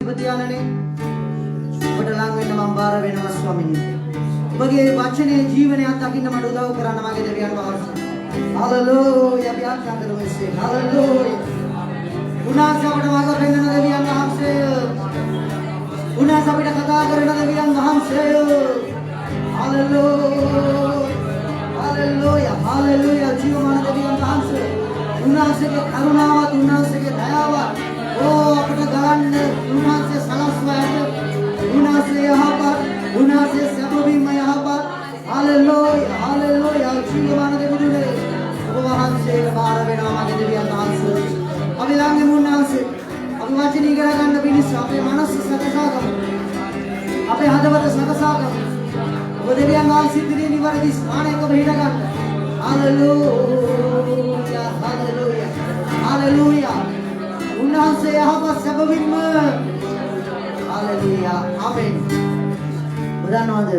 ප්‍රතිආනනේ ඔබට ලං වෙන්න මම බාර වෙනවා ස්වාමීනි. ඔබගේ වචනේ ජීවනයත් දකින්න මට උදව් කරන්න මගේ දෙවියන් වහන්සේ. හalleluya අපි ආශා කරමු ඉස්සේ. හalleluya. උනාසය අපට මාර්ග පෙන්වන දෙවියන් වහන්සේ. උනාසය අපිට කතා කරන දෙවියන් වහන්සේ. හalleluya. හalleluya. හalleluya ජීවමාන දෙවියන් වහන්සේ. උනාසයේ කරුණාවත් උනාසයේ දයාවත් අපට ගන්න උනාසයේ සලස්වාට උනාසයේ යහපත් උනාසයේ සැපවීම යහපත් හalleluya හalleluya ජීවමාන දෙවියනේ ඔබ වහන්සේට බාර වෙනවා මගේ දෙවියන් වහන්සේ. අපි ළඟම උනාසයේ අපි වචන ඉගෙන ගන්න පිණිස අපේ මනස සකසා ගමු. අපේ හදවත සකසා ගමු. ඔබ දෙවියන් වහන්සේ ඉදිරියේ නිවැරදි ස්ථානයක මෙහෙට ගන්න. හalleluya හalleluya හalleluya උන්වහන්සේ යහපත් සැපවීම හalleluya ආමෙන්. උදානවද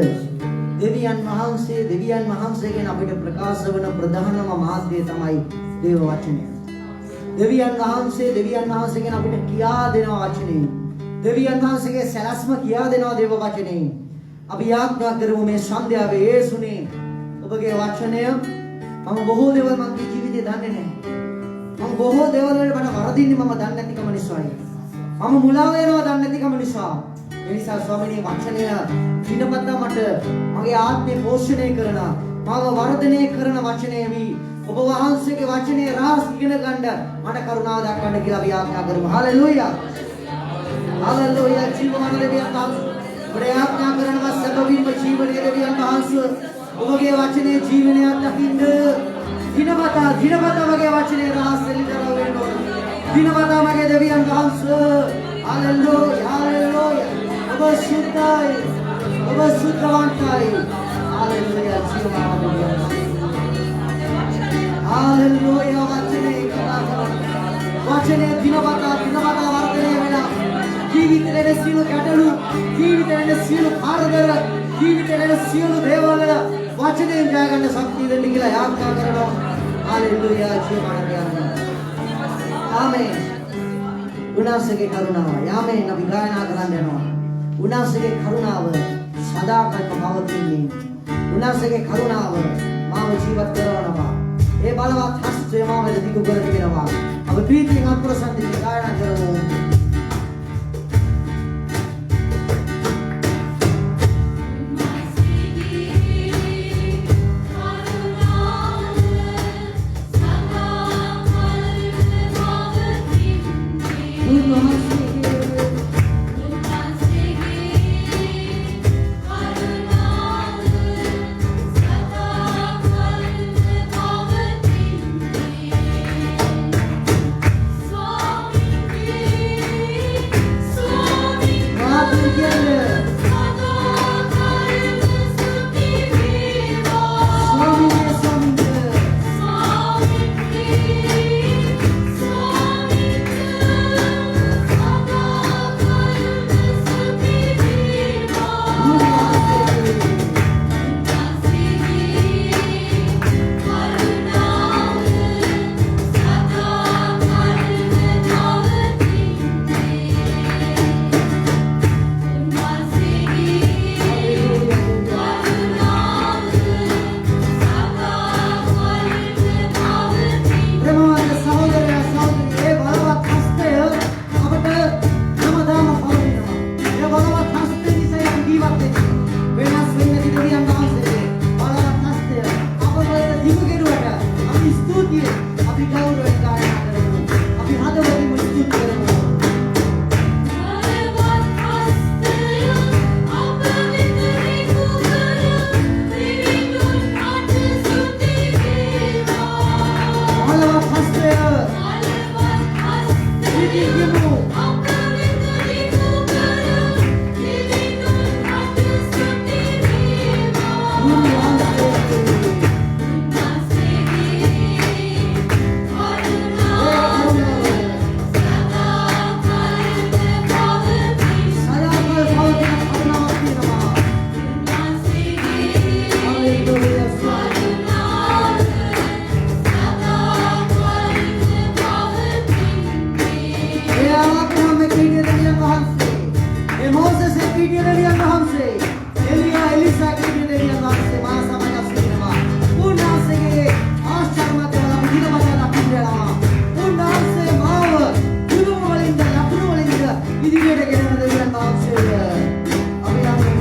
දෙවියන් වහන්සේ ගැන අපිට ප්‍රකාශ වන ප්‍රධානම මාධ්‍යය තමයි දේව වචනය. දෙවියන් වහන්සේ ගැන අපිට කියා දෙන වචනේ. දෙවියන් වහන්සේගේ සැලැස්ම කියා දෙනවා දේව වචනේ. අපි යාඥා කරමු මේ සන්ධ්‍යාවේ යේසුනේ ඔබගේ වචනය මම බොහෝ දේවල් මගේ ජීවිතේ දන්නේ නැහැ. මම බොහෝ දේවල් වලට මට වරදින්නේ මම දන්නේ නැතිකම නිසායි. මම මුලා වෙනවා දන්නේ නැතිකම නිසා. ඒ නිසා ස්වාමීනි වචනය දිනපතා මට මගේ ආත්මය පෝෂණය කරන, මාව වර්ධනය කරන වචනය වී ඔබ වහන්සේගේ වචනේ රහස් ඉගෙන ගන්න මට කරුණාව දක්වන්න කියලා අපි ආඥා කරමු. හalleluya. හalleluya ජීවමාන දෙවියන් වහන්සේ. ඔබේ ආඥා කරනවා සැපවීම ජීවනයේ දෙවියන් වහන්සේ. ඔබගේ වචනේ ජීවනයක් දකින්න දිනපතා මගේ වචනේ රහස් එළිදරව් වෙන්න ඕන. දිනපතා මගේ දෙවියන් වහන්සේ. Hallelujah hallelujah. ඔබ සුද්ධයි. ඔබ සුද්ධවන්තයි. හalleluya ජීවමාන දෙවියන්. හalleluya වචනේ කතා කරන. වචනේ දිනපතා වර්ධනය වෙලා ජීවිතේ සියලු ගැටලු, ජීවිතේ සියලු කාර්යවල, ජීවිතේ සියලු දේවල් වචනේ ජය ගන්න ශක්තිය දෙන්න කියලා යාඥා කරනවා. හalleluya ජීවමාන දෙවියන්. ආමේන්. උනාසගේ කරුණාව. ආමේන්. අපි ගායනා කරන්න යනවා. උනාසගේ කරුණාව සදාකාලික පවතින්නේ. උනාසගේ කරුණාව මාව ජීවත් කරවනවා. ඒ බලවත් හස්තය මාව දිගු කර දෙනවා. අපි ප්‍රීතියෙන් අත්ප්‍රසන්නයෙන් ගායනා කරමු. मोसेस कीटिए देवियन वහන්සේ එලියා එලිසා कीटिए देवियन वහන්සේ මා සමග සිටිනවා උන්වහන්සේගේ ආශ්චර්යමත් විදිහට අපිටලා උන්වහන්සේ මාව දුරුම වලින්ද ලකුණු වලින්ද ඉදිරියට ගෙනන දෙවියන් වහන්සේ අපි යන්නේ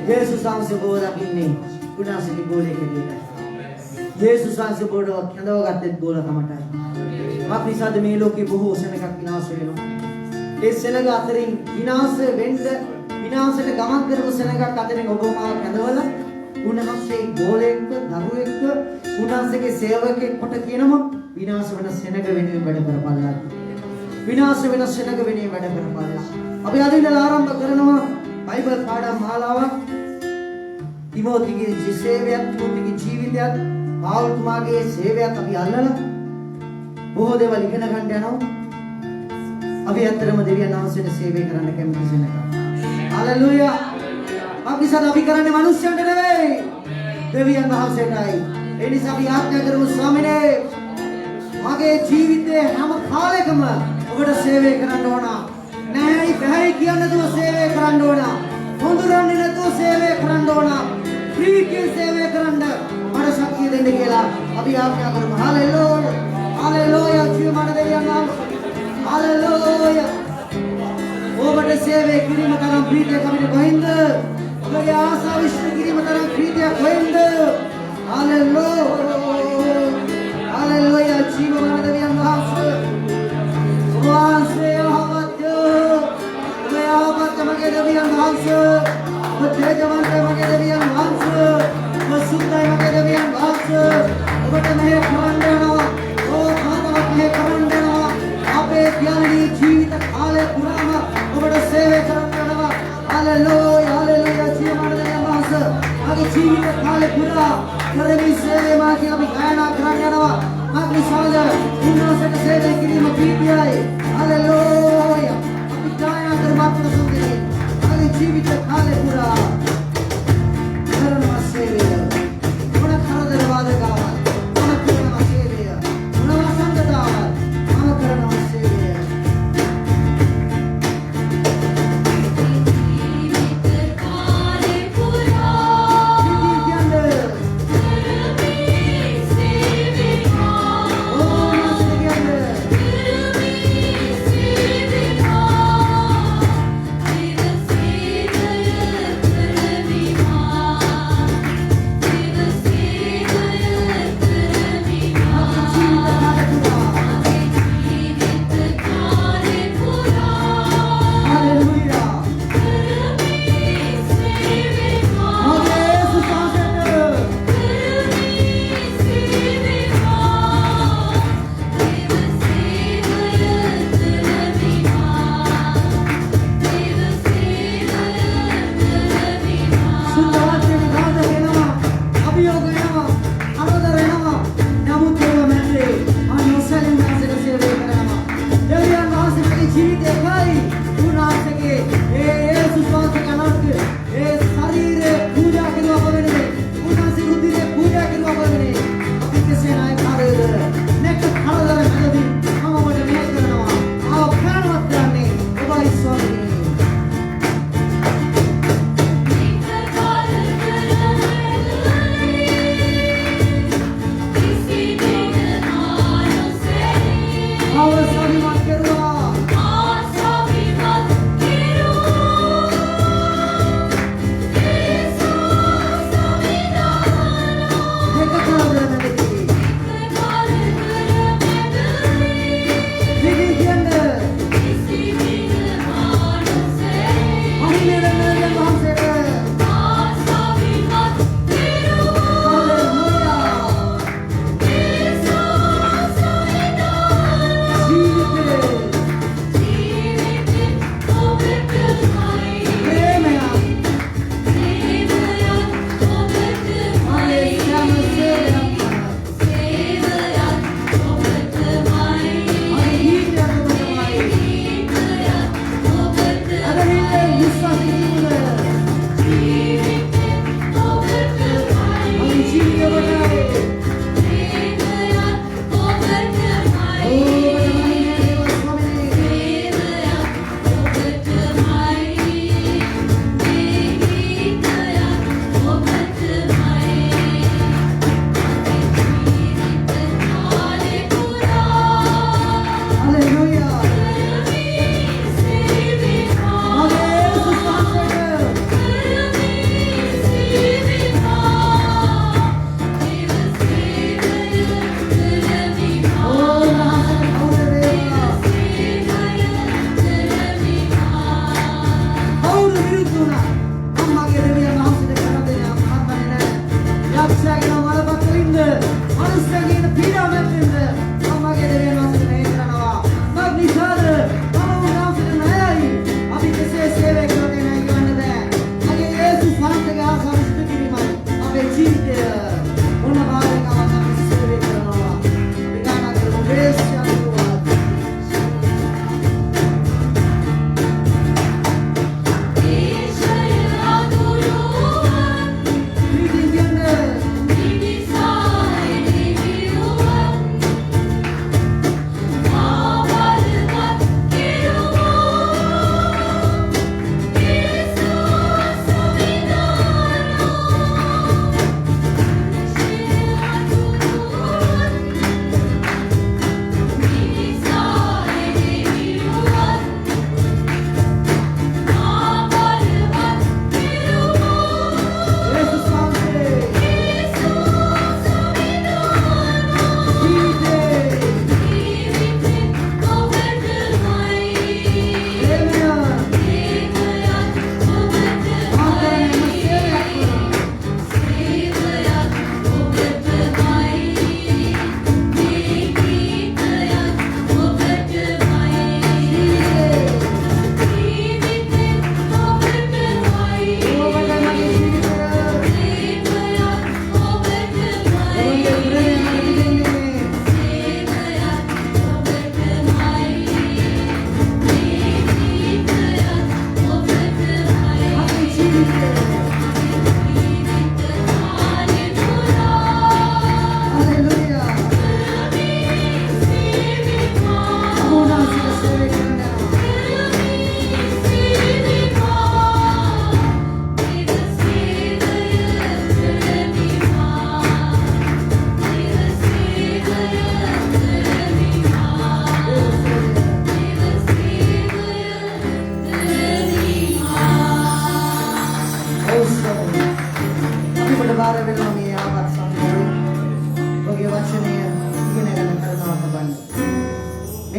Yesus වහන්සේ බොහෝ දකින්නේ උන්වහන්සේගේ ගෝලයක දෙයකට. යේසුස් වහන්සේ බොහෝ කැඳවගත්තේ ගෝල තමටයි. මක් නිසාද මේ ලෝකේ බොහෝ සෙනඟක් විනාශ වෙනවා. ඒ සෙනඟ අතරින් විනාශ වෙන්න විනාශයට ගමන් කරපු සෙනඟක් අතරින් ඔබ මාව කැඳවලා උන්වහන්සේ ගෝලයෙක්ව දරුවෙක්ව උන්වහන්සේගේ සේවකයෙක් කොට කියනවා විනාශ වෙන සෙනඟ වෙනුවෙන් වැඩ කරපල්ලා. විනාශ වෙන සෙනඟ වෙනුවෙන් වැඩ කරපල්ලා. අපි අද ඉඳලා ආරම්භ කරනවා බයිබල් පාඩම් මාලාවක්. තිමෝතිගේ සේවයත් තිමෝතිගේ ජීවිතයත් පාවුල්තුමාගේ සේවයත් අපි අල්ලලා බොහෝ දේවල් ඉගෙන ගන්න යනවා. අපි ඇත්තටම දෙවියන් වහන්සේට සේවය කරන්න කැමති සෙනඟ. හලෙලූයා. අපි සද අපි කරන්නේ මිනිස්සුන්ට නෙවෙයි දෙවියන් වහන්සේටයි. ඒ නිසා අපි ආඥා කරමු ස්වාමිනේ මගේ ජීවිතේ හැම කාලෙකම ඔබට සේවය කරන්න ඕන. නැහැයි බැහැයි කියන්නේ නැතුව සේවය කරන්න ඕන. හොඳුරන්නේ නැතුව සේවය කරන්න ඕන. ප්‍රීතියෙන් සේවය කරන්න මට ශක්තිය දෙන්න කියලා අපි ආඥා කරමු. හලෙලූයා. හලෙලූයා. ජීවමාන දෙවියන් වහන්සේ. හලෙලූයා. ඔබට සේවය කිරීම තරම් ප්‍රීතියක් අපිට කොහෙන්ද? ඔබගේ ආසාව ඉෂ්ට කිරීම තරම් ප්‍රීතියක් කොහෙන්ද? හලෙලූයා. හලෙලූයා. ජීවමාන දෙවියන් වහන්සේ. වහන්සේ මගේ දෙවියන් වහන්සේ තේජවන්ත මගේ දෙවියන් වහන්සේ සුන්දරයි මගේ දෙවියන් වහන්සේ ඔබට මෙහෙ කරන්න යනවා ඕ කාටවත් මෙහෙ කරන්න යනවා අපේ ඥානී ජීවිත කාලය පුරාම ඔබට සේවය කරන්න යනවා හලෙලූයා හලෙලූයා ජීවමාන දෙවියන් වහන්සේ මගේ ජීවිත කාලය පුරා කරමි සේවය මා කියලා අපි ගායනා කරන්න යනවා මගේ සාද උන්වහන්සේට සේවය කිරීම ප්‍රීතියයි හලෙලූයා අපි ගායනා කරමු අපේ ජීවිත කාලේ පුරා කරනවා සේවය මොන කරදර වාදකාවක් මොන කරනවා සේවය මොන වසංගතාවක් මම කරනවා සේවය ජීවිත කාලේ පුරා ජීවිතයන්ද කරමි සේවය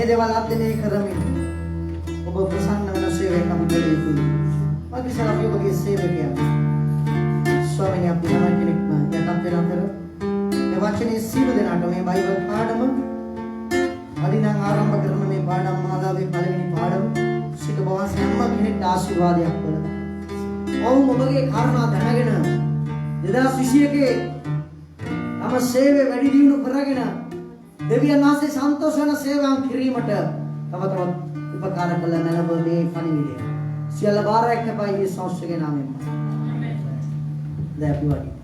මේ දේවල් අධ්‍යයනය කරමින් ඔබ ප්‍රසන්න වෙන සේවයක් අපි කළ යුතුයි. අපි සලකේ ඔබගේ සේවකයන් ස්වාමීන් අපි හැම කෙනෙක්ම යටත් වෙන අතර මේ වචනේ සීල දෙනාට මේ බයිබල් පාඩම අදිනම් ආරම්භ කරන මේ පාඩම් මාලාවේ පළවෙනි පාඩම සිත බවස් හැම කෙනෙක්ට ආශිර්වාදයක් වල. ඔවුන් ඔබගේ කාරණා දැනගෙන 2021 තම සේවය වැඩි දියුණු කරගෙන දෙවියන් වහන්සේ සන්තෝෂ වෙන සේවයන් කිරීමට තම තවත් උපකාර කළ මැනව මේ පණිවිඩය. සියල්ල බාරයක් ලැබයි යේසුස් ගේ නාමයෙන්. ආමේන්. දැන් අපි වඩි.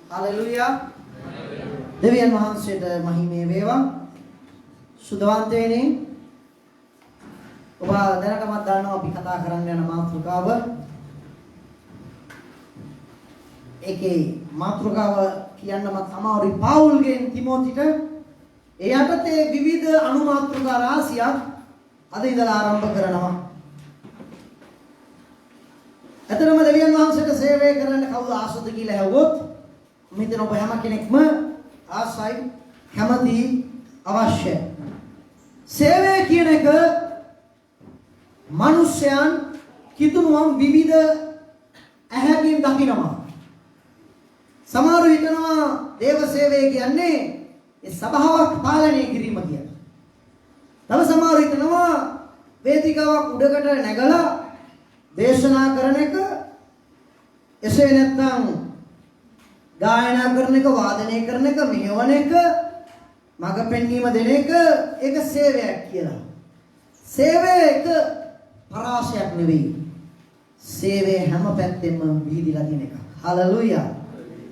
Haleluya. දෙවියන් වහන්සේට මහිමේ වේවා. සුදවන්තේනි ඔබ දැනටමත් දන්නවා අපි කතා කරන්න යන මාතෘකාව. ඒකේ මාතෘකාව කියන්නමත් අමාරුයි. පවුල්ගෙන් තිමෝතිට ඒ යටතේ විවිධ අනුමාතෘකා රාශියක් අද ඉඳලා ආරම්භ කරනවා. අතරම දෙවියන් වහන්සේට සේවය කරන්න කවුද ආසද කියලා ඇහුවොත් මෙතන ඔබ හැම කෙනෙක්ම ආසයි කැමති අවශ්‍ය. සේවය කියන එක මිනිස්යන් කිතුනුවම් විවිධ ඇහැකින් දකිනවා. සමහරව හිතනවා දේව සේවය කියන්නේ ඒ සභාවක් පාලනය කිරීම කියලා. තව සමහරව හිතනවා වේදිකාවක් උඩකට නැගලා දේශනා කරන එක, එසේ නැත්නම් ගායනා කරන එක, වාදනය කරන එක, මෙහෙවන එක, මඟ පෙන්වීම දෙන එක, ඒක සේවයක් කියලා. සේවය එක පරාසයක් නෙවෙයි. සේවය හැම පැත්තෙම විහිදිලා තියෙන එක. හලෙලූයා.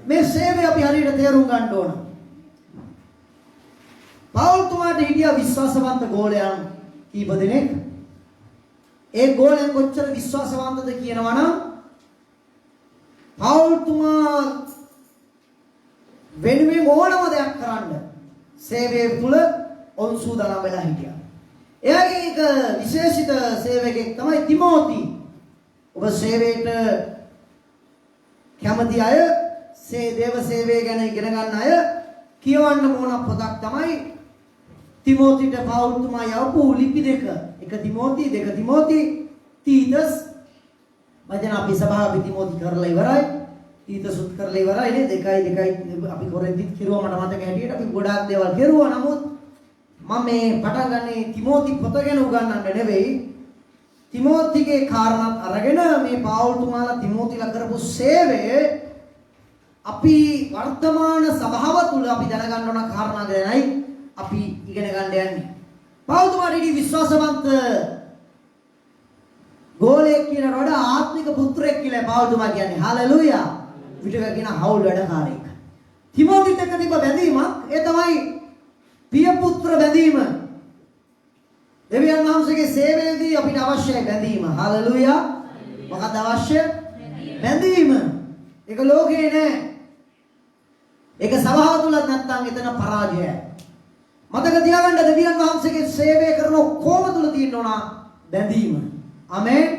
මේ සේවය අපි හරියට තේරුම් ගන්න ඕන. පවුල්තුමාට හිටියා විශ්වාසවන්ත ගෝලයන් කීප දෙනෙක්. ඒ ගෝලයන් කොච්චර විශ්වාසවන්තද කියනවා නම් පවුල්තුමා වෙනුවෙන් ඕනම දෙයක් කරන්න සේවයේ තුල ඔවුන් සූදානම් වෙලා හිටියා. එයාගේ එක විශේෂිත සේවකෙක් තමයි තිමෝති. ඔබ සේවයට කැමති අය, දේව සේවය ගැන ඉගෙන ගන්න අය කියවන්න ඕන පොතක් තමයි තිමෝතිට පවුල්තුමා යවපු ලිපි දෙක. එක තිමෝති, දෙක තිමෝති, තීතස්. මම අපි සභාවේ තිමෝති කරලා ඉවරයි. තීතසුත් කරලා ඉවරයි නේ. දෙකයි අපි කොරෙන්දිත් කිරුවා. මට මතක හැටියට අපි ගොඩාක් දේවල් කෙරුවා. නමුත් මම මේ පටන් ගන්නේ තිමෝති පොත ගැන උගන්වන්න නෙවෙයි. තිමෝතිගේ කාරණාත් අරගෙන මේ පාවුල්තුමාලා තිමෝතිලා කරපු සේවය අපි වර්තමාන සභාව තුල අපි දැනගන්න ඕන කාරණා ගැනයි අපි ඉගෙන ගන්න යන්නේ. පාවුල්තුමාට විශ්වාසවන්ත ගෝලයෙක් කියන වඩා ආත්මික පුත්‍රයෙක් කියලා පාවුල්තුමා කියන්නේ. හලෙලූයා. විතර කියන හවුල් වැඩකාරයෙක්. තිමෝතිත් එක්ක තිබ්බ බැඳීමක් ඒ තමයි පිය පුත්‍ර බැඳීම. දෙවියන් වහන්සේගේ සේවයේදී අපිට අවශ්‍යයි බැඳීම. හලෙලූයා. මොකක්ද අවශ්‍ය? බැඳීම. ඒක ලෝකේ නෑ. ඒක සභාව තුලත් නැත්තම් එතන පරාජයයි. මතක තියාගන්න දෙවියන් වහන්සේගේ සේවය කරන කොම තුල තියෙන්න ඕන බැඳීම. ආමේන්.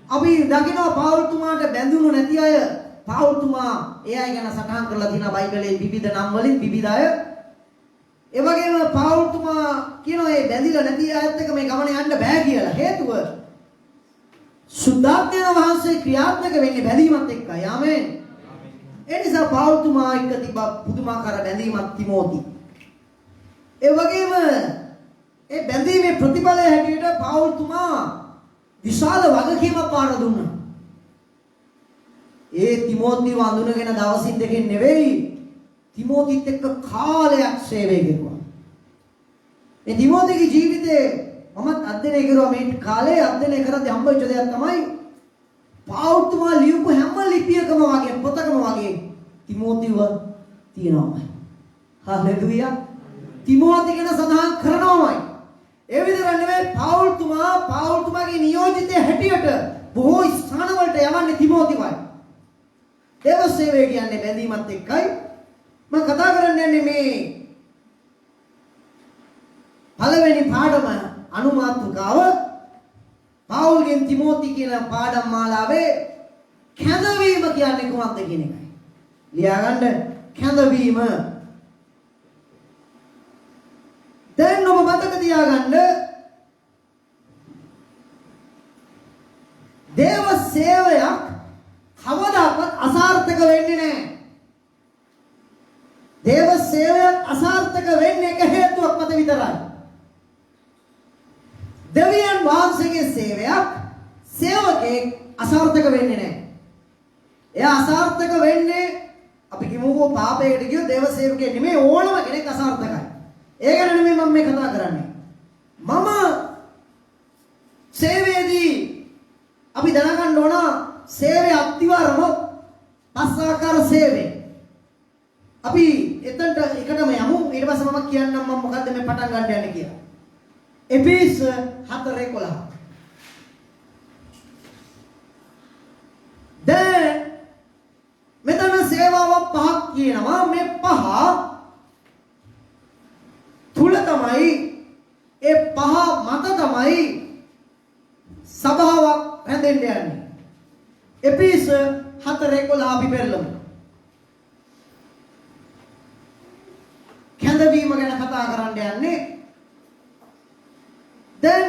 අපි දකිනවා පාවුල්තුමාට බැඳුණු නැති අය, පාවුල්තුමා ඒ අය ගැන සටහන් කරලා තියෙනවා බයිබලයේ විවිධ නම් වලින් විවිධ අය. ඒ වගේම පාවුල්තුමා කියනවා මේ බැඳිලා නැති අයත් එක්ක මේ ගමන යන්න බෑ කියලා. හේතුව සුද්ධාත්මයන් වහන්සේ ක්‍රියාත්මක වෙන්නේ බැඳීමත් එක්කයි. ආමේන්. ඒ නිසා පාවුල්තුමා එක්ක තිබ්බ පුදුමාකාර බැඳීමක් තිමෝති. ඒ වගේම ඒ බැඳීමේ ප්‍රතිඵලය හැටියට පාවුල්තුමා විශාල වගකීමක් පාර දුන්නා. ඒ තිමෝතිව අඳුනගෙන දවසින් දෙකෙන් නෙවෙයි තිමෝතිත් එක්ක කාලයක් සේවය කෙරුවා. මේ තිමෝතිගේ ජීවිතේ මමත් අධ්‍යයනය කරුවා. මේ කාලේ අධ්‍යයනය කරද්දී හම්බෙච්ච දෙයක් තමයි පාවුල්තුමා ලියපු හැම ලිපියකම වගේ පොතකම වගේ තිමෝතිව තියෙනවා. හලෙලූයා. තිමෝති ගැන සඳහන් කරනවාමයි. ඒ විතර නෙවෙයි පාවුල්තුමාගේ නියෝජිතය හැටියට බොහෝ ස්ථානවලට යවන්නේ තිමෝතිවයි. දේව සේවය කියන්නේ බැඳීමත් එක්කයි. මම කතා කරන්න යන්නේ මේ පළවෙනි පාඩම අනුමාතෘකාව පාවුල්ගෙන් තිමෝති කියන පාඩම් මාලාවේ කැඳවීම කියන්නේ කොහොමද කියන එකයි. ලියාගන්න කැඳවීම. දැන් ඔබ මතක තියාගන්න දේව සේවයක් කවදාවත් අසාර්ථක වෙන්නේ නැහැ. දේව සේවයක් අසාර්ථක වෙන්නේ එක හේතුවක් මත විතරයි. දෙවියන් වහන්සේගේ සේවයක් සේවකෙක් අසාර්ථක වෙන්නේ නැහැ. එයා අසාර්ථක වෙන්නේ අපි කිව්වෝ පාපයකට ගියෝ දේව සේවකයෙක් නෙමෙයි ඕනම කෙනෙක් අසාර්ථකයි. ඒ ගැන නෙමෙයි මම මේ කතා කරන්නේ. මම සේවයේදී අපි දැනගන්න ඕන සේවය අත්විවරම පස් ආකාර සේවය. අපි එතනට එකටම යමු. ඊට පස්සේ මම කියන්නම් මම මොකද්ද මේ පටන් ගන්න යන්නේ කියලා. එපිස 4:11. දැන් මෙතන සේවාවක් පහක් කියනවා. මේ පහ තුල තමයි ඒ පහ මත තමයි සභාවක් හැදෙන්න යන්නේ. එපිස 4:11 අපි පෙරලමු. කැඳවීම ගැන කතා කරන්න යන්නේ. දැන්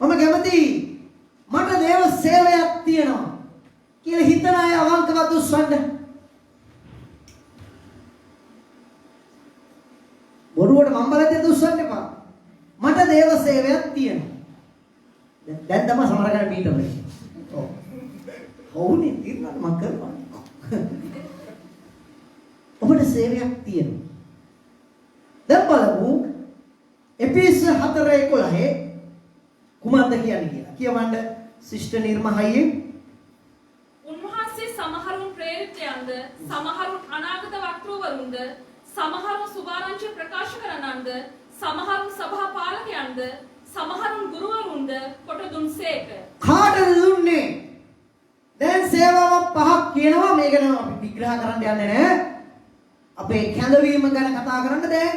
මම කැමති මට දේව සේවයක් තියෙනවා කියලා හිතන අය අවංකව දුස්සන්න. බොරුවට මම බලද්දී දුස්සන්න එපා. මට දේව සේවයක් තියෙනවා. දැන් තමයි සමහර කෙනෙක් මීට වෙන්නේ. ඔව්. හොුනේ ඉන්නත් මම කරනවා. ඔබට සේවයක් තියෙනවා. දැන් බලමු එපිස 4:11 කුමක්ද කියන්නේ කියලා. කියවන්න ශිෂ්ට නිර්මහයෙන්. උන්වහන්සේ සමහරුන් ප්‍රේරිතයන්ද, සමහරුන් අනාගත වක්තෘවරුන්ද, සමහරුන් සුභාරංචි ප්‍රකාශ කරනන්ද, සමහරුන් සභා පාලකයන්ද, සමහරුන් ගුරුවරුන්ද කොට දුන්සේක. කාටද දුන්නේ? දැන් සේවාවක් පහක් කියනවා. මේක නම් අපි විග්‍රහ කරන්න යන්නේ නැහැ. අපේ කැඳවීම ගැන කතා කරන්න. දැන්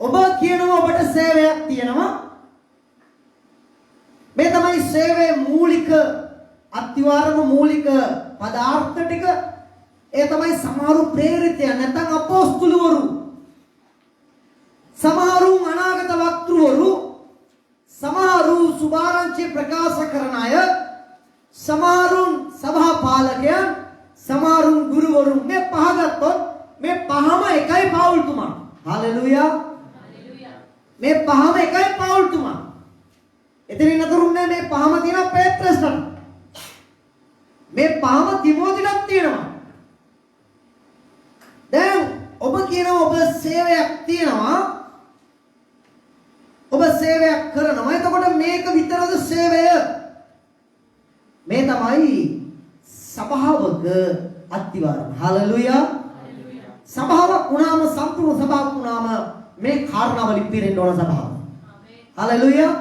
ඔබ කියනවා ඔබට සේවයක් තියෙනවා. මේ තමයි සේවයේ මූලික අත්විවරම මූලික පදාර්ථ ටික. ඒ තමයි සමහරු ප්‍රේරිතයන් නැත්නම් අපොස්තුලවරු, සමහරු අනාගත වක්තෘවරු, සමහරු සුභාරංචි ප්‍රකාශ කරන අය, සමහරුන් සභා පාලකයන්, සමහරුන් ගුරුවරුන්. මේ පහ ගත්තොත් මේ පහම එකයි පාවුල්තුමා. හලෙලූයා. මේ පහම එකයි පාවුල්තුමා. එතනින් නතරුන්නේ මේ පහම තියෙනවා පේත්‍රස්ට. මේ පහම තිමෝතිලත් තියෙනවා. දැන් ඔබ කියනවා ඔබ සේවයක් තියෙනවා. ඔබ සේවයක් කරනවා. එතකොට මේක විතරද සේවය? මේ තමයි සභාවක අත්විවරම. හලෙලූයා. සභාවක් වුණාම සම්පූර්ණ සභාවක් වුණාම මේ කාරණාවලින් පිරෙන්න ඕන සභාව. හලෙලූයා.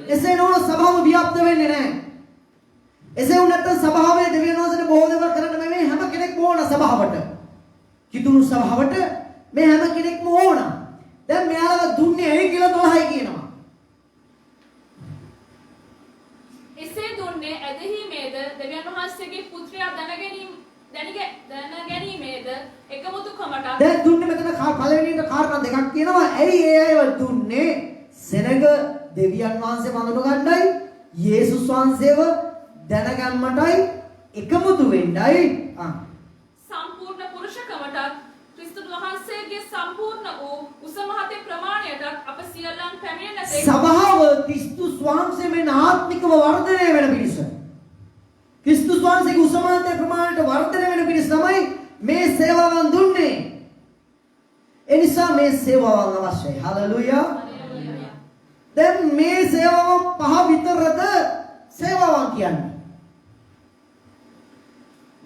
එසේ නොවන සභාව ව්‍යාප්ත වෙන්නේ නැහැ. එසේ වුණත් සභාවේ දෙවියන් වහන්සේට බොහෝ දේවල් කරන්න මේ හැම කෙනෙක්ම ඕන සභාවට. කිතුණු සභාවට මේ හැම කෙනෙක්ම ඕන. දැන් මෙයාලා දුන්නේ ඇයි කියලා 12යි කියනවා. එසේ දුන්නේ ඇදහිීමේද, දෙවියන් වහන්සේගේ පුත්‍රයා දැනගැනීමේද, එකමුතුකමට. දැන් දුන්නේ මෙතන පළවෙනිට කාරණා දෙකක් කියනවා. ඇයි ඒ අයව දුන්නේ? සෙනඟ දෙවියන් වහන්සේ වඳුන ගන්නයි, යේසුස් වහන්සේව දැනගන්නටයි, එකමුතු වෙන්නයි. සම්පූර්ණ පුරුෂකමට, ක්‍රිස්තුස් වහන්සේගේ සම්පූර්ණ වූ උසමහතේ ප්‍රමාණයට අප සියල්ලන් පැමිණෙන තෙක් සභාව ක්‍රිස්තුස් වහන්සේ මෙන් ආත්මිකව වර්ධනය වෙන පිණිස, ක්‍රිස්තුස් වහන්සේගේ උසමහතේ ප්‍රමාණයට වර්ධනය වෙන පිණිස තමයි මේ සේවාවන් දුන්නේ. ඒ නිසා මේ සේවාවන් අවශ්‍යයි. හලෙලූයා. දැන් මේ සේවාවන් පහ විතරද සේවාවන් කියන්නේ?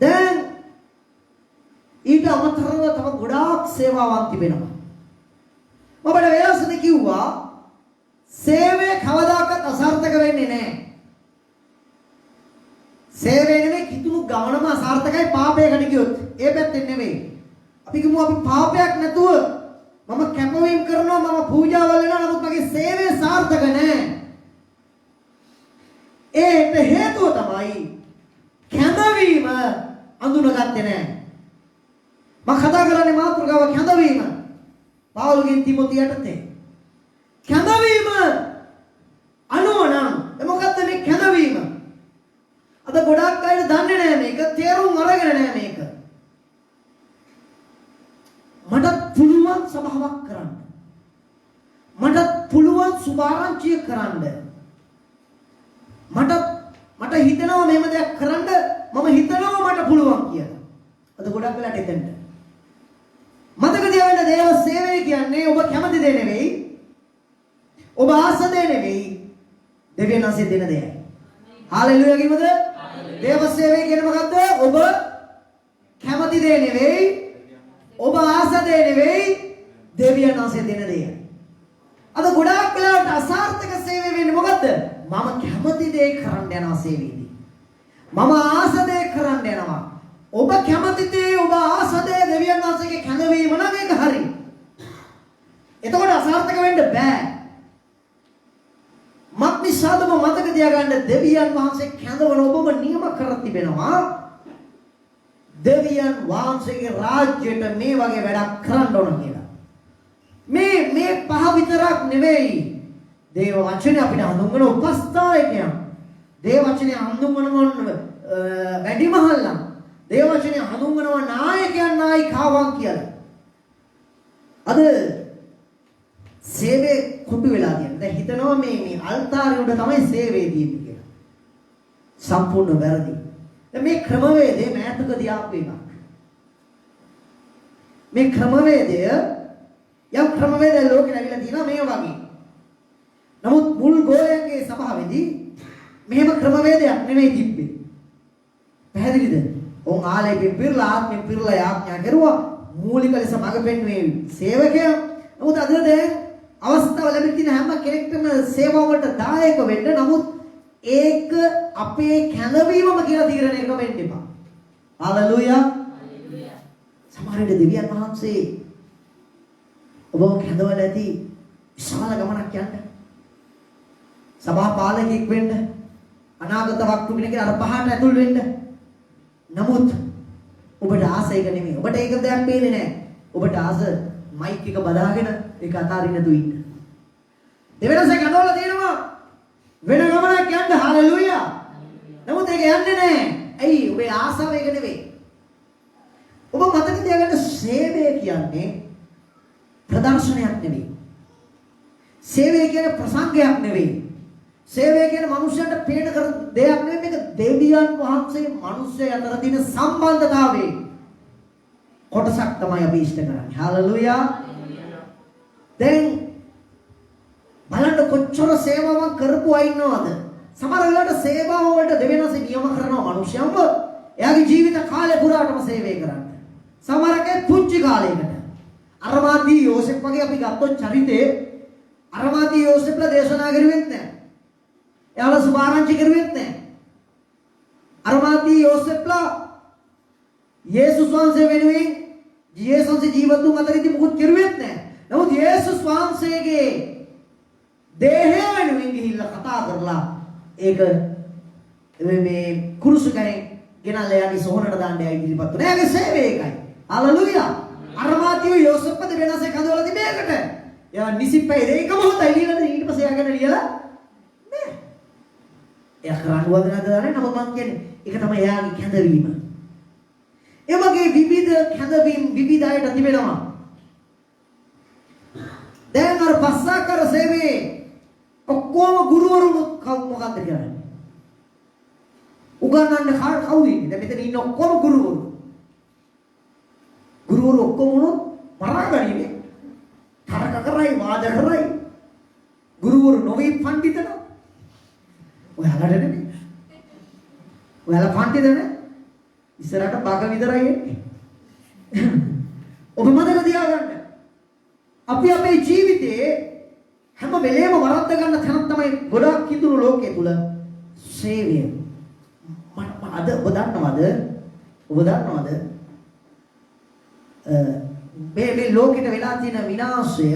දැන් ඊට අමතරව තව ගොඩාක් සේවාවන් තිබෙනවා. ඔබට වෙනසද කිව්වා සේවය කවදාකවත් අසාර්ථක වෙන්නේ නැහැ. සේවය නෙමෙයි කිතුණු ගමනම අසාර්ථකයි පාපයකට ගියොත්. ඒ පැත්තෙන් නෙමෙයි. අපි කිව්වා අපි පාපයක් නැතුව මම කැපවීම කරනවා මම පූජාවල් වෙනවා නමුත් මගේ සේවය සාර්ථක නැහැ. ඒට හේතුව තමයි කැඳවීම අඳුනගත්තේ නැහැ. මම කතා කරන්නේ මාතෘකාව කැඳවීම. පාවුල්ගෙන් තිමොති යටතේ. කැඳවීම අනුවනම් මොකද්ද මේ කැඳවීම? අද ගොඩාක් අය දන්නේ නැහැ මේක. තේරුම් අරගෙන නැහැ මේක. මට පුළුවන් සභාවක් කරන්න. මට පුළුවන් සුභාරංචිය කරන්න. මට හිතෙනවා මෙහෙම දෙයක් කරන්න මම හිතනවා මට පුළුවන් කියලා. අද ගොඩක් වෙලාට එතෙන්ට. මතක තියාගන්න දේව සේවය කියන්නේ ඔබ කැමති දේ නෙවෙයි. ඔබ ආස දේ නෙවෙයි. දෙවියන් වහන්සේ දෙන දෙයයි. හාලෙලුයා කිව්වද? දේව සේවය කියන්නේ මොකද්ද? ඔබ කැමති දේ නෙවෙයි. ඔබ ආස දේ නෙවෙයි. දෙවියන් වහන්සේ දෙන දෙයයි. අද ගොඩාක් වෙලාවට අසාර්ථක සේවය වෙන්නේ මොකද්ද? මම කැමති දේ කරන්න යනවා සේවයේදී. මම ආස දේ කරන්න යනවා. ඔබ කැමති දේ ඔබ ආස දේ දෙවියන් වහන්සේගේ කැඳවීම නම් ඒක හරි. එතකොට අසාර්ථක වෙන්න බෑ. මක්නිසාදම මතක තියාගන්න දෙවියන් වහන්සේ කැඳවන ඔබම නියම කර තිබෙනවා. දෙවියන් වහන්සේගේ රාජ්‍යයට මේ වගේ වැඩක් කරන්න ඕන කියලා. මේ පහ විතරක් නෙවෙයි. දේව වචනේ අපිට හඳුන්වන උපස්ථායකයන්. දේව වචනේ හඳුන්වන වැඩිමහල්ලන්. දේව වචනේ හඳුන්වනවා නායකයන් නායිකාවන් කියලා. අද සේවයේ කොටු වෙලා තියෙනවා. දැන් හිතනවා මේ අල්තාරේ උඩ තමයි සේවයේ තියෙන්නේ කියලා. සම්පූර්ණ වැරදි. දැන් මේ ක්‍රමවේදය මෑතකදී ආපු එකක්. මේ ක්‍රමවේදය යම් ක්‍රමවේදයක් ලෝකෙ නැගිලා තියෙනවා මේ වගේ. නමුත් මුල් ගෝලයන්ගේ සභාවේදී මෙහෙම ක්‍රමවේදයක් නෙමෙයි තිබ්බේ. පැහැදිලිද? ඔවුන් ආලේ පිරලා ආත්මෙ පිරලා යාඥා කරුවා මූලික ලෙස මඟ පෙන්වීමේ සේවකයන්. නමුත් අද දැන් අවස්ථාව ලැබෙන තියෙන හැම කෙනෙක්ටම සේවාව වලට දායක වෙන්න. නමුත් ඒක අපේ කැඳවීමම කියලා තීරණය කරන්න වෙන්න එපා. හalleluya. හalleluya. සමහර විට දෙවියන් වහන්සේ ඔබව කැඳවලා ඇති විශාල ගමනක් යන්න. සභා පාලකෙක් වෙන්න, අනාගත වක්තු කෙනෙක් අර පහට ඇතුල් වෙන්න. නමුත් ඔබට ආස ඒක නෙමෙයි. ඔබට ඒක දෙයක් පේන්නේ නැහැ. ඔබට ආස මයික් එක බදාගෙන ඒක අතාරින්න නැතුව ඉන්න. දෙවෙනසේ කනවල තියෙනවා වෙන ගමනක් යන්න. හalleluya. නමුත් ඒක යන්නේ නැහැ. ඇයි? ඔබේ ආසාව ඒක නෙවෙයි. ඔබ මතක තියාගන්න සේවය කියන්නේ ප්‍රදර්ශනයක් නෙවෙයි. සේවය කියන්නේ ප්‍රසංගයක් නෙවෙයි. සේවය කියන්නේ මනුෂ්‍යයන්ට පේන කර දෙයක් නෙවෙයි. මේක දෙවියන් වහන්සේ මිනිස්සු අතර තියෙන සම්බන්ධතාවයේ කොටසක් තමයි අපි ඉෂ්ට කරන්නේ. හalleluya. දැන් බලන්න කොච්චර සේවාවක් කරපු අය ඉන්නවද? සමහර වෙලාවට සේවාව වලට දෙවෙනසේ නියම කරනවා මිනිස්සුන්ව. එයාගේ ජීවිත කාලය පුරාටම සේවය කරන්න. සමහරකේ පුංචි කාලයකට. අරමාදී යෝසෙෆ් වගේ අපි ගත්තොත් චරිතේ අරමාදී යෝසෙෆ්ලා දේශනා කරුවෙත් නැහැ. එයාලා සුභාරංචි කරුවෙත් නැහැ. අරමාදී යෝසෙෆ්ලා යේසුස් වහන්සේ වෙනුවෙන් යේසුස් ජීවතුන් අතරින් මුකුත් කරුවෙත් නැහැ. නමුත් යේසුස් වහන්සේගේ දේහය වෙනුවෙන් ගිහිල්ලා කතා කරලා ඒක මේ කුරුසකෙන් ගෙනල්ලා යන්නේ සෝහනට දාන්න යයි ඉදිරිපත් වුණා. එයාගේ සේවය ඒකයි. හalleluya. අරමාතියෝ යෝසෙෆ්පද වෙනසේ කඳවලා තිබේකට. එයා නිසිප්පේ ඒක මොහොතයි ලියලා ඊට පස්සේ එයා ගැන ලියලා නෑ. එයා කරන්න වදනද දන්නේ නම මම කියන්නේ ඒක තමයි එයාගේ කැඳවීම. ඒ වගේ විවිධ කැඳවීම් විවිධ අයට තිබෙනවා. දැන් අර පස්සාකර සේවයේ ඔක්කොම ගුරුවරුන් මොකක්ද කියන්නේ? උගන්වන්න කවුද ඉන්නේ? දැන් මෙතන ඉන්න ඔක්කොම ගුරුවරු. ගුරුවරු ඔක්කොම උනොත් මරාගන්නේ. තරක කරයි වාද කරයි. ගුරුවරු නොවේ පඬිතන. ඔයාලට නෙමෙයි. ඔයාලා පඬිතන ඉස්සරහට බග විතරයි එන්නේ. ඔබ මතක තියාගන්න. අපි අපේ ජීවිතේ හැම වෙලේම වරද්ද ගන්න තැනක් තමයි ගොඩක් කිතුණු ලෝකයේ තුල සේවය. අද ඔබ දන්නවද මේ ලෝකෙට වෙලා තියෙන විනාශය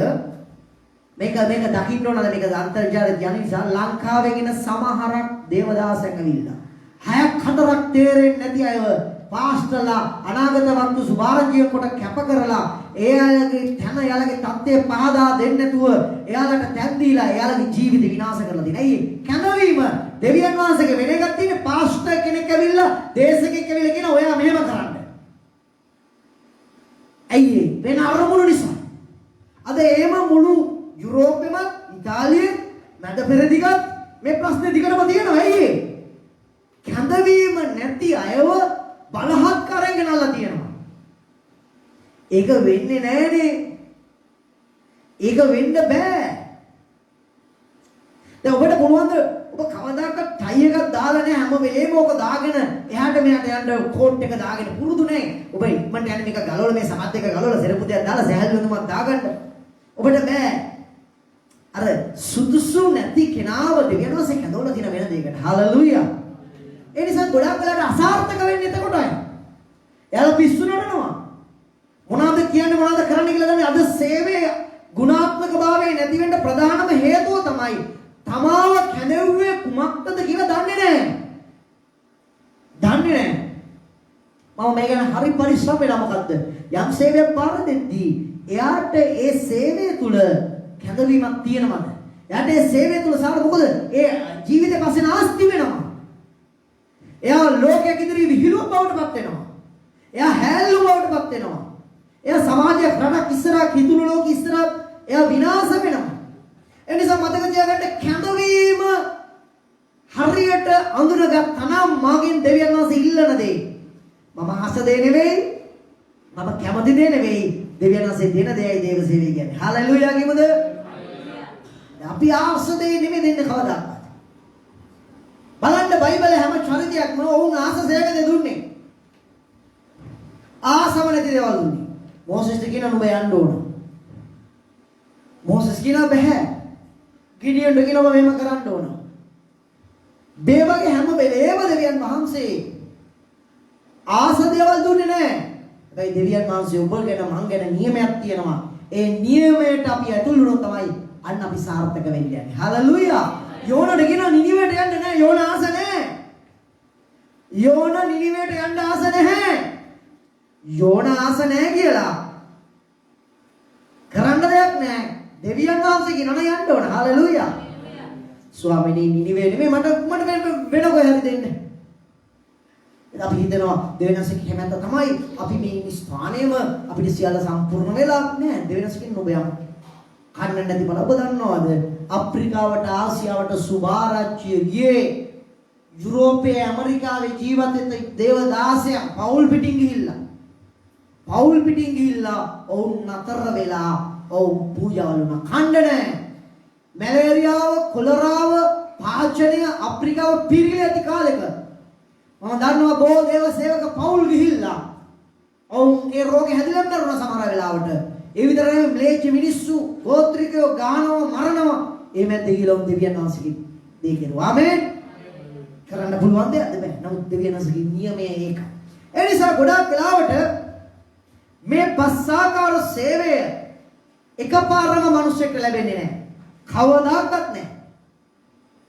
මේක දකින්න ඕනද මේක අන්තර්ජාලයේ යන නිසා ලංකාවෙන් එන සමහරක් දේවදාසයන් ඇවිල්ලා 6ක් 4ක් තේරෙන්නේ නැති අයව පාස්ටර්ලා අනාගත වස්තු සුභාරංජිය කොට කැප කරලා එයාලගේ තන එයාලගේ தත්ත්වය පහදා දෙන්නේ නැතුව එයාලට තැන් දීලා එයාලගේ ජීවිත විනාශ කරලා තියෙනවා. ඇයි කැඳවීම දෙවියන් වහන්සේගේ වෙන එකක් තියෙන්නේ පාස්ටර් කෙනෙක් ඇවිල්ලා දේශකෙක් ඇවිල්ලා කියන ඔයා මෙහෙම කරන්න. ඇයි වෙන අරමුණු නිසා. අද එහෙම මුළු යුරෝපෙම ඉතාලියේ මැද පෙරදිගත් මේ ප්‍රශ්නේ දිගටම තියෙනවා. ඇයි කැඳවීම නැති අයව බලහත්කාරයෙන් ගෙනල්ලා තියෙනවා. ඒක වෙන්නේ නැහනේ. ඒක වෙන්න බෑ. දැන් ඔබට පුළුවන් ද ඔබ කවදාකවත් ටයි එකක් දාලා නැහැ හැම වෙලේම ඔක දාගෙන එහාට මෙහාට යන්න කෝට් එක දාගෙන පුරුදු නැහැ. ඔබ ඉක්මනට යන්නේ මේක ගලවලා මේ සමත් එක ගලවලා සෙරපු දෙයක් දාලා සහැල්ලු වෙනමක් දාගන්න. ඔබට බෑ. අර සුදුසු නැති කෙනාව දෙවියන් වහන්සේ කැඳවලා තියෙන වෙන දෙයකට. හලෙලූයා. ඒ නිසා ගොඩක් වෙලාවට අසාර්ථක වෙන්නේ එතකොටයි. එයාලා පිස්සු නඩනවා. මොනවද කියන්නේ මොනවද කරන්න කියලා දන්නේ අද සේවයේ ගුණාත්මක භාවය නැති වෙන්න ප්‍රධානම හේතුව තමයි තමාව කැඳවුවේ කුමක්ද කියලා දන්නේ නැහැ. දන්නේ නැහැ. මම මේ ගැන හරි පරිස්සම් වෙලා මොකද්ද? යම් සේවයක් පාර දෙද්දී එයාට ඒ සේවය තුල කැඳවීමක් තියෙනවද? එයාට ඒ සේවය තුල සාර මොකද? ඒ ජීවිතේ පස්සේ නාස්ති වෙනවා. එයා ලෝකයේ ඉදිරි විහිළුව බවට පත් වෙනවා. එයා හැල්ලු බවට පත් වෙනවා. එයා සමාජයේ රටක් ඉස්සරහා කිතුණු ලෝක ඉස්සරහා එයා විනාශ වෙනවා. ඒ නිසා මතක තියාගන්න කැඳවීම හරියට අඳුනගත්තනම් මගෙන් දෙවියන් වහන්සේ ඉල්ලන දේ මම ආස දේ නෙවෙයි මම කැමති දේ නෙවෙයි දෙවියන් වහන්සේ දෙන දෙයයි දේව සේවය කියන්නේ. හalleluya කියමුද? අපි ආස දේ නෙවෙයි දෙන්නේ කවදාවත්. බලන්න බයිබලයේ හැම චරිතයක්ම ඔවුන් ආස සේවය දුන්නේ. ආසම නැති දේවල් දුන්නේ. මෝසෙස්ට කියනවා නුඹ යන්න ඕන. මෝසෙස් කියනවා බෑ. ගිඩියන්ට කියනවා මෙහෙම කරන්න ඕන. මේ වගේ හැම වෙලේම දෙවියන් වහන්සේ ආස දේවල් දුන්නේ නැහැ. හැබැයි දෙවියන් වහන්සේ ඔබ ගැන මං ගැන නියමයක් තියෙනවා. ඒ නියමයට අපි ඇතුල් වුණොත් තමයි අන්න අපි සාර්ථක වෙන්නේ. හalleluya. යෝනට කියනවා නිනිවේට යන්න නැහැ. යෝන ආස නැහැ. යෝන නිනිවේට යන්න ආස නැහැ. යෝන ආස නැහැ කියලා කරන්න දෙයක් නැහැ. දෙවියන් වහන්සේ කියනවා යන්න ඕන. හalleluya. ස්වාමීනි නිනිවේ නෙමෙයි මට වෙන කොහේ හරි දෙන්න. අපි හිතනවා දෙවියන් වහන්සේ කැමැත්ත තමයි අපි මේ ස්ථානයේම අපිට සියල්ල සම්පූර්ණ වෙලා නෑ. දෙවියන් වහන්සේ කියන ඔබ යන්න. කන්න නැති බල ඔබ දන්නවද? අප්‍රිකාවට ආසියාවට සුභාරච්චිය ගියේ යුරෝපයේ ඇමරිකාවේ ජීවත් වෙච්ච දේවදාසයන් පවුල් පිටින් ගිහිල්ලා ඔවුන් නතර වෙලා ඔවුන් පූජාවල් වුණා. කන්න නෑ. මැලේරියාව, කොලරාව, පාචනය අප්‍රිකාව පිරිලා ඇති කාලෙක මම දන්නවා බොහෝ දේව සේවක පවුල් ගිහිල්ලා ඔවුන් ඒ රෝගේ හැදිලා මරුණා සමහර වෙලාවට. ඒ විතර නෙමෙයි ම්ලේච්ඡ මිනිස්සු ගෝත්‍රිකයෝ ගානවා මරනවා. ඒ මැද්දේ ගිහලා ඔවුන් දෙවියන් වහන්සේගේ දේ කෙරුවා. ආමේන්. කරන්න පුළුවන් දෙයක්ද බෑ. නමුත් දෙවියන් වහන්සේගේ නියමය ඒක. ඒ නිසා ගොඩාක් වෙලාවට මේ පස්සාකාර සේවය එකපාරම මිනිස්සෙක්ට ලැබෙන්නේ නැහැ. කවදාකවත් නැහැ.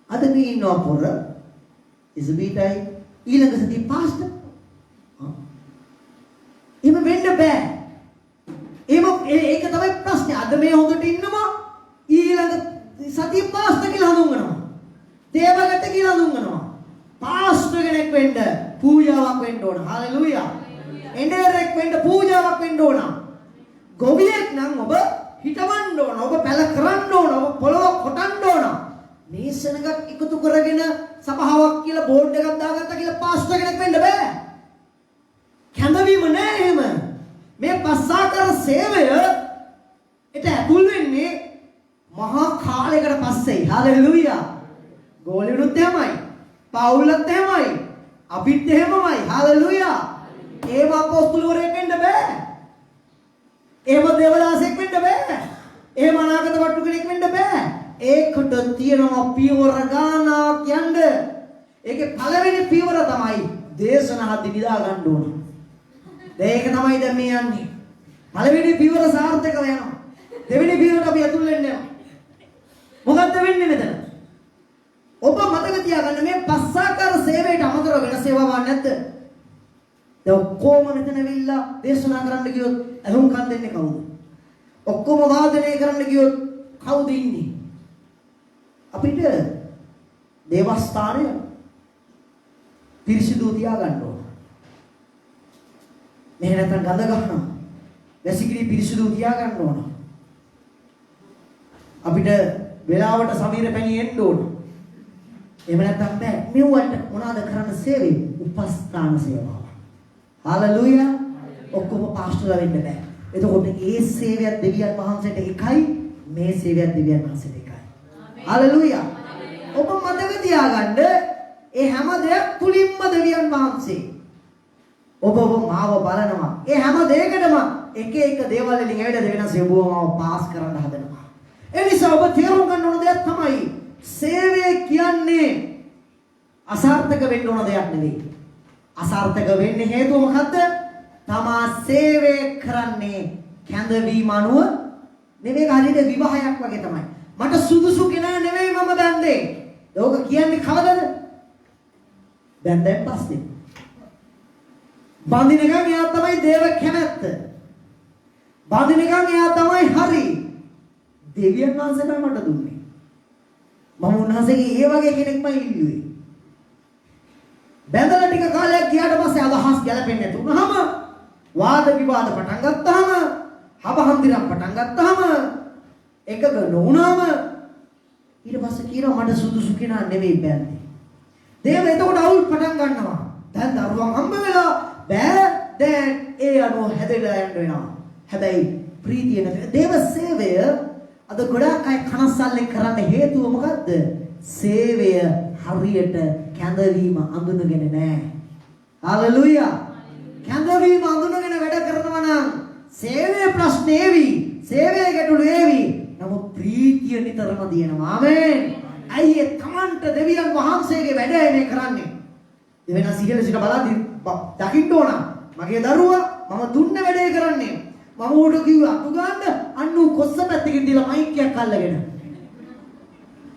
අද මේ ඉන්නවා පොර ඉසබීටයි ඊළඟ සතිය පාස්ටර්. එහෙම වෙන්න බෑ. ඒක තමයි ප්‍රශ්නේ. අද මේ හොඳට ඉන්නවා ඊළඟ සතිය පාස්ටර් කියලා හඳුන්වනවා. දේවගත කියලා හඳුන්වනවා. පාස්ටර් කෙනෙක් වෙන්න පූජාවක් වෙන්න ඕන. හalleluya. එඬරෙක් වෙන්න පූජාවක් වෙන්න ඕන. ගොවියෙක් නම් ඔබ හිටවන්න ඕන. ඔබ පැල කරන්න ඕන. ඔබ පොළව කොටන්න ඕන. මේ සෙනගක් එකතු කරගෙන සභාවක් කියලා බෝඩ් එකක් දාගත්තා කියලා පාස්ටර් කෙනෙක් වෙන්න බෑ. කැඳවීම නෑ එහෙම. මේ පස්සාකාර සේවය ඒට ඇතුල් වෙන්නේ මහා කාලයකට පස්සේ. හalleluya. ගෝලියුත් එහෙමයි. පවුලත් එහෙමයි. අපිත් එහෙමමයි. හalleluya. ඒව අපොස්තුලවරයෙක් වෙන්න බෑ. ඒව දේවදාසෙක් වෙන්න බෑ. එහෙම අනාගත වට්ටු කෙනෙක් වෙන්න බෑ. ඒකට තියෙනවා පියවර ගානක් යන්න. ඒකේ පළවෙනි පියවර තමයි දේශනා හදි නිදා ගන්න ඕන. ඒක තමයි දැන් මේ යන්නේ. පළවෙනි පියවර සාර්ථක වෙනවා. දෙවෙනි පියවරට අපි ඇතුල් වෙන්න යනවා. මොකද්ද වෙන්නේ මෙතන? ඔබ මතක තියාගන්න මේ පස්සාකාර සේවයට අමතරව වෙන සේවාවක් නැද්ද? දැන් ඔක්කොම මෙතන වෙilla දේශනා කරන්න ගියොත් අහුම්කම් දෙන්නේ කවුද? ඔක්කොම වාදනය කරන්න ගියොත් කවුද ඉන්නේ? අපිට දේවස්ථානය පිරිසිදු තියාගන්න ඕන. මෙහෙ නැත්නම් ගඳ ගන්නවා. වැසිකිලි පිරිසිදු තියාගන්න ඕන. අපිට වෙලාවට සමීර පැණි එන්න ඕන. එහෙම නැත්නම් බෑ. මෙවට මොනවාද කරන්න සේවය? උපස්ථාන සේවාව. හalleluya. ඔක්කොම පාස්ටර්ලා වෙන්න බෑ. එතකොට ඒ සේවයක් දෙවියන් වහන්සේට එකයි, මේ සේවයක් දෙවියන් වහන්සේට එකයි. හalleluya. ඔබ මතක තියාගන්න ඒ හැම දෙයක් තුලින්ම දෙවියන් වහන්සේ ඔබ මාව බලනවා. ඒ හැම දෙයකටම එක එක දේවල් වලින් ඇවිල්ලා දෙවියන් සේවුව මාව පාස් කරන්න හදනවා. ඒ නිසා ඔබ තේරුම් ගන්න ඕන දෙයක් තමයි සේවය කියන්නේ අසාර්ථක වෙන්න ඕන දෙයක් නෙවෙයි. අසාර්ථක වෙන්නේ හේතුව මොකද්ද? තමා සේවය කරන්නේ කැඳවීම අනුව නෙවෙයි. හරියට විවාහයක් වගේ තමයි. මට සුදුසු කෙනා නෙවෙයි මම බැන්දේ. ඒක කියන්නේ කවදද? බැන්දෙන් පස්සේ. බඳිනකම් එයා තමයි දේව කැමැත්ත. බඳිනකම් එයා තමයි හරි. දෙවියන් වහන්සේ තමයි මට දුන්නේ. මම උන්වහන්සේගේ ඒ වගේ කෙනෙක්මයි ඉල්ලුවේ. බැඳලා ටික කාලයක් ගියාට පස්සේ අදහස් ගැලපෙන්නේ නැතු වුනහම වාද විවාද පටන් ගත්තාම හබහන්දිරම් පටන් ගත්තාම එකක නොවුනාම ඊට පස්සේ කියනවා මට සුදුසු කෙනා නෙවෙයි බැන්නේ. දේව එතකොට අවුල් පටන් ගන්නවා. දැන් දරුවන් හම්බ වෙලා බෑ දැන් ඒ අනුව හැදෙලා යන්න වෙනවා. හැබැයි ප්‍රීතිය නැති දේව සේවය අද ගොඩාක් අය කනස්සල්ලෙන් කරන්න හේතුව මොකද්ද? සේවය හරියට කැඳවීම අඳුනගෙන නැහැ. හalleluya. කැඳවීම අඳුනගෙන වැඩ කරනවා නම් සේවයේ ප්‍රශ්නේ ඒවි, සේවයේ ගැටලු ඒවි. නමුත් ප්‍රීතිය නිතරම දිනනවා. ආමේන්. අයියේ තමන්ට දෙවියන් වහන්සේගේ වැඩ මේ කරන්නේ. දෙවෙනි සිහිල සිට බලද්දි දකින්න ඕන. මගේ දරුවා මම දුන්න වැඩේ කරන්නේ. මම උඩ කිව්වා අතු ගන්න අන්නු කොස්ස පැත්තකින් දීලා මයික් එකක් අල්ලගෙන.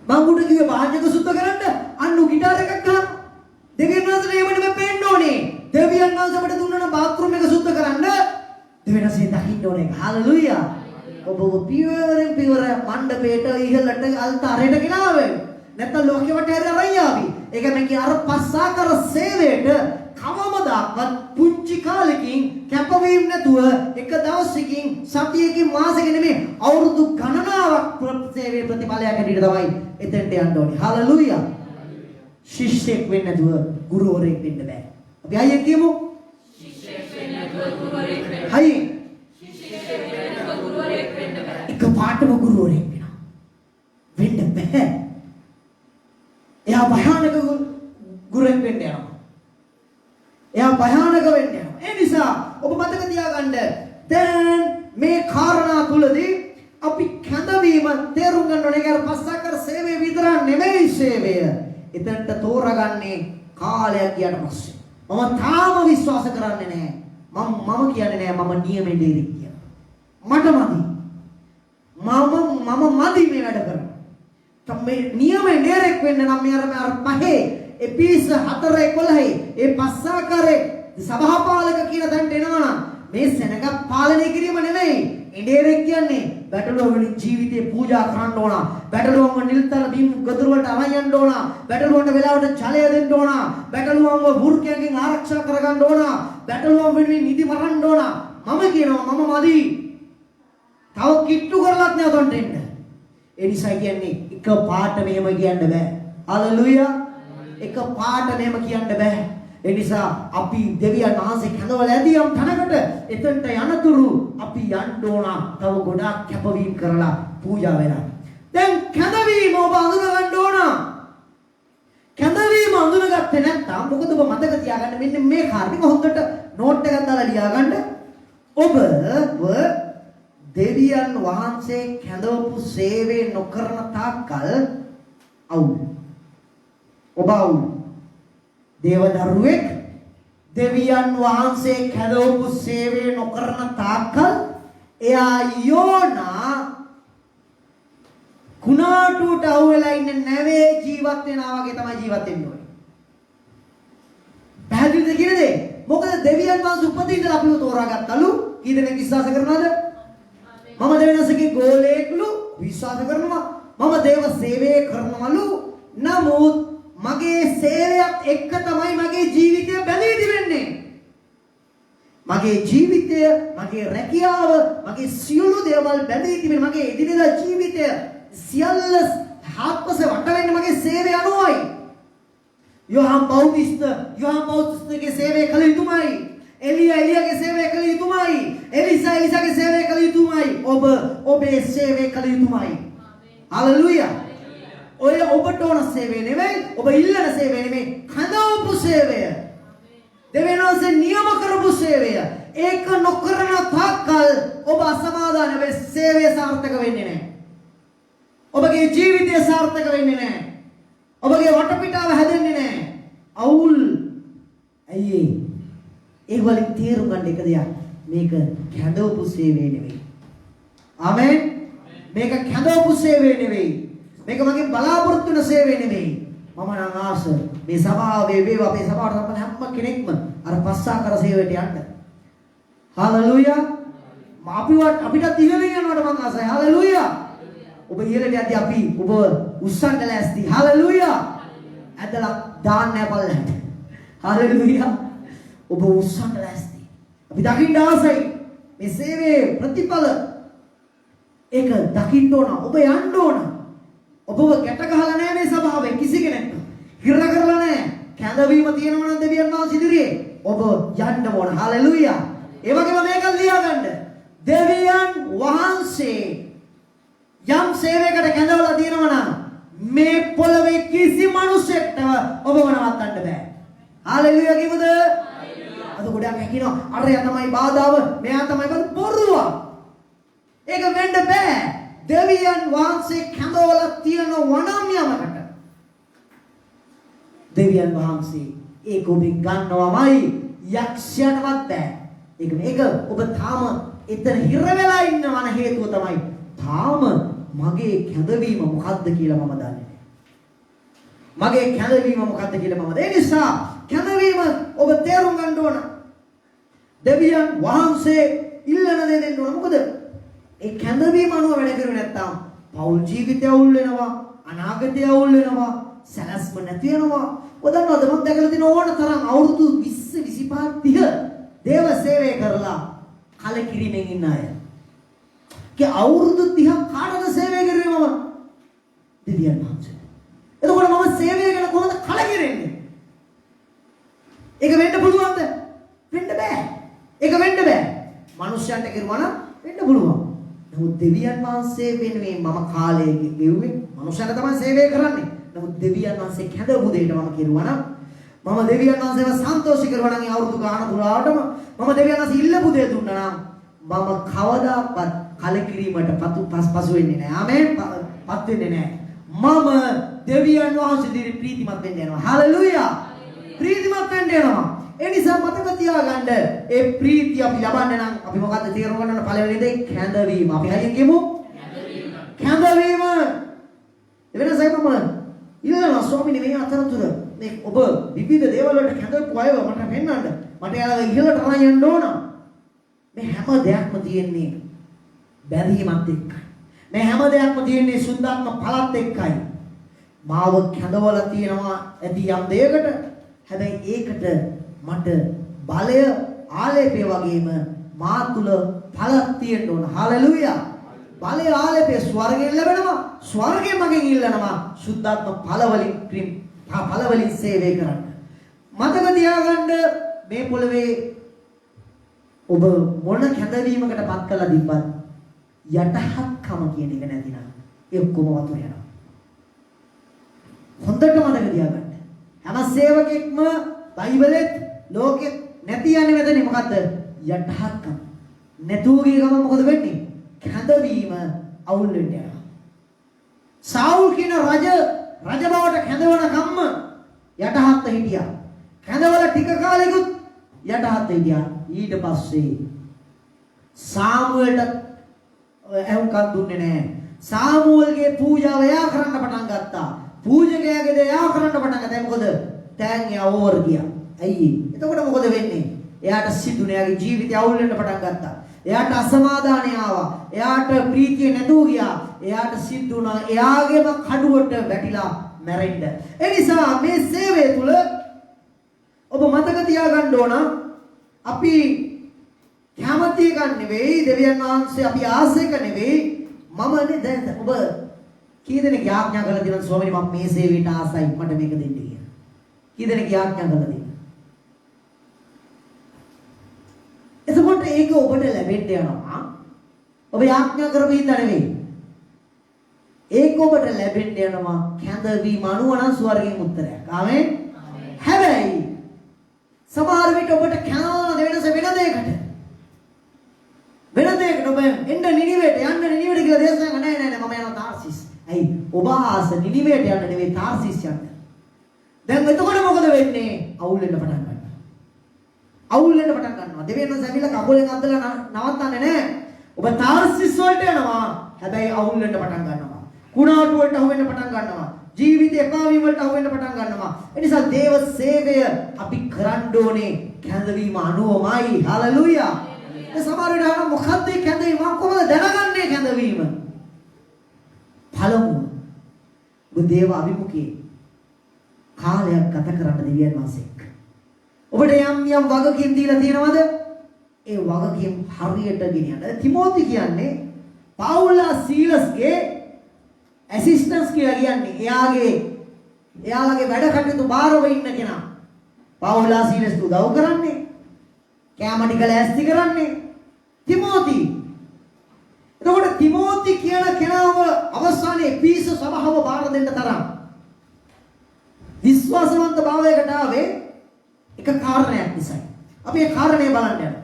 මම උඩ කිව්වේ වාද්‍යක සුද්ධ කරන්න අන්නු গিitar එකක් ගන්න. දෙවියන් වහන්සේට එහෙම නෙමෙයි පේන්න ඕනේ. දෙවියන් වහන්සේ අපිට දුන්නා බාත්රූම් එක සුද්ධ කරන්න දෙවෙනි සිහින් දකින්න ඕනේ. හalleluya. ඔබ පියවරෙන් පියවර මණ්ඩපේට ඉහළට අල්තාරයට ගෙනාවේ. නැත්නම් ලෝකෙ වටේ හරි ආවි. ඒක මම කිය අර පස්සාකර සේවයට කවමදාවත් පුංචි කාලෙකින් කැපවීම නැතුව එක දවසකින් සතියකින් මාසෙකින් නෙමෙයි අවුරුදු ගණනාවක් සේවයේ ප්‍රතිඵලයක් ඇටියට තමයි එතෙන්ට යන්න ඕනේ. හalleluya. ශිෂ්‍යෙක් වෙන්න නැතුව ගුරුවරයෙක් වෙන්න බෑ. අපි අයියෙන් කියමු. ශිෂ්‍යෙක් වෙන්න නැතුව ගුරුවරයෙක් වෙන්න. හයි. ශිෂ්‍යෙක් වෙන්න නැතුව ගුරුවරයෙක් වෙන්න බෑ. එක පාටම ගුරුවරයෙක් වෙනවා. වෙන්න බෑ. එයා භයානක ගුරුවෙක් වෙන්න යනවා. එයා භයානක වෙන්න යනවා. ඒ නිසා ඔබ මතක තියාගන්න දැන් මේ කාරණා තුලදී අපි කැඳවීම තේරුම් ගන්න ඕනේ. ඒක පස්සාකර සේවය විතරක් නෙමෙයි සේවය. එතනට තෝරගන්නේ කාලයක් ගියාට පස්සේ. මම තාම විශ්වාස කරන්නේ නැහැ. මම කියන්නේ නැහැ මම නියමෙට ඉරි කියලා. මට මදි. මම මදි මේ වැඩ කරන්න. මේ නියමෙ නේරෙක් වෙන්න නම් මේ අර පහේ එපිස 4:11 ඒ පස්සාකාරේ සභාපාලක කියන තැනට එනවා නම් මේ සෙනඟ පාලනය කිරීම නෙමෙයි. ඉඬේරෙක් කියන්නේ බැටළුව වලින් ජීවිතේ පූජා කරන්න ඕන. බැටළුවන්ව නිල්තල බිම් ගොදුරු වලට අරන් යන්න ඕන. බැටළුවන්ට වෙලාවට ජලය දෙන්න ඕන. බැටළුවන්ව වෘකයන්ගෙන් ආරක්ෂා කරගන්න ඕන. බැටළුවන් වෙනුවෙන් නිදි මරන්න ඕන. මම කියනවා මම මදි. තව කිට්ටු කරලත් නෑ උතන්ට එන්න. ඒ නිසා කියන්නේ එක පාට මෙහෙම කියන්න බෑ. හalleluya. එක පාට මෙහෙම කියන්න බෑ. ඒ නිසා අපි දෙවියන් වහන්සේ කැඳවල ඇදී යම් තැනකට එතනට යනතුරු අපි යන්න ඕන තව ගොඩාක් කැපවීම කරලා පූජා වෙලා. දැන් කැඳවීම ඔබ අඳුන ගන්න ඕන. කැඳවීම අඳුනගත්තේ නැත්නම් මොකද ඔබ මතක තියාගන්න මෙන්න මේ කාරණේ හොඳට නෝට් එකක් දාලා ලියා ගන්න. ඔබ දෙවියන් වහන්සේ කැඳවපු සේවය නොකරන තාක්කල් අවුල්. ඔබ අවුල්. දේවදරුවෙක් දෙවියන් වහන්සේ කැඳවපු සේවය නොකරන තාක්කල් එයා යෝනා කුණාටුවට අවු වෙලා ඉන්න නැවේ ජීවත් වෙනවා වගේ තමයි ජීවත් වෙන්න ඕනේ. පැහැදිලිද කියන්නේ? මොකද දෙවියන් වහන්සේ උපතින් ඉඳලා අපිව තෝරාගත්තලු. කී දෙනෙක් විශ්වාස කරනවද? මම දෙවියන්සේගේ ගෝලයෙක්ලු විශ්වාස කරනවා. මම දේව සේවය කරනවලු. නමුත් මගේ සේවයත් එක්ක තමයි මගේ ජීවිතය බැඳී තිබෙන්නේ. මගේ ජීවිතය, මගේ රැකියාව, මගේ සියලු දේවල් බැඳී තිබෙන මගේ එදිනෙදා ජීවිතය සියල්ල හත්පස වට වෙන්නේ මගේ සේවය අනුවයි. යෝහන් බෞතිස්තගේ සේවය කළ යුතුමයි. එලියාගේ සේවය කළ යුතුමයි. එලිසාගේ සේවය කළ යුතුමයි. ඔබේ සේවය කළ යුතුමයි. හalleluya. ඔය ඔබට ඕන සේවය නෙවෙයි, ඔබ ඉල්ලන සේවය නෙවෙයි, කඳවපු සේවය. දෙවියන්වහන්සේ නියම කරපු සේවය. ඒක නොකරන තාක්කල් ඔබ අසමාදාන වෙ සේවය සාර්ථක වෙන්නේ නැහැ. ඔබගේ ජීවිතය සාර්ථක වෙන්නේ නැහැ. ඔබගේ වටපිටාව හැදෙන්නේ නැහැ. අවුල්. ඇයි ඒ වලින් තේරුම් ගන්න එක දෙයක්. මේක කැඳවපු සේවය නෙවෙයි. ආමෙන්. මේක කැඳවපු සේවය නෙවෙයි. මේක මගේ බලාපොරොත්තු වෙන සේවය නෙවෙයි. මම නම් ආස මේ සභාවේ වේවා අපේ සභාවට සම්බන්ධ හැම කෙනෙක්ම අර පස්සාකර සේවයට යන්න. හalleluya. අපිට ඉහළින් යනවට මම ආසයි. හalleluya. ඔබ ඉහළට යද්දී අපි ඔබ උස්සන්න ලෑස්ති. හalleluya. ඇදලා දාන්න අපල්ලට. හalleluya. ඔබ උස්සන්න ලෑස්ති. අපි දකින්න ආසයි. මේ සේවයේ ප්‍රතිඵල ඒක දකින්න ඕන. ඔබ යන්න ඕන. ඔබව ගැට ගහලා නැහැ මේ සභාවෙන් කිසි කෙනෙක්. හිර කරලා නැහැ. කැඳවීම තියෙනවා නම් දෙවියන් වහන්සේ ඉදිරියේ ඔබ යන්න ඕන. හalleluya. ඒ වගේම මේක ලියාගන්න. දෙවියන් වහන්සේ යම් සේවයකට කැඳවලා තියෙනවා නම් මේ පොළවේ කිසි මිනිසෙක්ට ඔබව නවත්තන්න බෑ. හalleluya කිව්වද? අද ගොඩක් කියනවා අරයා තමයි බාධාව, මෙයා තමයි බොරුව. ඒක වෙන්න බෑ. දෙවියන් වහන්සේ කැඳවලා තියෙන වනම් යමකට දෙවියන් වහන්සේ ඒක ඔබෙන් ගන්නවමයි. යක්ෂයන්වත් බෑ. ඒක ඔබ තාම එතන හිර වෙලා ඉන්නවන හේතුව තමයි තාම මගේ කැඳවීම මොකද්ද කියලා මම දන්නේ නැහැ. මගේ කැඳවීම මොකද්ද කියලා මම දන්නේ. ඒ නිසා කැඳවීම ඔබ තේරුම් ගන්න ඕන. දෙවියන් වහන්සේ ඉල්ලන දේ දෙන්න ඕන. මොකද ඒ කැඳවීම අනුව වැඩ කරුවේ නැත්තම් පෞල් ජීවිතය අවුල් වෙනවා, අනාගතය අවුල් වෙනවා, සැලැස්ම නැති වෙනවා. ඔය දන්නවද මම දැකලා තියෙන ඕන තරම් අවුරුදු 20 25 30 දේව සේවය කරලා කලකිරීමෙන් ඉන්න අය. કે අවුරුදු 30ක් කාටද සේවය කරේ මම? දෙවියන් වහන්සේ. එතකොට මම සේවය කරන කොහොමද කලකිරෙන්නේ? ඒක වෙන්න පුළුවන්ද? වෙන්න බෑ. ඒක වෙන්න බෑ. මනුෂ්‍යයන්ට කරුවා නම් වෙන්න පුළුවන්. නමුත් දෙවියන් වහන්සේ වෙනුවෙන් මම කාලය ගෙව්වේ. මනුෂ්‍යයන්ට තමයි සේවය කරන්නේ. නමුත් දෙවියන් වහන්සේ කැඳවපු දෙයට මම කරුවා නම් මම දෙවියන් වහන්සේව සන්තෝෂී කරුවා නම් ඒ අවුරුදු ගාන පුරාවටම මම දෙවියන් වහන්සේ ඉල්ලපු දේ දුන්නා නම් මම කවදාවත් කලකිරීමට පසු වෙන්නේ නැහැ. ආමෙන්. පත් වෙන්නේ නැහැ. මම දෙවියන් වහන්සේ දිරි ප්‍රීතිමත් වෙන්න යනවා. හalleluya. ප්‍රීතිමත් වෙන්න යනවා. ඒ නිසා මතක තියාගන්න ඒ ප්‍රීතිය අපි ලබන්න නම් අපි මොකද්ද තේරුම් ගන්න ඕන? පළවෙනි දේ කැඳවීම. අපි හරියට කියමු කැඳවීම. එවෙනසයි මම ඉල්ලනවා ස්වාමීනි මේ අතරතුර මේ ඔබ විවිධ දේවල් වලට කැඳවපු අයව මට පෙන්වන්න. මට යාළුවා ඉහළට අරන් යන්න ඕන. මේ හැම දෙයක්ම තියෙන්නේ බැඳීමත් එක්කයි. මේ හැම දෙයක්ම තියෙන්නේ සුද්ධාත්ම පළත් එක්කයි. මාව කැඳවලා තියෙනවා ඇති යම් දෙයකට. හැබැයි ඒකට මට බලය ආලේපය වගේම මා තුල පළක් තියෙන්න ඕන. හalleluya. බලය ආලේපය ස්වර්ගයෙන් ලැබෙනවා. ස්වර්ගයෙන් මගෙන් ඉල්ලනවා සුද්ධාත්ම පළවලින් සේවය කරන්න. මතක තියාගන්න මේ පොළවේ ඔබ මොන කැඳවීමකට පත් කළා දිබ්බත් යටහත්කම කියන එක නැතිනම් ඒ ඔක්කොම වතුර යනවා. හොඳට මතක තියාගන්න. හැම සේවකෙක්ම බයිබලෙත් ලෝකෙත් නැති යන්නේ මෙතන මොකද්ද? යටහත්කම. නැතුව ගිය ගමන් මොකද වෙන්නේ? කැඳවීම අවුල් වෙන්න යනවා. සාවුල් කියන රජ බවට කැඳවන කම්ම යටහත් හිටියා. කැඳවල ටික කාලෙකුත් යටහත් හිටියා. ඊට පස්සේ සාමුවෙල්ට ඇහුම්කන් දුන්නේ නැහැ. සාමුවෙල්ගේ පූජාව එයා කරන්න පටන් ගත්තා. පූජකයාගේ දේ එයා කරන්න පටන් ගත්තා. මොකද තෑන් එයා ඕවර් ගියා. ඇයි? එතකොට මොකද වෙන්නේ? එයාට සිදුනේ එයාගේ ජීවිතය අවුල් වෙන්න පටන් ගත්තා. එයාට අසමාදානය ආවා. එයාට ප්‍රීතිය නැතුව ගියා. එයාට සිද්ධ වුණා එයාගේම කඩුවට වැටිලා මැරෙන්න. ඒ නිසා මේ සේවය තුල ඔබ මතක තියාගන්න ඕන අපි කැමති එකක් නෙවෙයි දෙවියන් වහන්සේ අපි ආසයක නෙවෙයි මමනේ දැන් ඔබ කී දෙනෙක් යාඥා කරලා දෙනවා ස්වාමීනි මම මේ සේවයට ආසයි මට මේක දෙන්න කියලා. කී දෙනෙක් යාඥා කරලා දෙනවා. එතකොට ඒක ඔබට ලැබෙන්න යනවා. ඔබ යාඥා කරපු හින්දා නෙවෙයි. ඒක ඔබට ලැබෙන්න යනවා කැඳවීම අනුව නම් ස්වර්ගයෙන් උත්තරයක්. ආමෙන්. හැබැයි සමහර විට ඔබට කැඳවන වෙනස වෙන දෙයකට. වෙන දෙයකට ඔබ එන්න නිනිවේට යන්න නිනිවේට කියලා දේශනා නෑ නෑ මම යනවා තාර්සිස්. ඇයි? ඔබ ආස නිනිවේට යන්න නෙවෙයි තාර්සිස් යන්න. දැන් එතකොට මොකද වෙන්නේ? අවුල් වෙන්න පටන් ගන්නවා. අවුල් වෙන්න පටන් ගන්නවා. දෙවියන් වහන්සේ ඇවිල්ලා කකුලෙන් අද්දලා නවත්තන්නේ නෑ. ඔබ තාර්සිස් වලට යනවා. හැබැයි අවුල් වෙන්න පටන් ගන්නවා. කුණාටු වලට අහු වෙන්න පටන් ගන්නවා. ජීවිතේ එපාවීම වලට අහු වෙන්න පටන් ගන්නවා. ඒ නිසා දේව සේවය අපි කරන්න ඕනේ කැඳවීම අනුවමයි. හලෙලූයා. ඒ සමහර විට අහන මොකද්ද මේ කැඳවීම? මම කොහොමද දැනගන්නේ කැඳවීම? පළමුව ඔබ දේව අභිමුඛයේ කාලයක් ගත කරන්න දෙවියන් වහන්සේ. ඔබට යම් වගකීම් දීලා තියෙනවද? ඒ වගකීම් හරියට ගෙනියන්න. තිමෝති කියන්නේ පවුලා සීලස්ගේ ඇසිස්ටන්ට්ස් කියලා කියන්නේ එයාලගේ වැඩ කටයුතු බාරව ඉන්න කෙනා. පවුලා සීලස් උදව් කරන්නේ. කැම ටික ලෑස්ති කරන්නේ. තිමෝති. එතකොට තිමෝති කියන කෙනාව අවසානයේ පීස සභාව බාර දෙන්න තරම් විශ්වාසවන්ත භාවයකට ආවේ එක කාරණයක් නිසා. අපි ඒ කාරණේ බලන්න යනවා.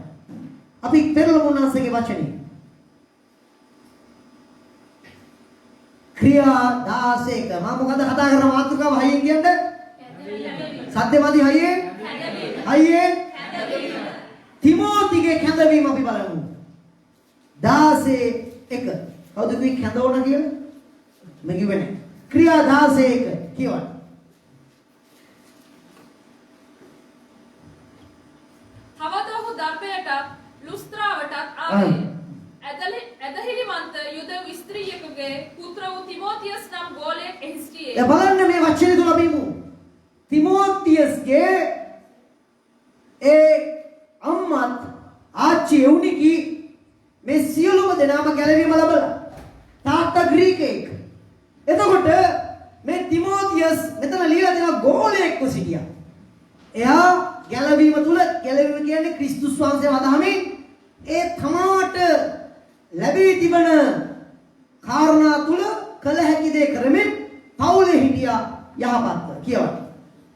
අපි පෙරළමු උන්වහන්සේගේ වචනේ. ක්‍රියා 16ක මම මොකද කතා කරන මාතෘකාව හයියෙන් කියන්නේ? සත්‍යමදි හයියෙන්? හයියෙන්? තිමෝතිගේ කැඳවීම අපි බලමු. 16:1 කවුද මේ කැඳවන කියලා? මම කිව්වනේ. ක්‍රියා 16:1 කියවන්න. හවදහු දර්පයටත් ලුස්ත්‍රාවටත් ආවේ. ඇදහිලිමන්ත යුද ස්ත්‍රියකගේ පුත්‍ර වූ තිමෝතියස් නම් ගෝලයෙක් එහි සිටියේ. දැන් බලන්න මේ වචනේ තුල අපි මු. තිමෝතියස්ගේ ඒ අම්මත් ආච්චි එවුනිකි මේ සියලුම දෙනාම ගැලවීම ලැබලා. තාත්තා ග්‍රීකයෙක්. එතකොට මේ තිමෝතියස් මෙතන ලියලා දෙන ගෝලයෙක්ව සිටියා. එයා ගැලවීම තුල ගැලවීම කියන්නේ ක්‍රිස්තුස් වහන්සේව අදහමින් ඒ තමාට ලැබී තිබෙන කාරණා තුල කළ හැකි දේ කරමින් පවුලේ හිටියා යහපත්ව කියවන්න.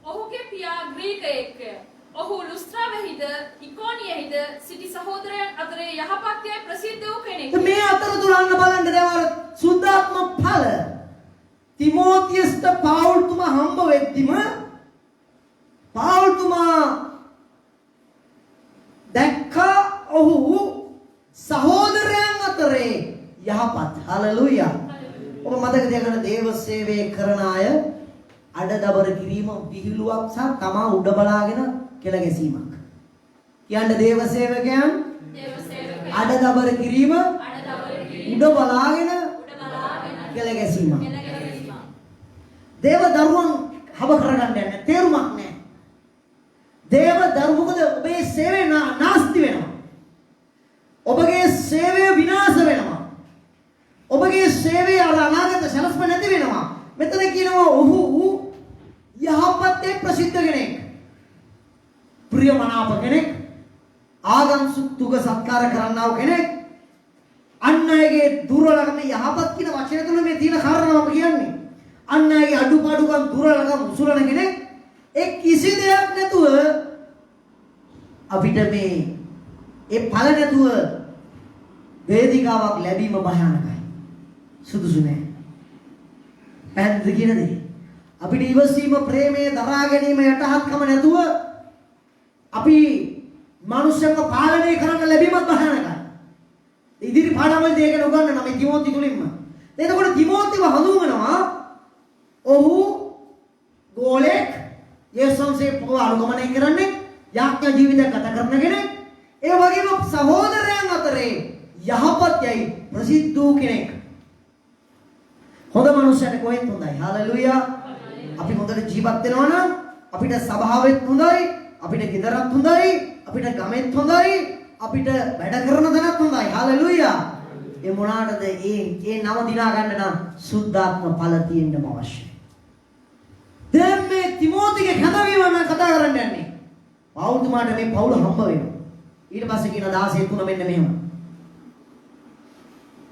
ඔහුගේ පියා ග්‍රීකයෙක්ය. ඔහු ලුස්ත්‍රාවෙහිද ඉකෝනියෙහිද සිටි සහෝදරයන් අතරේ යහපත්යයි ප්‍රසිද්ධ වූ කෙනෙක්. මේ අතරතුර අන්න බලන්න දේවල් සුද්ධාත්ම ඵල තිමෝතියස්ට පවුල්තුමා හම්බ වෙද්දිම පවුල්තුමා දැක්කා ඔහු සහෝදරයන් අතරේ යහපත්. හලෙලූයා. ඔබ මතක තියාගන්න දේව සේවය කරන අය අඩදබර කිරීම විහිළුවක් සහ තමා උඩ බලාගෙන කෙල ගැසීමක්. කියන්න දේව සේවකයන් අඩදබර කිරීම උඩ බලාගෙන කෙල ගැසීමක්. දේව දරුවන් හව කරගන්න යන්නේ තේරුමක් නැහැ. දේව දරුවකද ඔබේ සේවය නාස්ති වෙනවා. ඔබගේ සේවය විනාශ වෙනවා. ඔබගේ සේවය අනාගත සලස්ම නැති වෙනවා. මෙතන කියනවා ඔහු යහපත්ේ ප්‍රසිද්ධ කෙනෙක්. ප්‍රියමනාප කෙනෙක්. ආගම් සුතුක සත්කාර කරන්නා වූ කෙනෙක්. අන් අයගේ දුර්වලකම යහපත් කියන වචනය තුළ මේ තියෙන කාරණාව කියන්නේ. අන් අයගේ අඩුපාඩුකම් දුර්වලකම් උසුලන කෙනෙක්. ඒ කිසි දෙයක් නැතුව අපිට මේ ඒ ඵල නැතුව වේදිකාවක් ලැබීම භයානකයි. සුදුසු නෑ. පැහැදිලිද කියන දේ? අපිට ඉවසීම, ප්‍රේමය, දරා ගැනීම, යටහත්කම නැතුව අපි මනුෂ්‍යව පාලනය කරන්න ලැබීමත් භයානකයි. ඉදිරි පාඩම්වලදී ඒක උගන්වනවා මේ තිමෝති තුලින්ම. එතකොට තිමෝතිව හඳුන්වනවා ඔහු ගෝලෙක්, යේසුස්ගේ අනුගමනය කරන්නේ, යාඥා ජීවිතයක් ගත කරන කෙනෙක්. ඒ වගේම සහෝදරයන් අතරේ යහපත් යයි ප්‍රසිද්ධ වූ කෙනෙක්. හොඳ මනුෂ්‍යයෙක් කොහෙත් හොඳයි. හalleluya. අපි හොඳට ජීවත් වෙනවා නම් අපිට සභාවෙත් හොඳයි, අපිට ගෙදරත් හොඳයි, අපිට ගමෙත් හොඳයි, අපිට වැඩ කරන තැනත් හොඳයි. හalleluya. ඒ මොනවාටද ඒ නම දිනා ගන්න නම් සුද්ධාත්ම ඵල තියෙන්නම අවශ්‍යයි. දැන් මේ තිමෝතිගේ කැඳවීම මම කතා කරන්න යන්නේ. පෞල්තුමාට මේ පෞල හම්බ වෙනවා. ඊට පස්සේ කියන 16:3 මෙන්න මෙහෙම.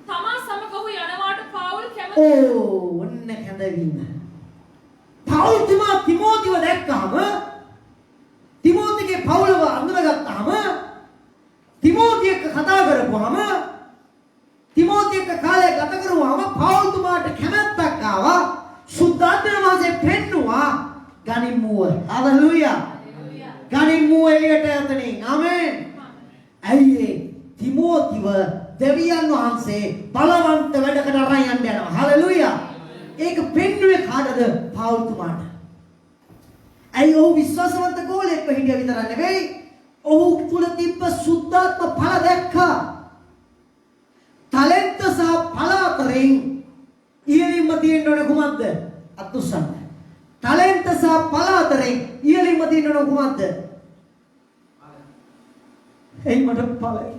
තමා සමග ඔහු යනවාට පවුල් කැමති. ඔන්න කැඳවීම. පෞල්තුමා තිමෝතිව දැක්කම, තිමෝතිගේ පෞලව අඳුනගත්තාම, තිමෝති එක්ක කතා කරපුවාම, තිමෝති එක්ක කාලය ගත කරුවාම පෞල්තුමාට කැමැත්තක් ආවා. සුද්ධාත්ම වහන්සේ පෙන්නවා ගනිමුව. හalleluya. ගනිමුව එළියට යතනේ. ආමෙන්. ඇයි තිමෝතිව දෙවියන් වහන්සේ බලවන්ත වැඩකට අරන් යන්න යනවා. හalleluya. ඒක පෙන්නුවේ කාටද? පෞල්තුමාට. ඇයි ඔහු විශ්වාසවන්ත ගෝලෙක් හිටියා විතර නෙවෙයි. ඔහු තුල තිබ්බ සුද්ධාත්ම ඵල දැක්කා. ටැලන්ට් සහ ඵල අතරින් ඉහළින්ම තියෙන්න ඕන කුමක්ද? අත්උස්සන්න. ටැලන්ට් සහ ඵල අතරින් ඉහළින්ම තියෙන්න ඕන කුමක්ද? එයි මට ඵලයි.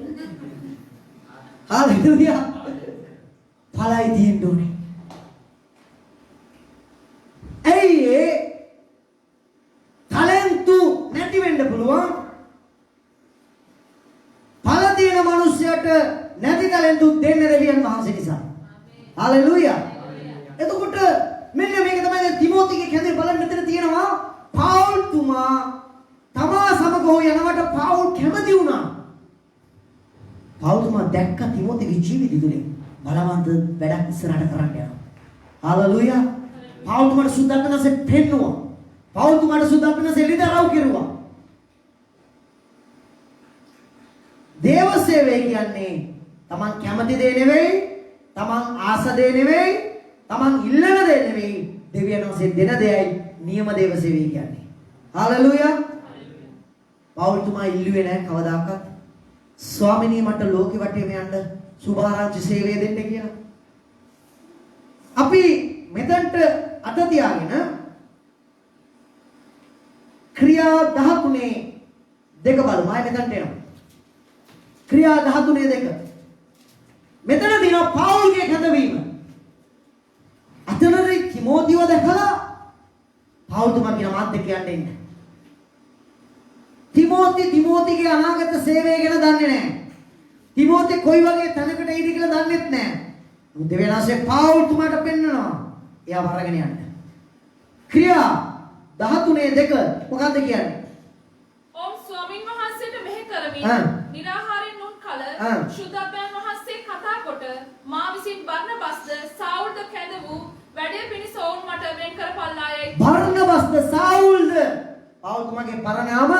හalleluya. ඵලයි තියෙන්න ඕනේ. ඇයි ටැලන්ට් නැති වෙන්න පුළුවන්. ඵල තියෙන මිනිස්සයාට නැති ටැලන්ට් දෙන්න දෙවියන් වහන්සේ නිසා. හalleluya. එතකොට මෙන්න මේක තමයි තිමෝතිගේ කැඳේ බලන්න මෙතන තියෙනවා. පෞල්තුමා තමා සමග යනවට පෞල් කැමති වුණා. පෞල්තුමා දැක්ක තිමෝතිගේ ජීවිතය තුළින් බලවන්ත වැඩක් ඉස්සරහට කරන්න යනවා. හalleluya. පෞල්තුමාට සුද්ධාත්මනසේ පෙන්නවා. පෞල්තුමාට සුද්ධාත්මනසේ ලිදරව් කෙරුවා. දේව සේවය කියන්නේ තමන් කැමති දේ නෙවෙයි, තමන් ආස දේ නෙවෙයි, තමන් ඉල්ලන දේ නෙවෙයි, දෙවියන් වහන්සේ දෙන දෙයයි නියම දේව සේවය කියන්නේ. හalleluya. පෞල්තුමා ඉල්ලුවේ නැහැ කවදාකවත් ස්වාමිනී මට ලෝකෙ වටේම යන්න සුභාරංචි සේවය දෙන්න කියලා. අපි මෙතනට අත තියාගෙන ක්‍රියා 13 දෙක බලමු. ආයෙ මෙතනට එනවා. ක්‍රියා 13 2. මෙතන දින පෞල්ගේ කැඳවීම. අතනරි තිමෝතිව දැකලා පෞල්තුමා කියන මාත් එක්ක යන්න ඉන්න. තිමෝතිගේ අනාගත සේවය ගැන දන්නේ නැහැ. තිමෝති කොයි වගේ තැනකට එයිද කියලා දන්නෙත් නැහැ. දෙවියන්සේ පෞල්තුමාට පෙන්නනවා. එයා වරගෙන යන්න. ක්‍රියා 13:2 මොකද්ද කියන්නේ? ඔව් ස්වාමින් වහන්සේට මෙහෙ කරමින් නිරාහාරයෙන් උන් කල ශුද්ධාත්මයන් වහන්සේ කතා කොට මා විසින් බර්නබස්ද සාවුල්ද කැඳ වූ වැඩේ පිණිස ඔවුන් මට වෙන් කරපල්ලායයි. බර්නබස්ද සාවුල්ද පෞල්තුමාගේ පරණාම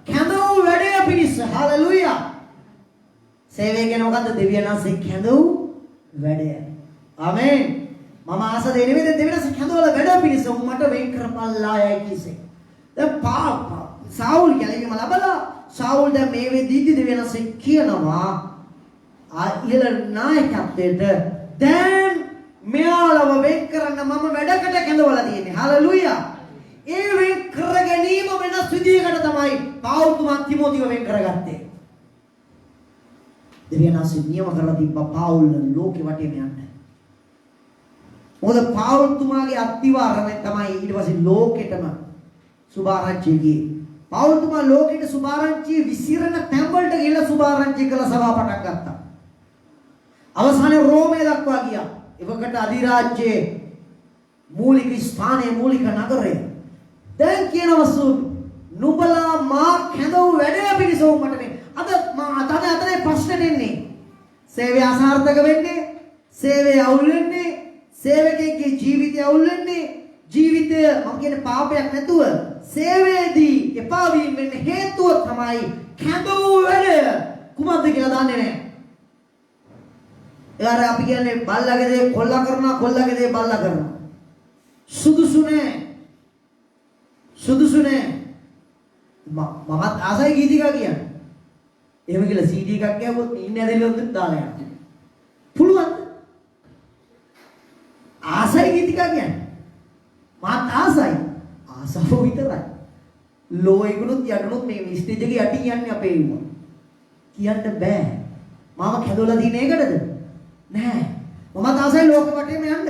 කැඳ වූ වැඩේ පිණිස. හalleluya. සේවය කියන්නේ මොකද්ද? දෙවියන් වහන්සේ කැඳ වූ වැඩය. ආමෙන්. මම ආස දෙ නෙවෙයි දෙවියන් වහන්සේ කැඳවල වැඩ පිණිස උන් මට වෙන් කරපල්ලායයි කිසේ. දැන් සාවුල් කියලාම ලබලා සාවුල් දැන් මේ වෙදීදී දෙවියන් වහන්සේ කියනවා ඉහළ නායකත්වයට දැන් මෙයාලව වෙන් කරන්න මම වැඩකට කැඳවලා තියෙන්නේ. හalleluya. ඒ වෙන් කර ගැනීම වෙනස් විදියකට තමයි පෞල්තුමා තිමෝතිව වෙන් කරගත්තේ. දෙවියන් වහන්සේ නියම කරලා තිබ්බා පෞල් ලෝකෙ වටේම යන්න. මොකද පෞල්තුමාගේ අත්විවරණය තමයි ඊට පස්සේ ලෝකෙටම සුභාරංචිය ගියේ. පෞල්තුමා ලෝකෙට සුභාරංචිය විසිරෙන තැන් වලට ගිහලා සුභාරංචිය කළ සභා පටන් ගත්තා. අවසානයේ රෝමයේ දක්වා ගියා. එවකට අධිරාජ්‍යයේ මූලික ස්ථානයේ මූලික නගරය. දැන් කියනවා නුඹලා මා කැඳවු වැඩේ පිණිස උඹට මේ අද මා අතනේ ප්‍රශ්නේ දෙන්නේ. සේවය අසාර්ථක වෙන්නේ, සේවය අවුල් වෙන්නේ, සේවකයෙක්ගේ ජීවිතය අවුල් වෙන්නේ, ජීවිතය මම කියන්නේ පාපයක් නැතුව සේවයේදී එපා වීම වෙන්න හේතුව තමයි කැඳවූ වැඩ කුමක්ද කියලා දන්නේ නැහැ. එයාර අපි කියන්නේ බල්ලගේ දේ කොල්ලා කරනවා, කොල්ලගේ දේ බල්ලා කරනවා. සුදුසු නෑ. සුදුසු නෑ. මමත් ආසයි ගීතිකා කියන්නේ. එහෙම කියලා CD එකක් ගෑවොත් ඉන්නේ ඇදෙලොත් දාලා යනවා. පුළුවන්ද? ආසයි ගීතිකා කියන්නේ. මාත් ආසයි. ආසාව විතරයි. ලෝ එකුණුත් යටුණුත් මේ ස්ටේජ් එකේ යටින් යන්නේ අපේ ඉන්නවා. කියන්න බෑ. මම කැදවලා දින එකටද? නෑ. මමත් ආසයි ලෝක වටේම යන්න.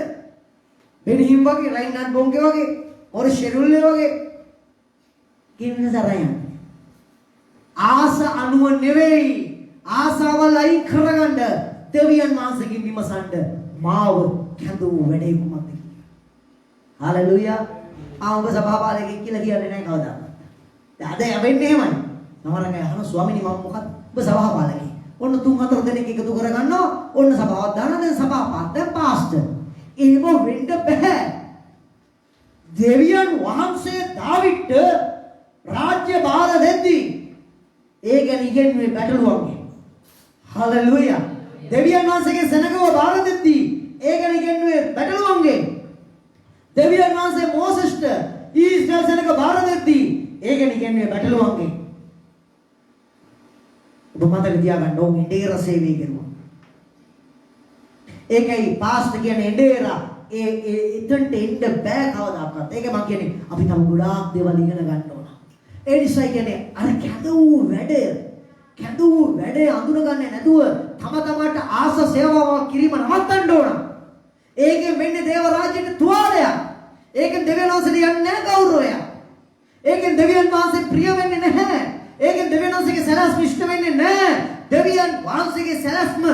වෙනිහිම් වගේ, රයින්හඩ් බොන්ගේ වගේ, ඔර ෂෙඩියුල් වගේ කින්න සරයන්. ආස අනුව නෙවෙයි. ආසාවල් අයින් කරගන්න දෙවියන් වහන්සේගෙන් විමසන්න මාව කැඳවූ වැඩේ කුමක්ද කියලා. හalleluya. ඔබ සභාපාලකෙක් කියලා කියන්නේ නැහැ කවදාවත්. අද යවෙන්නේ එහෙමයි. නවරංගය අහන ස්වාමිනී මම මොකක්ද? ඔබ සභාපාලකෙක්. ඔන්න 3-4 දෙනෙක් එකතු කරගන්නවා. ඔන්න සභාවක් දානවා. දැන් සභාපති දැන් පාස්ටර්. එහෙම වෙන්න බෑ. දෙවියන් වහන්සේ දාවිඩ්ට රාජ්‍ය භාර දෙද්දී ඒ ගැන ඉගෙනුවේ බැටළුවන්ගේ. හalleluya. දෙවියන් වහන්සේගේ සෙනගව භාර දෙද්දී ඒ ගැන ඉගෙනුවේ බැටළුවන්ගේ. දෙවියන් වහන්සේ මෝසෙස්ට ඊශ්‍රායල් සෙනග භාර දෙද්දී ඒ ගැන ඉගෙනුවේ බැටළුවන්ගේ. ඔබ මතක තියාගන්න ඕනේ ඉන්ඩේර සේවය කරනවා. ඒකයි පාස්ටර් කියන්නේ ඉන්ඩේරා එතනට එන්න බෑ කවදාකවත්. ඒක මම කියන්නේ අපි තම ගොඩාක් දේවල් ඉගෙන ගන්න ඕන. ඒ නිසා කියන්නේ අර කැඳවූ වැඩේ අඳුනගන්නේ නැතුව තම තමාට ආස සේවාවක් කිරීම නවත්තන්න ඕන. ඒකෙන් වෙන්නේ දේව රාජ්‍යයට තුවාලයක්. ඒකෙන් දෙවියන් වහන්සේට යන්නේ නැහැ ගෞරවයක්. ඒකෙන් දෙවියන් වහන්සේ ප්‍රිය වෙන්නේ නැහැ. ඒකෙන් දෙවියන් වහන්සේගේ සැලැස්ම ඉෂ්ට වෙන්නේ නැහැ. දෙවියන් වහන්සේගේ සැලැස්ම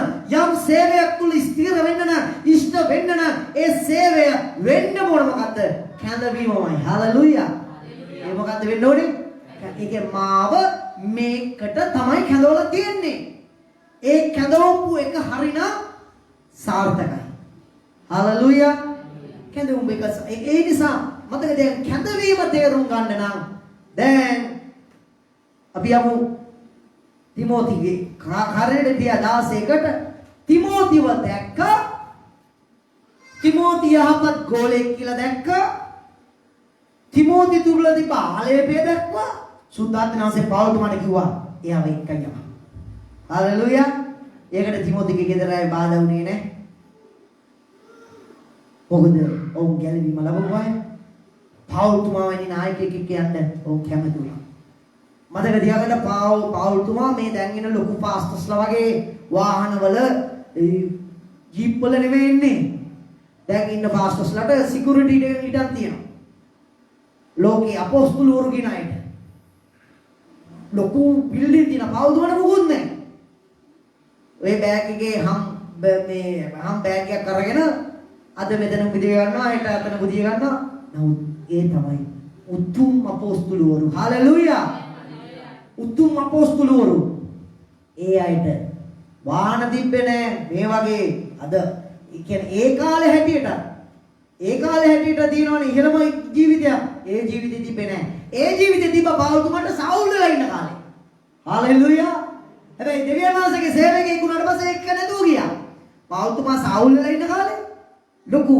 යම් සේවයක් තුල ස්ථිර වෙන්න නම්, ඉෂ්ට වෙන්න නම් ඒ සේවය වෙන්න ඕන මොකද්ද? කැඳවීමමයි. හalleluya. ඒ මොකද්ද වෙන්න ඕනේ? ඒකේ මාව මේකට තමයි කැඳවලා තියෙන්නේ. ඒ කැඳවපු එක හරිනම් සාර්ථකයි. හalleluya. කැඳවුම් එක ඒ නිසා මතක දැන් කැඳවීම තේරුම් ගන්න නම් දැන් අපි යමු තිමෝතිගේ කාර්යයට තියා 16කට තිමෝතිව දැක්ක. තිමෝති යහපත් ගෝලෙක් කියලා දැක්ක. තිමෝති තුල තිබ්බ ආලේපය දැක්වා. සුද්ධාත්මනාසේ පවුල්තුමාට කිව්වා එයාව එක්කන් යන්න. හalleluya. ඒකට තිමෝතිගේ ගෙදර අය බාධා වුණේ නැහැ. මොකද ඔවුන් ගැලවීම ලැබුවා. පවුල්තුමා වැනි නායකයෙක් එක්ක යන්න ඔවුන් කැමති වුණා. මතක තියාගන්න පවුල්තුමා මේ දැන් ඉන්න ලොකු පාස්ටර්ස්ලා වගේ වාහනවල ජීප් වල නෙවෙයි ඉන්නේ. දැන් ඉන්න පාස්ටර්ස්ලාට සිකියුරිටි ඉඩම් තියෙනවා. ලෝකේ අපොස්තුලවරු කියන අයට ලොකු බිල්ඩින් තියෙන පවුල්තුමාට මොකුත් නැහැ. ඔය බෑග් එකේ හම් බෑග් එකක් අරගෙන අද මෙතන බුදිය ගන්නවා, හෙට අතන බුදිය ගන්නවා. නමුත් ඒ තමයි උතුම් අපොස්තුලවරු. හalleluya. උතුම් අපොස්තුලවරු. ඒ අයට වාහන තිබ්බේ නැහැ. මේ වගේ අද කියන්නේ ඒ කාලේ හැටියට තියෙනවනේ ඉහළම ජීවිතයක්. ඒ ජීවිතේ තිබ්බේ නැහැ. ඒ ජීවිතේ තිබ්බ පවුල්තුමාට සවුල් වෙලා ඉන්න කාලේ. හalleluya. හැබැයි දෙවියන් වහන්සේගේ සේවකයෙක් වුණාට පස්සේ එක්ක නැතුව ගියා. පවුල්තුමා සවුල් වෙලා ඉන්න කාලේ ලොකු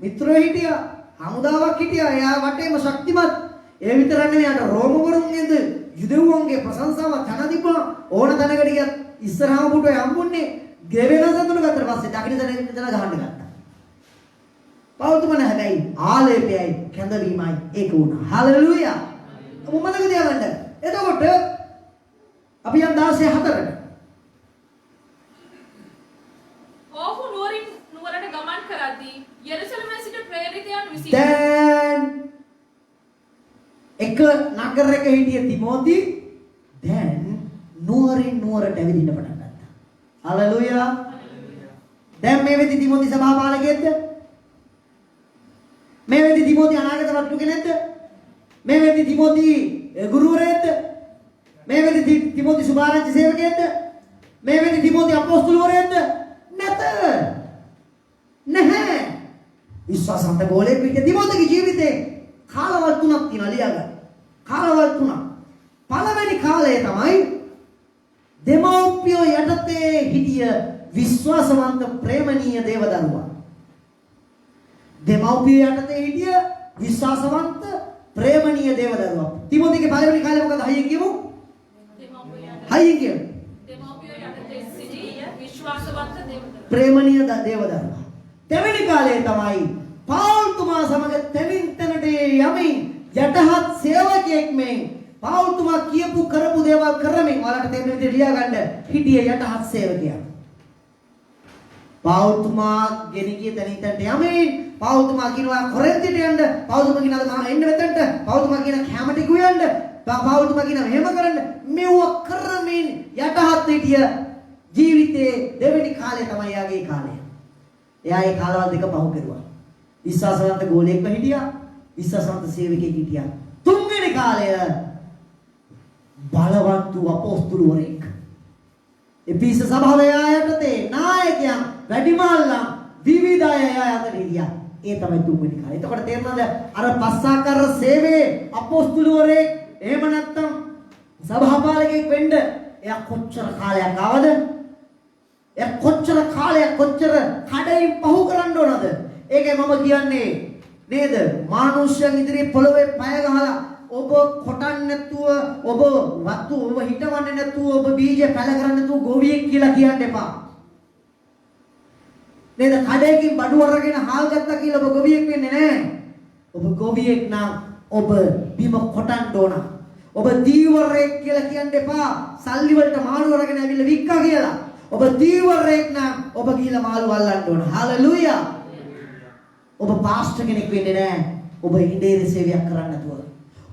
මිත්‍රයෝ හිටියා. හමුදාවක් හිටියා. එයා වටේම ශක්තිමත්. ඒ විතරක් නෙවෙයි අර රෝමවරුන්ගේද යුදෙව්වන්ගේ ප්‍රශංසාව තන තිබුණා. ඕන තැනකට ගියත් ඉස්සරහම පුටුවේ හම්බුන්නේ ගෙවෙන සඳුන ගත්තට පස්සේ දකුණු තැන ගහන්න ගත්තා. පවුල්තුමා හැබැයි ආලේපයයි කැඳවීමයි ඒක වුණා. හalleluya. මොමලක තියාගන්න. එතකොට අපි යම් 16:4ට ඔහු නුවරින් නුවරට ගමන් කරද්දී යෙරුසලමේ සිට ප්‍රේරිතයන් විසින් දැන් එක නගරයක හිටිය තිමෝති දැන් නුවරින් නුවරට ඇවිදින්න පටන් ගත්තා. හalleluya. දැන් මේ වෙද්දි තිමෝති සභාපාලකයෙක්ද? මේ වෙද්දි තිමෝති අනාගත වට්ටු කෙනෙක්ද? මේ වෙද්දි තිමෝති ගුරුවරයෙක්ද? මේ වෙද්දි තිමෝති සුභාරංචි සේවකයෙක්ද? මේ වෙන්නේ තිමෝති අපොස්තුලවරයෙක්ද? නැත. නැහැ. විශ්වාසන්ත ගෝලෙක් විදිහට තිමෝතිගේ ජීවිතේ කාලවල් තුනක් තියෙනවා ලියාගන්න. කාලවල් තුනක්. පළවෙනි කාලය තමයි දෙමව්පියෝ යටතේ හිටිය විශ්වාසවන්ත ප්‍රේමණීය දේවදරුවා. දෙමව්පියෝ යටතේ හිටිය විශ්වාසවන්ත ප්‍රේමණීය දේවදරුවා. තිමෝතිගේ පළවෙනි කාලේ මොකද හයියෙන් කියමු? හයියෙන් කියමු. දෙමව්පියෝ යටතේ සිටිය විශ්වාසවන්ත දේවදරුවා. ප්‍රේමණීය දේවදරුවා. දෙවෙනි කාලේ තමයි පෞල්තුමා සමග තැනින් තැනට යමින් යටහත් සේවකයෙක් මෙන් පෞල්තුමා කියපු කරපු දේවල් කරමින් ඔයාලට තේරෙන විදිහට ලියා ගන්න හිටිය යටහත් සේවකයා. පෞල්තුමා ගෙනගිය තැනින් තැනට යමින් පෞල්තුමා කියනවා කොරෙන්තිට යන්න, පෞල්තුමා කියනවා මම එන්න මෙතනට, පෞල්තුමා කියන කැමටි ගුයන්න, පෞල්තුමා කියනවා එහෙම කරන්න. මෙව කරමින් යටහත් හිටිය ජීවිතේ දෙවෙනි කාලේ තමයි යාගේ කාලය. එයා ඒ කාලවල දෙක පහු කරුවා. විශ්වාසවන්ත ගෝලයෙක්ව හිටියා, විශ්වාසවන්ත සේවකයෙක් හිටියා. තුන්වෙනි කාලය බලවත් වූ අපොස්තුලවරයෙක්. එපිස සභාවේ යටතේ නායකයන්, වැඩිමහල්ලන්, විවිධ අය යටතේ හිටියා. ඒ තමයි තුන්වෙනි කාලය. එතකොට තේරෙනවද අර පස්සාකර සේවයේ අපොස්තුලවරයෙක් එහෙම නැත්නම් සභාපාලකයෙක් වෙන්න එයා කොච්චර කාලයක් ආවද? කොච්චර කාලයක් කොච්චර කඩයින් පහු කරන්න ඕනද? ඒකයි මම කියන්නේ නේද? මානුෂ්‍යයන් ඉදිරියේ පොළවේ පය ගහලා ඔබ කොටන්නේ නැතුව, ඔබ වතු ඔබ හිටවන්නේ නැතුව, ඔබ බීජ පැල කරන්නේ නැතුව ගොවියෙක් කියලා කියන්න එපා. නේද? කඩේකින් බඩු අරගෙන හාල් ගත්තා කියලා ඔබ ගොවියෙක් වෙන්නේ නැහැ. ඔබ ගොවියෙක් නම් ඔබ බිම කොටන්න ඕන. ඔබ දීවරයෙක් කියලා කියන්න එපා. සල්ලි වලට මාළු අරගෙන ඇවිල්ලා වික්කා කියලා. ඔබ දීවරයෙක් නම් ඔබ ගිහිල්ලා මාළු අල්ලන්න ඕන. හලෙලූයා. ඔබ පාස්ටර් කෙනෙක් වෙන්නේ නැහැ. ඔබ ඉන්දීර සේවයක් කරන්න නැතුව.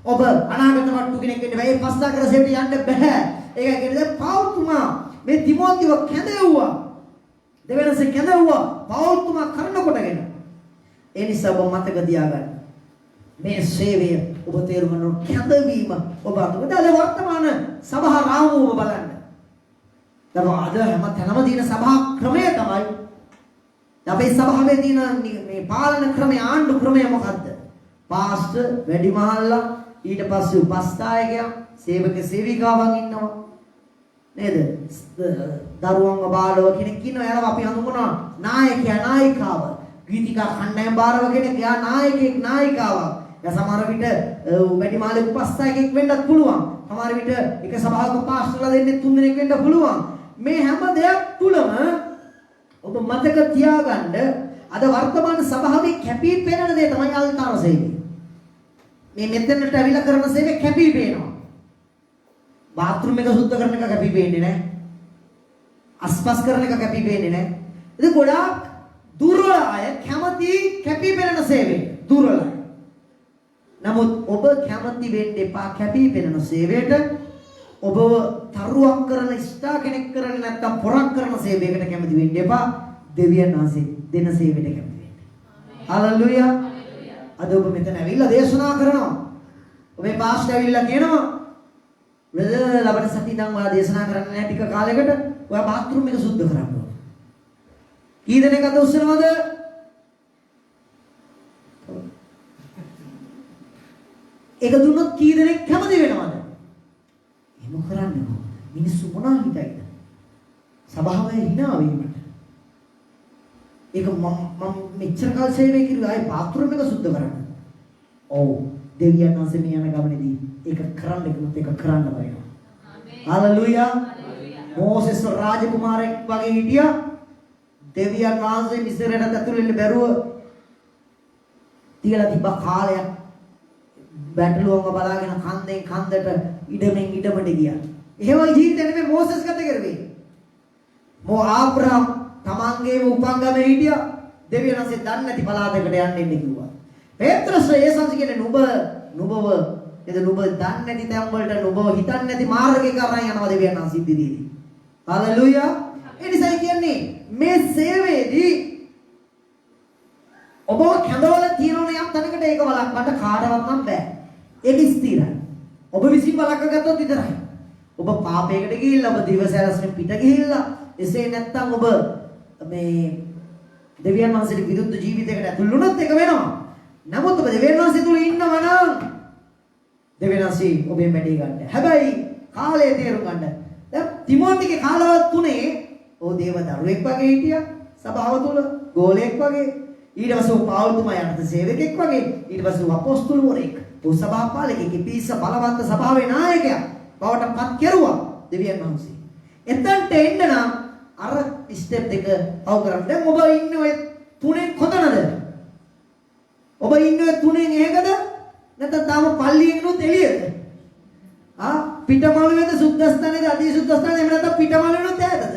ඔබ අනාගත වට්ටු කෙනෙක් වෙන්න බෑ. ඒ පස්සා කර සේවයට යන්න බෑ. ඒක කියන්නේ පෞල්තුමා මේ තිමෝතිව කැඳෙව්වා. දෙවෙනසේ කැඳෙව්වා. පෞල්තුමා කරන කොටගෙන. ඒ නිසා ඔබ මතක තියාගන්න. මේ සේවය ඔබ තේරුම් ගන්න කැඳවීම ඔබ අතට වර්තමාන සභා රාමුව ඔබ බලන්න. අද හැම තැනම දින සභා ක්‍රමය තමයි අපේ සභාවේ දින මේ පාලන ක්‍රමය, ආණ්ඩු ක්‍රමය මොකද්ද? පාස්ටර්, වැඩිමහල්ලා, ඊට පස්සේ උපස්ථායකයා, සේවක සේවිකාවන් ඉන්නවා නේද? දරුවන්ව බාලව කෙනෙක් ඉන්නවා. එයාලා අපි හඳුන්වනවා නායකයා, නායිකාව. ගීතිකා කණ්ඩායම් බාරව කෙනෙක්, එයා නායකයෙක්, නායිකාවක්. එයා සමහර විට වැඩිමහල් උපස්ථායකයෙක් වෙන්නත් පුළුවන්. සමහර විට එක සභාවක පාස්ටර්ලා දෙන්නේ 3 දෙනෙක් වෙන්න පුළුවන්. මේ හැම දෙයක් තුලම ඔබ මතක තියාගන්න අද වර්තමාන සභාවේ කැපී පෙනෙන දේ තමයි අල්තාර සේවය. මේ මෙතනට අවිලා කරන සේවය කැපී පෙනෙනවා. බාත්රූම් එක සුද්ධ කරන එක කැපී පෙනෙන්නේ නැහැ. අස්පස් කරන එක කැපී පෙනෙන්නේ නැහැ. ඉතින් ගොඩාක් දුර්වල අය කැමති කැපී පෙනෙන සේවය. දුර්වලයි. නමුත් ඔබ කැමති වෙන්න එපා කැපී පෙනෙන සේවයට. ඔබ තරුවක් කරන ඉෂ්ටා කෙනෙක් කරන්නේ නැත්නම් පොරක් කරන සේවයකට කැමති වෙන්න එපා. දෙවියන් වහන්සේ දෙන සේවයට කැමති වෙන්න. හලෙලූයා. අද ඔබ මෙතන ඇවිල්ලා දේශනා කරනවා. ඔබේ පාස්ටර් ඇවිල්ලා කියනවා බ්‍රදර් ලබන සති ඉඳන් ඔයා දේශනා කරන්නේ නැහැ ටික කාලයකට. ඔයා බාත්රූම් එක සුද්ධ කරන්න ඕන. කී දෙනෙක් අද උස්සනවද? ඒක දුන්නොත් කී දෙනෙක් කැමති වෙනවද? එහෙම කරන්නේ කොහොමද? මිනිස්සු මොනවා හිතයිද? සභාවේ hina වීමට. ඒක මම මෙච්චර කාල සේවය කිරුවා ආයේ බාත්රූම් එක සුද්ධ කරන්න. ඔව් දෙවියන් වහන්සේ මේ යන ගමනේදී ඒක කරන්න කිව්වොත් ඒක කරන්න බෑ. හලෙලූයා. මෝසෙස් රාජකුමාරයෙක් වගේ හිටියා. දෙවියන් වහන්සේ මිස්රයට ඇතුළු වෙන්න බැරුව තියලා තිබ්බ කාලයක් බැටළුවන්ව බලාගෙන කන්දෙන් කන්දට ඉඩමෙන් ඉඩමට ගියා. එහෙම ජීවිතේ නෙමෙයි මෝසෙස් ගත කරුවේ. ආබ්‍රහම් තමන්ගේම උපංගමේ හිටියා. දෙවියන් වහන්සේ දන්නේ නැති පළාතකට යන්න ඉන්න කිව්වා. පේත්‍රස් ඒසන්ස් කියන්නේ නුඹව නේද නුඹ දන්නේ නැති තැන් වලට නුඹව හිතන්නේ නැති මාර්ගයක අරන් යනවා දෙවියන් වහන්සේ ඉදිරියේදී. හලෙලූයා. ඒ නිසා කියන්නේ මේ සේවයේදී ඔබ කැඳවල තියෙනවනේ යම් තැනකට ඒක වළක්වන්න කාටවත් නම් බෑ. ඒක ස්ථිරයි. ඔබ විසින් වළක්ව ගත්තොත් විතරයි. ඔබ පාපයකට ගිහිල්ලා ඔබ දිවසරස්නේ පිට ගිහිල්ලා එසේ නැත්නම් ඔබ මේ දෙවියන් වහන්සේට විරුද්ධ ජීවිතයකට ඇතුල් වුණොත් ඒක වෙනවා. නමුත් ඔබ දෙවියන් වහන්සේ තුල ඉන්නවා නම් දෙවියන් වහන්සේ ඔබෙන් වැඩි ගන්න. හැබැයි කාලය තේරුම් ගන්න. දැන් තිමෝතිගේ කාලවල තුනේ ඕ දේව දරුවෙක් වගේ හිටියා. සභාව තුල ගෝලයෙක් වගේ. ඊට පස්සේ පාවුල්තුමා යනත සේවකෙක් වගේ. ඊට පස්සේ අපොස්තුලවරයෙක්. ඔහු සභාපාලකෙක් පිස්ස බලවත් සභාවේ නායකයා බවට පත් කෙරුවා දෙවියන් වහන්සේ. එතනට එන්න නම් අර ස්ටෙප් දෙක අවු කරන්න. දැන් ඔබ ඉන්නේ ඔය තුනෙන් කොතනද? ඔබ ඉන්නේ තුනෙන් එකද? නැත්නම් තාම පල්ලියෙන් නුත් එළියද? පිටමළුවේද සුද්ධස්ථානේද අදී සුද්ධස්ථානේද එහෙම නැත්නම් පිටමළුවේ නුත් ඈතද?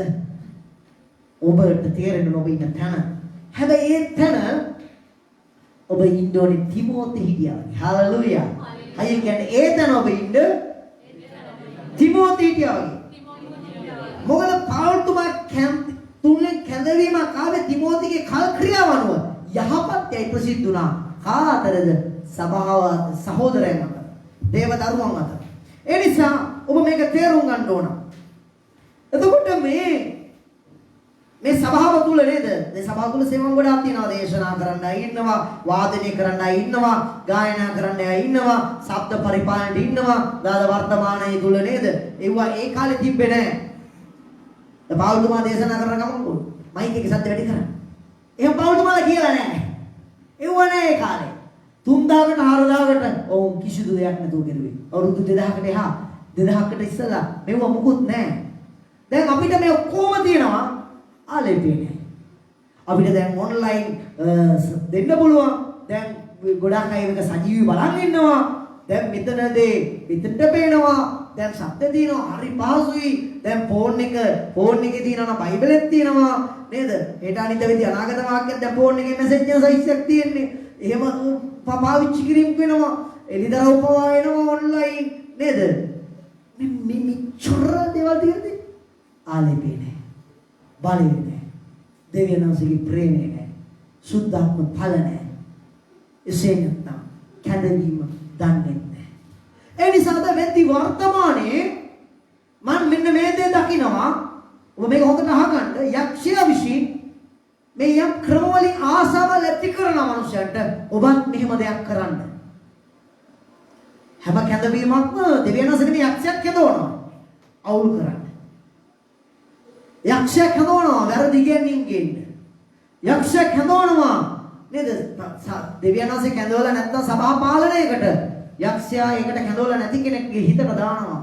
ඔබට තේරෙන්න ඔබ ඉන්න තැන. හැබැයි ඒ තැන ඔබ ඉන්න ඕනේ තිමෝති හිටියා. හalleluya. අයියෝ කියන්නේ ඒ තැන ඔබ ඉන්න තිමෝති හිටියා වගේ. මොකද පාවුල්තුමා තුන්ලෙන් කැඳවීමක් ආවේ තිමෝතිගේ කල් ක්‍රියාව අනුව යහපත් යයි ප්‍රසිද්ධ වුණා. කාටද? සභාව සහෝදරයන් අතර. දේව දරුවන් අතර. ඒ නිසා ඔබ මේක තේරුම් ගන්න ඕන. එතකොට මේ සභාව තුල නේද? මේ සභාව තුල සේවම් ගොඩාක් තියෙනවා. දේශනා කරන්න අය ඉන්නවා, වාදනය කරන්න අය ඉන්නවා, ගායනා කරන්න අය ඉන්නවා, ශබ්ද පරිපාලනයට ඉන්නවා. දාද වර්තමානයේ තුල නේද? ඒවා ඒ කාලේ තිබ්බේ නැහැ. පාවුල්තුමා දේශනා කරන ගමන් මයික් එකේ ශබ්ද වැඩි කරා. එහෙනම් පාවුල්තුමාලා කියලා නැහැ. ඒව නැහැ ඒ කාලේ. 3000කට 4000කට ඔවුන් කිසිදු දෙයක් නැතුව කෙරුවේ. අවුරුදු 2000කට එහා 2000කට ඉස්සලා මෙව මොකුත් නැහැ. දැන් අපිට මේ ඔක්කොම තියෙනවා ආලේපේ නැහැ. අපිට දැන් ඔන්ලයින් දෙන්න පුළුවන්. දැන් ගොඩාක් අය මේක සජීවී බලන් ඉන්නවා. දැන් මෙතනදී පිටට පේනවා. දැන් ශබ්ද තියෙනවා. හරි පහසුයි. දැන් ෆෝන් එකේ තියෙනවා බයිබලෙත් තියෙනවා නේද? ඒට අනිත් වෙදී අනාගත වාක්‍යයක් දැන් ෆෝන් එකේ මැසේජ් එක සයිස් එකක් තියෙන්නේ. එහෙම පාවිච්චි කිරීම වෙනවා. එලිදරව් පවා එනවා ඔන්ලයින් නේද? මේ චොර දේවල් තියෙන්නේ ආලේපේ නැහැ. බලේ නැහැ. දෙවියන් වහන්සේගේ ප්‍රේමය නැහැ. සුද්ධාත්ම ඵල නැහැ. එසේ නැත්නම් කැඳවීම දන්නේ නැහැ. ඒ නිසාද වෙද්දි වර්තමානයේ මම මෙන්න මේ දේ දකිනවා. ඔබ මේක හොඳට අහගන්න. යක්ෂයා විසින් මේ යම් ක්‍රමවලින් ආසාවල් ඇති කරන මනුස්සයන්ට ඔබත් මෙහෙම දෙයක් කරන්න. හැම කැඳවීමක්ම දෙවියන් වහන්සේ මේ යක්ෂයක් කැඳවනවා. අවුල් කරන්න. යක්ෂයක් කැඳවනවා වැරදි ගැනීම ගේන්න. යක්ෂයක් කැඳවනවා නේද? දෙවියන් වහන්සේ කැඳවලා නැත්නම් සභා පාලනයකට යක්ෂයා ඒකට කැඳවලා නැති කෙනෙක්ගේ හිතට දානවා.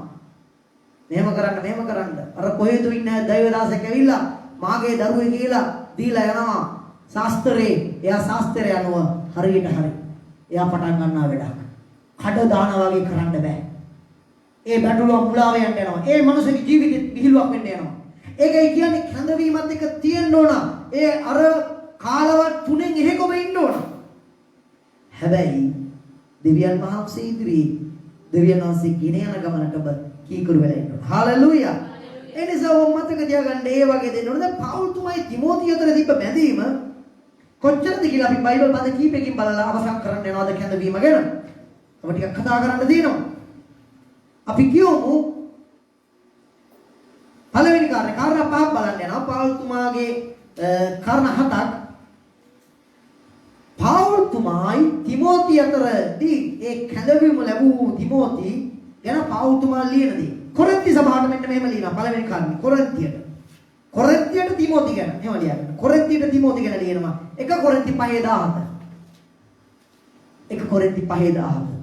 මෙහෙම කරන්න. අර කොහෙද ඉන්නේ දෛවදාසෙක් ඇවිල්ලා මාගේ දරුවේ කියලා දීලා යනවා ශාස්ත්‍රේ. එයා ශාස්ත්‍රය අනුව හරියට හරි. එයා පටන් ගන්නවා වැඩක්. කඩ දානවා වගේ කරන්න බෑ. ඒ බඩළුව මුලාව යන්න යනවා. ඒ මනුස්සගේ ජීවිතෙත් විහිළුවක් වෙන්න යනවා. ඒකයි කියන්නේ කැඳවීමත් එක තියෙන්න ඕන. ඒ අර කාලවල තුනෙන් එහෙකම ඉන්න ඕන. හැබැයි දෙවියන් වහන්සේ ඉදිරියේ දෙවියන් වහන්සේ කියන යන ගමනට ඔබ කීකරු වෙලා ඉන්න ඕන. හalleluya. ඒ නිසා ඔබ මතක තියාගන්න ඒ වගේ දෙන්න ඕන. දැන් පාවුල්තුමයි තිමෝති අතර තිබ්බ බැඳීම කොච්චරද කියලා අපි බයිබල් පද කීපයකින් බලලා අවසන් කරන්න යනවාද කැඳවීම ගැන. ඔබ ටිකක් කතා කරන්න තියෙනවා. අපි කියමු පළවෙනි කාරණා පහක් බලන්න යනවා. පාවුල්තුමාගේ කාරණා හතක්. පාවුල්තුමායි තිමෝති අතරදී ඒ කැඳවීම ලැබූ තිමෝති ගැන පාවුල්තුමා ලියන දේ. කොරින්ති සභාවට මෙන්න මෙහෙම ලියනවා. පළවෙනි කාරණේ කොරින්තියට තිමෝති ගැන එහෙම ලියනවා. කොරින්තියට තිමෝති ගැන ලියනවා. 1 කොරින්ති 5:17. 1 කොරින්ති 5:17.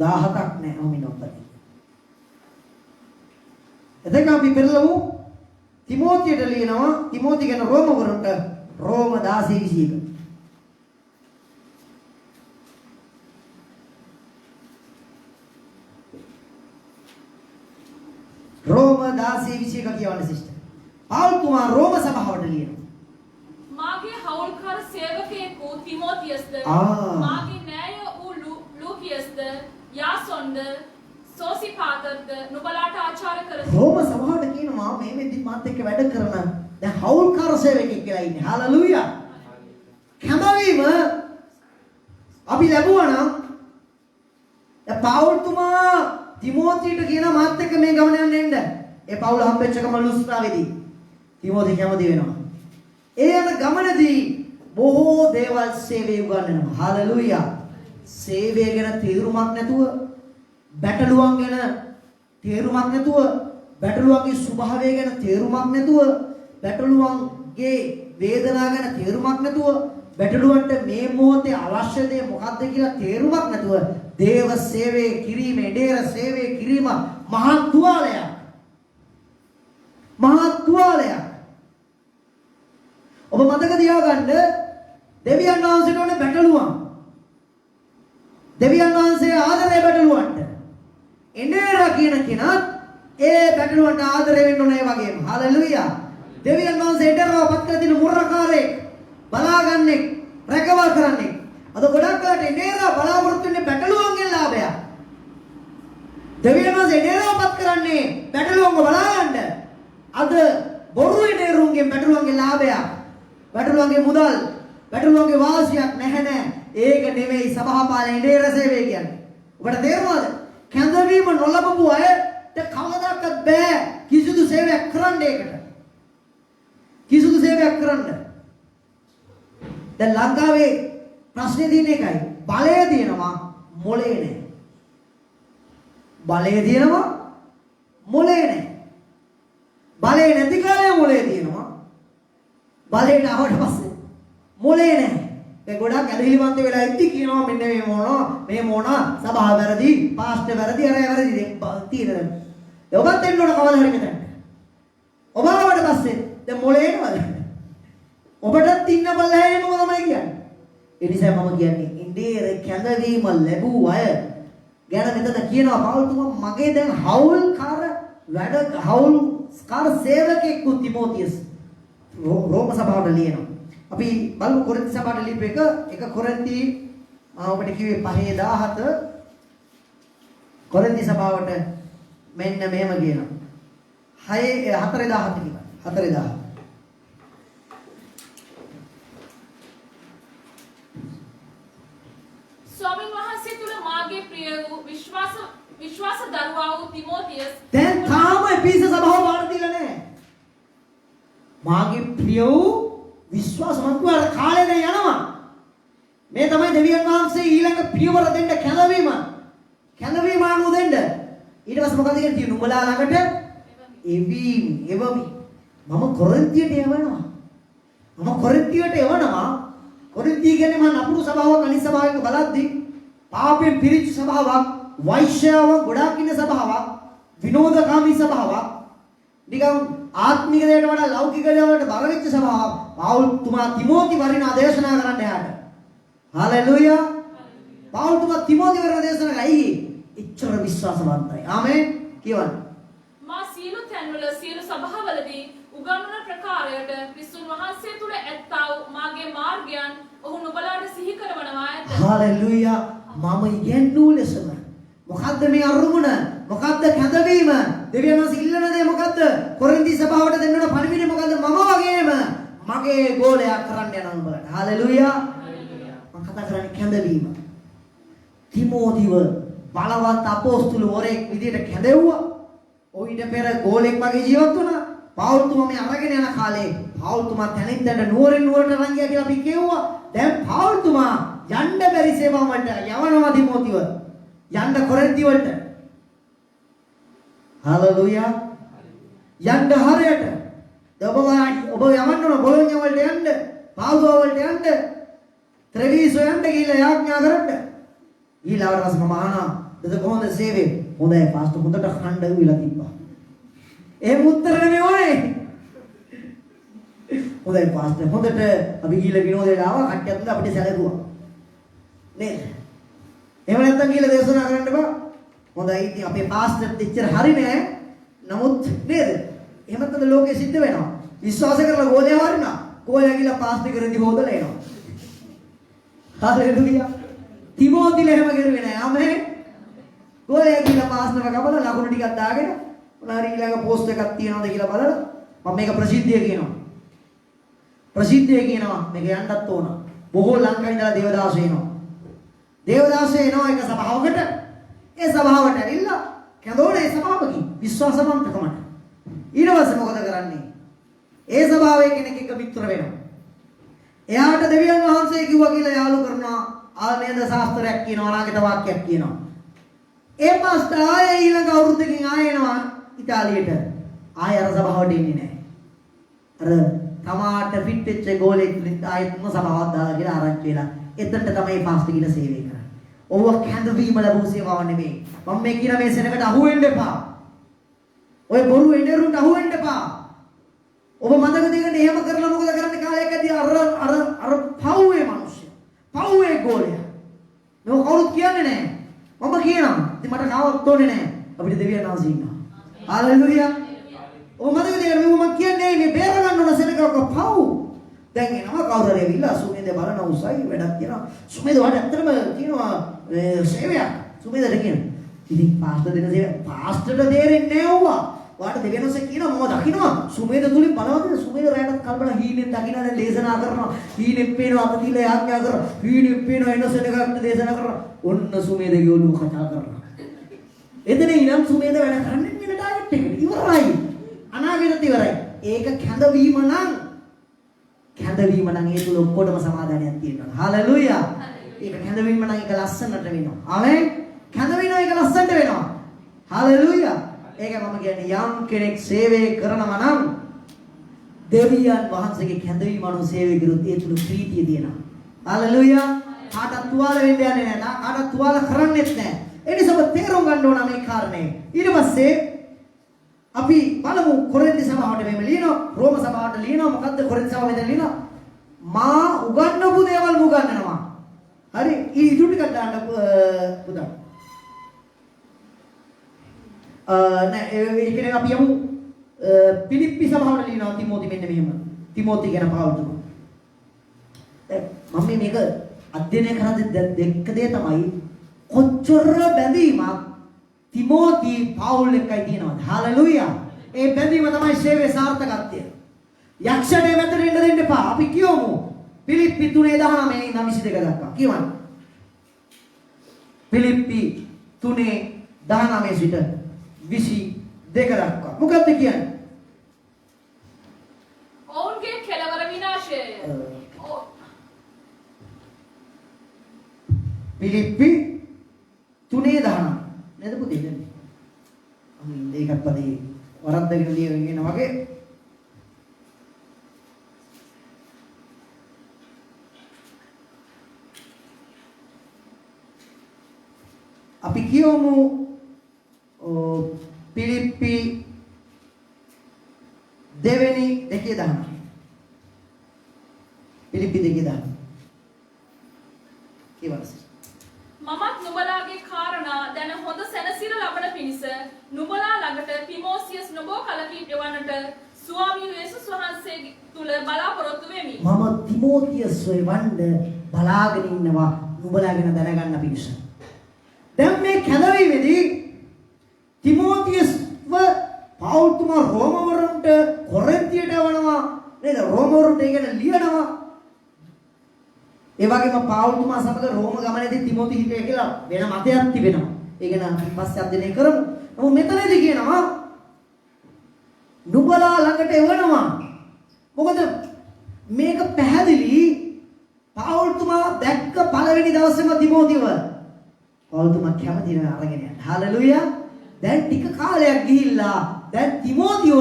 දාහතක් නෑ ඔමිනොපදී. එතක අපි පෙරලමු තිමෝතියට ලියනවා. තිමෝති ගැන රෝම වරුන්ට රෝම 16:21. රෝම 16:21 කියවන්න සිස්ටර්. පාවුල්තුමා රෝම සභාවට ලියනවා. මාගේ හවුල්කාර සේවකයෙකු තිමෝතියස්ද මාගේ නෑය වූ ලූකියස්ද යාසොන්ද තිමෝසි පාතරද නුඹලාට ආචාර කරති. රෝම සභාවට කියනවා මේ වෙද්දි මාත් එක්ක වැඩ කරන දැන් හවුල්කාර සේවකෙක් කියලා ඉන්නේ. හalleluya. කැමවීම අපි ලැබුවා නම් දැන් පවුල්තුමා තිමෝතිට කියන මාත් එක්ක මේ ගමන යන්න එන්න. ඒ පවුල හම්බෙච්ච ගම ලුස්ත්‍රාවේදී තිමෝති කැමති වෙනවා. ඒ යන ගමනදී බොහෝ දේවල් සේවය උගන්වනවා. හalleluya. සේවය ගැන තීරුමක් නැතුව, බැටළුවන් ගැන තීරුමක් නැතුව, බැටළුවන්ගේ ස්වභාවය ගැන තීරුමක් නැතුව, බැටළුවන්ගේ වේදනාව ගැන තීරුමක් නැතුව, බැටළුවන්ට මේ මොහොතේ අවශ්‍ය දේ මොකක්ද කියලා තීරුමක් නැතුව දේව සේවය කිරීම, ඩේර සේවය කිරීම මහා තුවාලයක්. මහා තුවාලයක්. ඔබ මතක තියාගන්න දෙවියන් වහන්සේට ඕනේ බැටළුවන්. දෙවියන් වහන්සේ ආදරේ බැටළුවන්ට. එනේරා කියන කෙනත් ඒ බැටළුවන්ට ආදරේ වෙන්න ඕනේ වගේම. හalleluya. දෙවියන් වහන්සේ එතරම් පත් කර දින මුර්රකාරේ බලාගන්නේ රැකවල් කරන්නේ. අද ගොඩක් අයට එනේරා බලාපොරොත්තු වෙන්නේ බැටළුවන්ගෙන් ලාභයක්. දෙවියන් වහන්සේ එනේරා පත් කරන්නේ බැටළුවන්ව බලාගන්න. අද බොරු එනේරුන්ගෙන් බැටළුවන්ගේ ලාභයක්. බැටළුවන්ගේ මුදල්, බැටළුවන්ගේ වාසියක් නැහැ නෑ. ඒක නෙමෙයි සභාපාලනේ ඩේර සේවය කියන්නේ. ඔබට තේරුණාද? කැඳවීම නොලබපු අයට කවදාවත් බෑ කිසිදු සේවයක් කරන්න ඒකට. කිසිදු සේවයක් කරන්න. දැන් ලංකාවේ ප්‍රශ්නේ තියෙන එකයි. බලය තියෙනවා, මොලේ නැහැ. බලය තියෙනවා, මොලේ නැහැ. බලය නැති කාලේ මොලේ තියෙනවා. බලයට ආවට පස්සේ මොලේ නැහැ. ඒ ගොඩක් ඇදහිලිවන්ත වෙලා ඉද්දි කියනවා මෙන්න මේ මොන සභාව වැරදි, පාස්ටර් වැරදි, අර වැරදි තියෙනවා. ඔබත් එන්න ඕන කවදා හරි මෙතන. ඔබ ආවට පස්සේ දැන් මොලේ එනවද? ඔබටත් ඉන්න බලහැම තමයි කියන්නේ. ඒ නිසා මම කියන්නේ ඉන්දීර කැඳවීම ලැබූ අය ගැන මෙතන කියනවා පවුල්තුමා මගේ දැන් හවුල්කාර සේවකෙක් තිමෝතියස් රෝම සභාවට ලියනවා. අපි බලමු කොරින්ති සභාවට ලියපු එක කොරින්ති ඔබට කිව්වේ 5:17 කොරින්ති සභාවට මෙන්න මෙහෙම කියනවා. 4:17 කියනවා. 4:17 ස්වාමීන් වහන්සේ තුල මාගේ ප්‍රිය වූ විශ්වාස දරුවා වූ තිමෝතියස් දැන් තාම එපිස සභාව බාර දීලා නැහැ. මාගේ ප්‍රිය වූ විශ්වාසමත් වූ කාලේ දැන් යනවා. මේ තමයි දෙවියන් වහන්සේ ඊළඟ පියවර දෙන්න කැඳවීම. කැඳවීම අනුව දෙන්න. ඊට පස්සේ මොකද කියන්නේ? නුඹලා ළඟට එවමි. මම කොරින්තියට යවනවා. කොරින්තිය කියන්නේ මහා නපුරු සභාවක්, අනිත් සභාවක බලද්දී පාපයෙන් පිරිච්ච සභාවක්, වෛශ්‍යාවක් ගොඩාක් ඉන්න සභාවක්, විනෝදකාමී සභාවක්, නිකම් ආත්මික දේට වඩා ලෞකික දේවල්ට බර වෙච්ච සභාවක්. පවුල්තුමා තිමෝති වරිණා දේශනා කරන්න යාට. හalleluya. පවුල්තුමා තිමෝති වරිණා දේශනා කරයි. එච්චර විශ්වාසවන්තයි. ආමේන්. කියවන්න. මා සියලු තැන්වල සියලු සභාවලදී උගන්වන ප්‍රකාරයට ක්‍රිස්තුන් වහන්සේ තුල ඇත්තා වූ මාගේ මාර්ගයන් ඔහු නුඹලාට සිහි කරවනවා ඇත. හalleluya. මම ඉගෙනූ ලෙසම මොකද්ද මේ අරුමුණ? මොකද්ද කැඳවීම? දෙවියන් වහන්සේ ඉල්ලන දේ මොකද්ද? කොරින්ති සභාවට දෙන්න ඕන පණිවිඩය මොකද්ද? මම වගේම මගේ ගෝලයක් කරන්න යනවා උඹලට. හalleluya. මම කතා කරන්නේ කැඳවීම. තිමෝතිව බලවත් අපෝස්තුල වරෙක් විදියට කැඳෙව්වා. ඔයිට පෙර ගෝලෙක් වගේ ජීවත් වුණා. පවුල්තුමා මේ අරගෙන යන කාලේ පවුල්තුමා තැනින් තැනට නුවරින් නුවරට රන් ගියා කියලා අපි කියුවා. දැන් පවුල්තුමා යන්න බැරි සේවාව වලට යවනවා තිමෝතිව. යන්න කොරින්ති වලට. හalleluya. යන්න හරයට. ඔබ යවන්න ඕන බොලොඤ්ඤා වලට යන්න, පාදුවා වලට යන්න, ත්‍රෙවිසෝ යන්න කියලා යාඥා කරන්න. ඊළඟට පස්සේ මම අහනවා දෙද කොහොමද සේවය? හොඳයි පාස්ටර් හොඳට ඛණ්ඩ වෙලා තිබ්බා. එහෙම උත්තර නෙමෙයි ඕනේ. හොඳයි පාස්ටර් හොඳට අපි ගිහලා විනෝදයට ආවා, කට්ටියත් අපිට සැලකුවා. නේද? එහෙම නැත්නම් කියලා දේශනා කරන්න බෑ. හොඳයි ඉතින් අපේ පාස්ටර්ත් එච්චර හරි නෑ. නමුත් නේද? එහෙමත් අද ලෝකෙ සිද්ධ වෙනවා. විශ්වාස කරලා ගෝලයා වරිනා. ගෝලයා ගිහලා පාස්ටර් කරදී හොදලා එනවා. හalleluya. තිමෝතිල එහෙම කරුවේ නෑ. ආමේන්. ගෝලයා කියලා පාස්නව කපලා ලකුණු ටිකක් දාගෙන මොනාරි ඊළඟ පෝස්ට් එකක් තියනවද කියලා බලලා මම මේක ප්‍රසිද්ධිය කියනවා. ප්‍රසිද්ධිය කියනවා මේක යන්නත් ඕන. බොහෝ ලංකාවේ ඉඳලා දේවදාසෝ එනවා. දේවදාසෝ එනවා එක සභාවකට. ඒ සභාවට ඇවිල්ලා කැඳෝනේ සභාවකින් විශ්වාසවන්තකමට. ඊට පස්සේ මොකද කරන්නේ? ඒ සභාවේ කෙනෙක් එක්ක මිත්‍ර වෙනවා. එයාට දෙවියන් වහන්සේ කිව්වා කියලා යාළු කරනවා. ආනේද ශාස්ත්‍රයක් කියනවා, අනාගත වාක්‍යයක් කියනවා. ඒ පාස්ටර් ආයේ ඊළඟ අවුරුද්දකින් ආයෙ එනවා ඉතාලියට. ආයෙ අර සභාවට එන්නේ නැහැ. අර තමාට ෆිට වෙච්ච ගෝලෙක් ආයෙත් මොන සභාවක් දාලා කියලා ආරංචි වෙලා. එතනට තමයි පාස්ටර් කියලා සේවය කරන්නේ. ඔව්ව කැඳවීම ලැබුණු සේවාවක් නෙමෙයි. මම මේ කියන මේ සෙනඟට අහු වෙන්න එපා. ඔය බොරු එඬරුන්ට අහු වෙන්න එපා. ඔබ මතක තියාගන්න එහෙම කරලා මොකද කරන්නේ කාලයක් ඇදී අර පව්වේ මිනිස්සු. පව්වේ ගෝලයා. මේක කවුරුත් කියන්නේ නැහැ. මම කියනවා. ඉතින් මට කවවත් තෝරන්නේ නැහැ. අපිට දෙවියන් වහන්සේ ඉන්නවා. හalleluya. ඔබ මතක තියාගන්න මම කියන්නේ මේ බේර ගන්න ඕන සෙනඟක පව්. දැන් එනවා කවුරු හරි ඇවිල්ලා සුමේද බලන උසයි වැඩක් කියනවා. සුමේද වට ඇත්තටම කියනවා සේවයක්. සුමේදට කියනවා. ඉතින් පාස්ටර් දෙන සේවය පාස්ටර්ට තේරෙන්නේ නැහැ ඕවා. වාට දෙවියන්වහන්සේ කියනවා මම දකින්නවා සුමේද තුලින් බලවද සුමේද රැයටත් කල්පනා හීනෙන් දකින්නනේ දේශනා කරනවා. හීනෙන් පේනවා අත තියලා යාඥා කරනවා. හීනෙන් පේනවා එනසෙන එකක් දේශනා කරනවා. ඔන්න සුමේදගේ ඔළුව කතා කරනවා. එතන ඉනම් සුමේද වැඩ කරන්නේ වෙන ටාගට් එකට. ඉවරයි. අනාගතත් ඉවරයි. ඒක කැඳවීම නම් ඒ තුල ඔක්කොටම සමාදානයක් තියෙනවා. හalleluya. ඒක කැඳවීම නම් ඒක ලස්සනට වෙනවා. ආමෙන්. කැඳවෙනවා ඒක ලස්සනට වෙනවා. හalleluya. ඒක මම කියන්නේ යම් කෙනෙක් සේවය කරනවා නම් දෙවියන් වහන්සේගේ කැඳවීම අනුව සේවය කරුත් ඒ තුල ප්‍රීතිය තියෙනවා. හalleluya. කාටවත් තුවාල වෙන්න යන්නේ නැහැ. කාටවත් තුවාල කරන්නෙත් නැහැ. ඒ නිසා ඔබ තේරුම් ගන්න ඕන මේ කාරණේ. ඊට පස්සේ අපි බලමු කොරින්ති සභාවට මෙහෙම ලියනවා. රෝම සභාවට ලියනවා. මොකද්ද කොරින්ති සභාව මෙතන ලියනවා? මා උගන්වපු දේවල් උගන්වනවා. හරි. ඉදුරු ටිකක් දාන්න පුතා. නෑ ඒ කියන්නේ අපි යමු පිලිප්පි සභාවට ලියනවා තිමෝති මෙන්න මෙහෙම. තිමෝති ගැන පාවුතුමා. මම මේක අධ්‍යයනය කරද්දී දෙක දේ තමයි කොච්චර බැඳීමක් තිමෝති පවුල් එකයි තියෙනවද? හalleluya. ඒ බැඳීම තමයි සේවයේ සාර්ථකත්වය. යක්ෂණය වැතට එන්න දෙන්න එපා. අපි කියමු පිලිප්පි 3:19 ඉඳන් 22 දක්වා. කියවන්න. පිලිප්පි 3:19 සිට 22 දක්වා. මොකක්ද කියන්නේ? ඔවුන්ගේ කෙලවර විනාශය. පිලිප්පි 3:19 නේද පුතේ දෙන්නේ? ඒකත් පදේ වරද්දගෙන ලියගෙන ඉන්න වගේ. අපි කියමු පිලිප්පි දෙවෙනි 2:10. පිලිප්පි 2:10. කියවලස. මමත් නුඹලාගේ කාරණා දැන හොඳ සැනසීම ලබන පිණිස නුඹලා ළඟට තිමෝසියස් නොබෝ කලකින් එවන්නට ස්වාමී යේසුස් වහන්සේ තුල බලාපොරොත්තු වෙමි. මම තිමෝතියස් වෙවන්න බලාගෙන ඉන්නවා නුඹලා ගැන දැනගන්න පිණිස. දැන් මේ කැඳවීමේදී තිමෝතියස්ව පවුල්තුමා රෝමවරුන්ට කොරින්තියට යවනවා නේද? රෝමවරුන්ට ඒක ලියනවා. ඒ වගේම පාවුල්තුමා සමග රෝම ගමනේදී තිමෝති හිටියා කියලා වෙන මතයක් තිබෙනවා. ඒක නම් අපි පස්සේ අධ්‍යයනය කරමු. නමුත් මෙතනදී කියනවා නුඹලා ළඟට එවනවා. මොකද මේක පැහැදිලි පාවුල්තුමා දැක්ක පළවෙනි දවසේම තිමෝතිව පාවුල්තුමා කැමති වෙන අරගෙන යන්න. හalleluya. දැන් ටික කාලයක් ගිහිල්ලා දැන් තිමෝතිව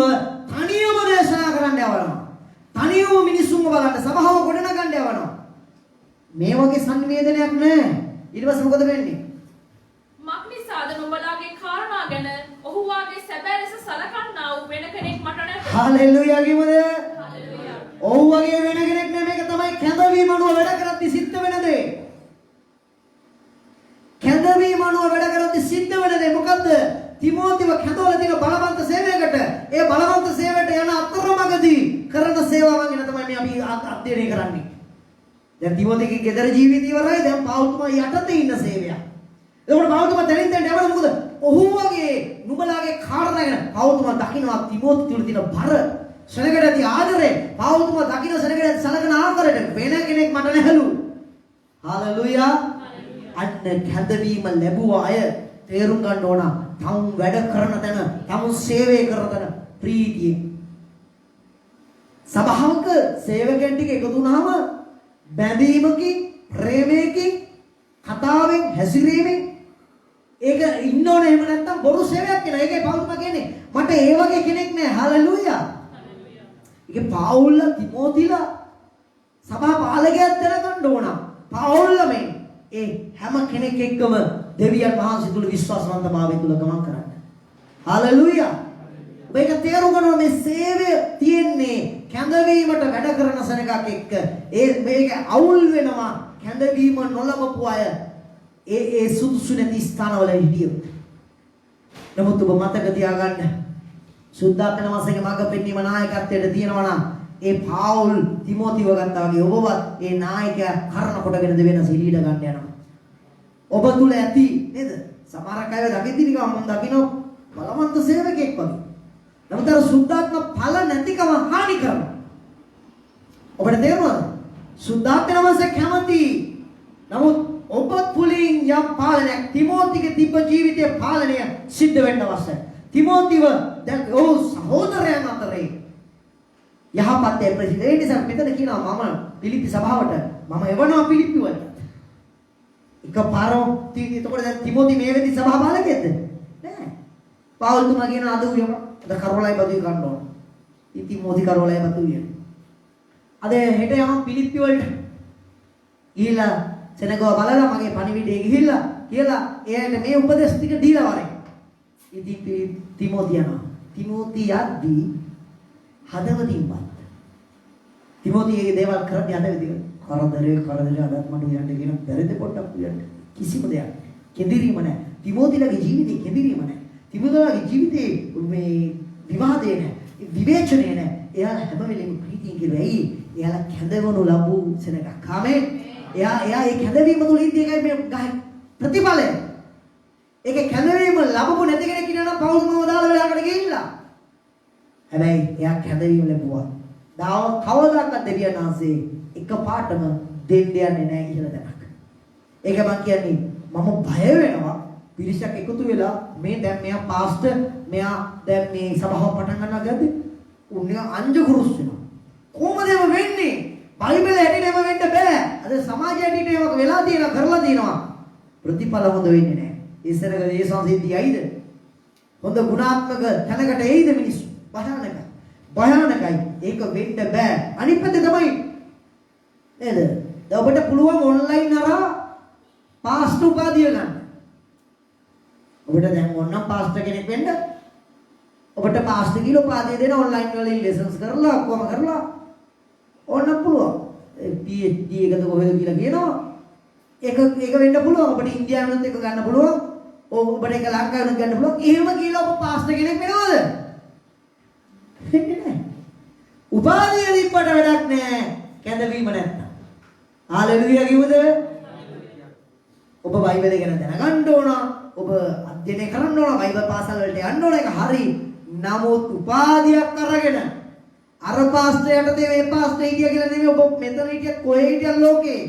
තනියම දේශනා කරන්න යවනවා. තනියම මිනිස්සුන්ව බලන්න සභාව ගොඩනගන්න යවනවා. මේ වගේ සංවේදනයක් නැහැ. ඊට පස්සේ මොකද වෙන්නේ? මක්නිසාද නුඹලාගේ කාරණා ගැන ඔහු වාගේ සැබෑ ලෙස සලකන්නා වූ වෙන කෙනෙක් මට නැත. හalleluya කිව්වද? හalleluya. ඔහු වගේ වෙන කෙනෙක් නෑ. මේක තමයි කැඳවීම අනුව වැඩ කරද්දී සිද්ධ වෙන දේ. කැඳවීම අනුව වැඩ කරද්දී සිද්ධ වෙන දේ මොකද්ද? තිමෝතිව කැඳවලා තියෙන බලවන්ත සේවයකට ඒ බලවන්ත සේවයට යන අතරමඟදී කරන සේවාවන් ගැන තමයි මේ අපි අධ්‍යයනය කරන්නේ. දැන් තිමෝතිගේ ගෙදර ජීවිතය ඉවරයි. දැන් පාවුල්තුමා යටතේ ඉන්න සේවයක්. එතකොට පවුල්තුමා දැනින් දැනට යවන මොකද? ඔහු වගේ නුඹලාගේ කාරණාගෙන පවුල්තුමා දකින්නවා තිමෝති තුල තියෙන බර සෙනගට ඇති ආදරේ පවුල්තුමා දකින්න සෙනගට ඇති සලකන ආකාරයට වෙන කෙනෙක් මට නැහැලු. හalleluya. අන්න කැඳවීම ලැබුව අය තේරුම් ගන්න ඕන තමුන් වැඩ කරන තැන තමුන් සේවය කරන තැන ප්‍රීතිය. සභාවක සේවකයන් ටික එකතු වුණාම බැඳීමකින් ප්‍රේමයකින් කතාවෙන් හැසිරීමෙන් ඒක ඉන්න ඕනේ. එහෙම නැත්නම් බොරු සේවයක් කියලා. ඒකයි පවුල්තුමා කියන්නේ මට ඒ වගේ කෙනෙක් නෑ. හalleluya. ඒකේ පාවුල් තිමෝතිලා සභා පාලකයෙක් දැනගන්න ඕන. පාවුල්ලමෙන් ඒ හැම කෙනෙක් එක්කම දෙවියන් වහන්සේ තුල විශ්වාසවන්තභාවය තුල ගමන් කරන්න. හalleluya. මේක තේරුම් ගන්න මේ සේවය තියෙන්නේ කැඳවීමට වැඩ කරන සෙනගක් එක්ක. මේක අවුල් වෙනවා කැඳවීම නොලබපු අය ඒ සුදුසු නැති ස්ථානවල හිටියොත්. නමුත් ඔබ මතක තියාගන්න සුද්ධාපන මාසයේ මඟ පෙන්වීම නායකත්වයට තියෙනවා නම් ඒ පාවුල් තිමෝතිව ගත්තා වගේ ඔබවත් ඒ නායකයා කරන කොටගෙන දෙවෙන සිලීඩ ගන්න යනවා. ඔබ තුල ඇති නේද? සමහරක් අය දකිද්දි නිකන් මම දකින්න බලවන්ත සේවකෙක් වගේ. නමුත් අර සුද්ධාත්ම ඵල නැතිකම හානි කරනවා. ඔබට තේරුණාද? සුද්ධාත්ම මාසයේ කැමති. නමුත් ඔබ තුලින් යම් පාලනයක් තිමෝතිගේ තිබ්බ ජීවිතයේ පාලනය සිද්ධ වෙන්න අවශ්‍යයි. තිමෝතිව දැන් ඔහු සහෝදරයන් අතරේ යහපත් ප්‍රතිදේ නිසා මෙතන කියනවා මම පිලිප්පි සභාවට මම එවනවා පිලිප්පි වලට. එකපාරම එතකොට දැන් තිමෝති මේ වෙද්දි සභා පාලකයෙක්ද? නෑ. පවුල්තුමා කියන අද උයම අද කරවලයි බදුයි ගන්න ඕන. ඉතින් තිමෝති කරවලයි බදුයි. අද හෙට යනවා පිලිප්පි වලට. ඊළා සෙනගව බලලා මගේ පණිවිඩේ ගිහිල්ලා කියලා එයාට මේ උපදෙස් ටික දීලා වරේ. ඉතින් තිමෝති යනවා. තිමෝති යද්දී හදවතින්පත් තිමෝතිගේ දේවල් කරන්නේ හදවතින් කරදරේ අදත් මට උයන්න කියන බැරිද පොඩ්ඩක් උයන්න කිසිම දෙයක් කෙඳිරීම නැහැ. තිමෝතිලගේ ජීවිතේ කෙඳිරීම නැහැ. තිමෝතිලගේ ජීවිතේ මේ විවාදේ නැහැ. විවේචනේ නැහැ. එයාලා හැම වෙලෙම ප්‍රීතියෙන් කිරෙයි. එයාලා කැඳවනු ලැබූ සෙනගක්. ආමේන්. එයා ඒ කැඳවීම තුළ ඉන්නේ එකයි මේ ප්‍රතිඵලය. ඒකේ කැඳවීම ලැබපු නැති කෙනෙක් ඉන්නවා නම් පවුල්මව දාලා වෙලාකට ගිහිල්ලා. හැබැයි එයා කැඳවීම ලැබුවා. කවදාකවත් දෙවියන් වහන්සේ එකපාරටම දෙන්න යන්නේ නැහැ ඉහළ තැනක්. ඒක මම කියන්නේ මම බය වෙනවා පිරිසක් එකතු වෙලා මේ දැන් මෙයා පාස්ටර් මෙයා දැන් මේ සභාව පටන් ගන්නවා ගත්තේ උන්නේ අංජ කුරුස් වෙනවා. කොහොමද එම වෙන්නේ? බයිබලයේ හැටියටම වෙන්න බෑ. අද සමාජයේ හැටියට ඒක වෙලා තියෙනවා කරලා තියෙනවා. ප්‍රතිඵල හොඳ වෙන්නේ නැහැ. ඉස්සරක ඒ සංසිද්ධියයිද? හොඳ ගුණාත්මක තැනකට එයිද මිනිස්සු? භයානකයි. භයානකයි. ඒක වෙන්න බෑ. අනිත් පැත්තේ තමයි නේද? දැන් ඔබට පුළුවන් ඔන්ලයින් හරහා පාස්ටර් උපාධිය ගන්න. ඔබට දැන් ඕනනම් පාස්ටර් කෙනෙක් වෙන්න. ඔබට පාස්ටර් කියලා උපාධිය දෙන ඔන්ලයින් වලින් ලෙසන්ස් කරලා ඔක්කොම කරලා ඕනනම් පුළුවන්. PhD එකද කොහෙද කියලා කියනවා. ඒක වෙන්න පුළුවන්. ඔබට ඉන්දියාවෙනුත් එක ගන්න පුළුවන්. ඔබට ඒක ලංකාවෙනුත් ගන්න පුළුවන්. එහෙම කියලා ඔබ පාස්ටර් කෙනෙක් වෙනවද? වෙන්නේ නැහැ. උපාධිය දීපට වැඩක් නැහැ. කැඳවීම නැත්නම්. හalleluya කිව්වද? ඔබ බයිබලය ගැන දැනගන්න ඕන. ඔබ අධ්‍යයනය කරන්න ඕන. බයිබල් පාසල් වලට යන්න ඕන. ඒක හරි. නමුත් උපාධියක් අරගෙන අර පාස්ටර් යටතේ මේ පාස්ටර් හිටියා කියලා නෙමෙයි ඔබ මෙතන හිටියත් කොහේ හිටියත් ලෝකේ.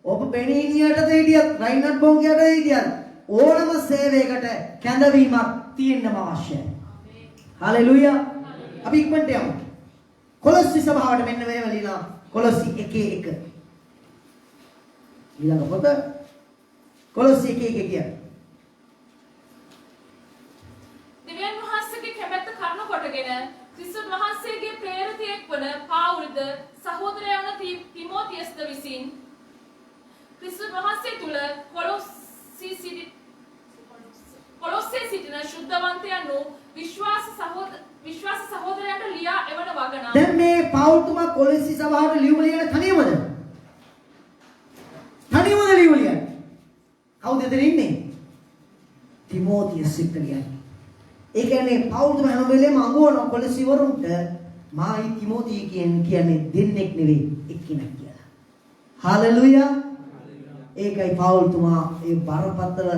ඔබ බෙනීනියටද හිටියත් රයිනට් බොන්ගයටද හිටියත් ඕනම සේවයකට කැඳවීමක් තියෙන්නම අවශ්‍යයි. හalleluya. අපි ඉක්මනට යමු. කොලොස්සි සභාවට මෙන්න මේව ලියලා කොලොස්සි 1:1. ඊළඟ පොත කොලොස්සි 1:1 කියන්නේ. දෙවියන් වහන්සේගේ කැමැත්ත කරුණු කොටගෙන ක්‍රිස්තුස් වහන්සේගේ ප්‍රේරිතයෙක් වන පාවුල්ද සහෝදරයා වන තිමෝතියස්ද විසින් ක්‍රිස්තුස් වහන්සේ තුල කොලොස්සේ සිටින ශුද්ධවන්තයන් වූ විශ්වාස සහෝදරයන්ට ලියා එවන වගනා. දැන් මේ පවුල්තුමා කොලොස්සි සභාවට ලියුම ලියන තනියමද? තනියමද ලියුම ලියන්නේ? කවුද එතන ඉන්නේ? තිමෝතියස් එක්ක ලියන්නේ. ඒ කියන්නේ පවුල්තුමා හැම වෙලේම අඟවන කොලොස්සි වරුන්ට මායි තිමෝති කියන්නේ දෙන්නෙක් නෙවෙයි එක්කෙනෙක් කියලා. හalleluya. ඒකයි පවුල්තුමා ඒ බරපතල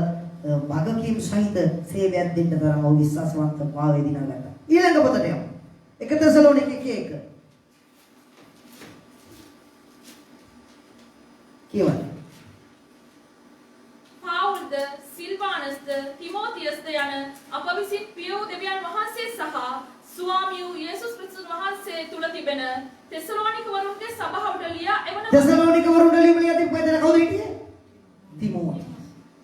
වගකීම් සහිත සේවයක් දෙන්න තරම් ඔහු විශ්වාසවන්ත භාවයේ දිනාගත්තා. ඊළඟ පොතට යමු. 1 තෙසලෝනික 1:1 කියවන්න. පාවුල්ද සිල්වානස්ද තිමෝතියස්ද යන අප විසින් පිය වූ දෙවියන් වහන්සේ සහ ස්වාමී වූ යේසුස් ක්‍රිස්තුස් වහන්සේ තුල තිබෙන තෙසලෝනික වරුන්ගේ සභාවට ලියා එවන තෙසලෝනික වරුන්ට ලියලා තිබ්බ එතන කවුද හිටියේ? තිමෝති.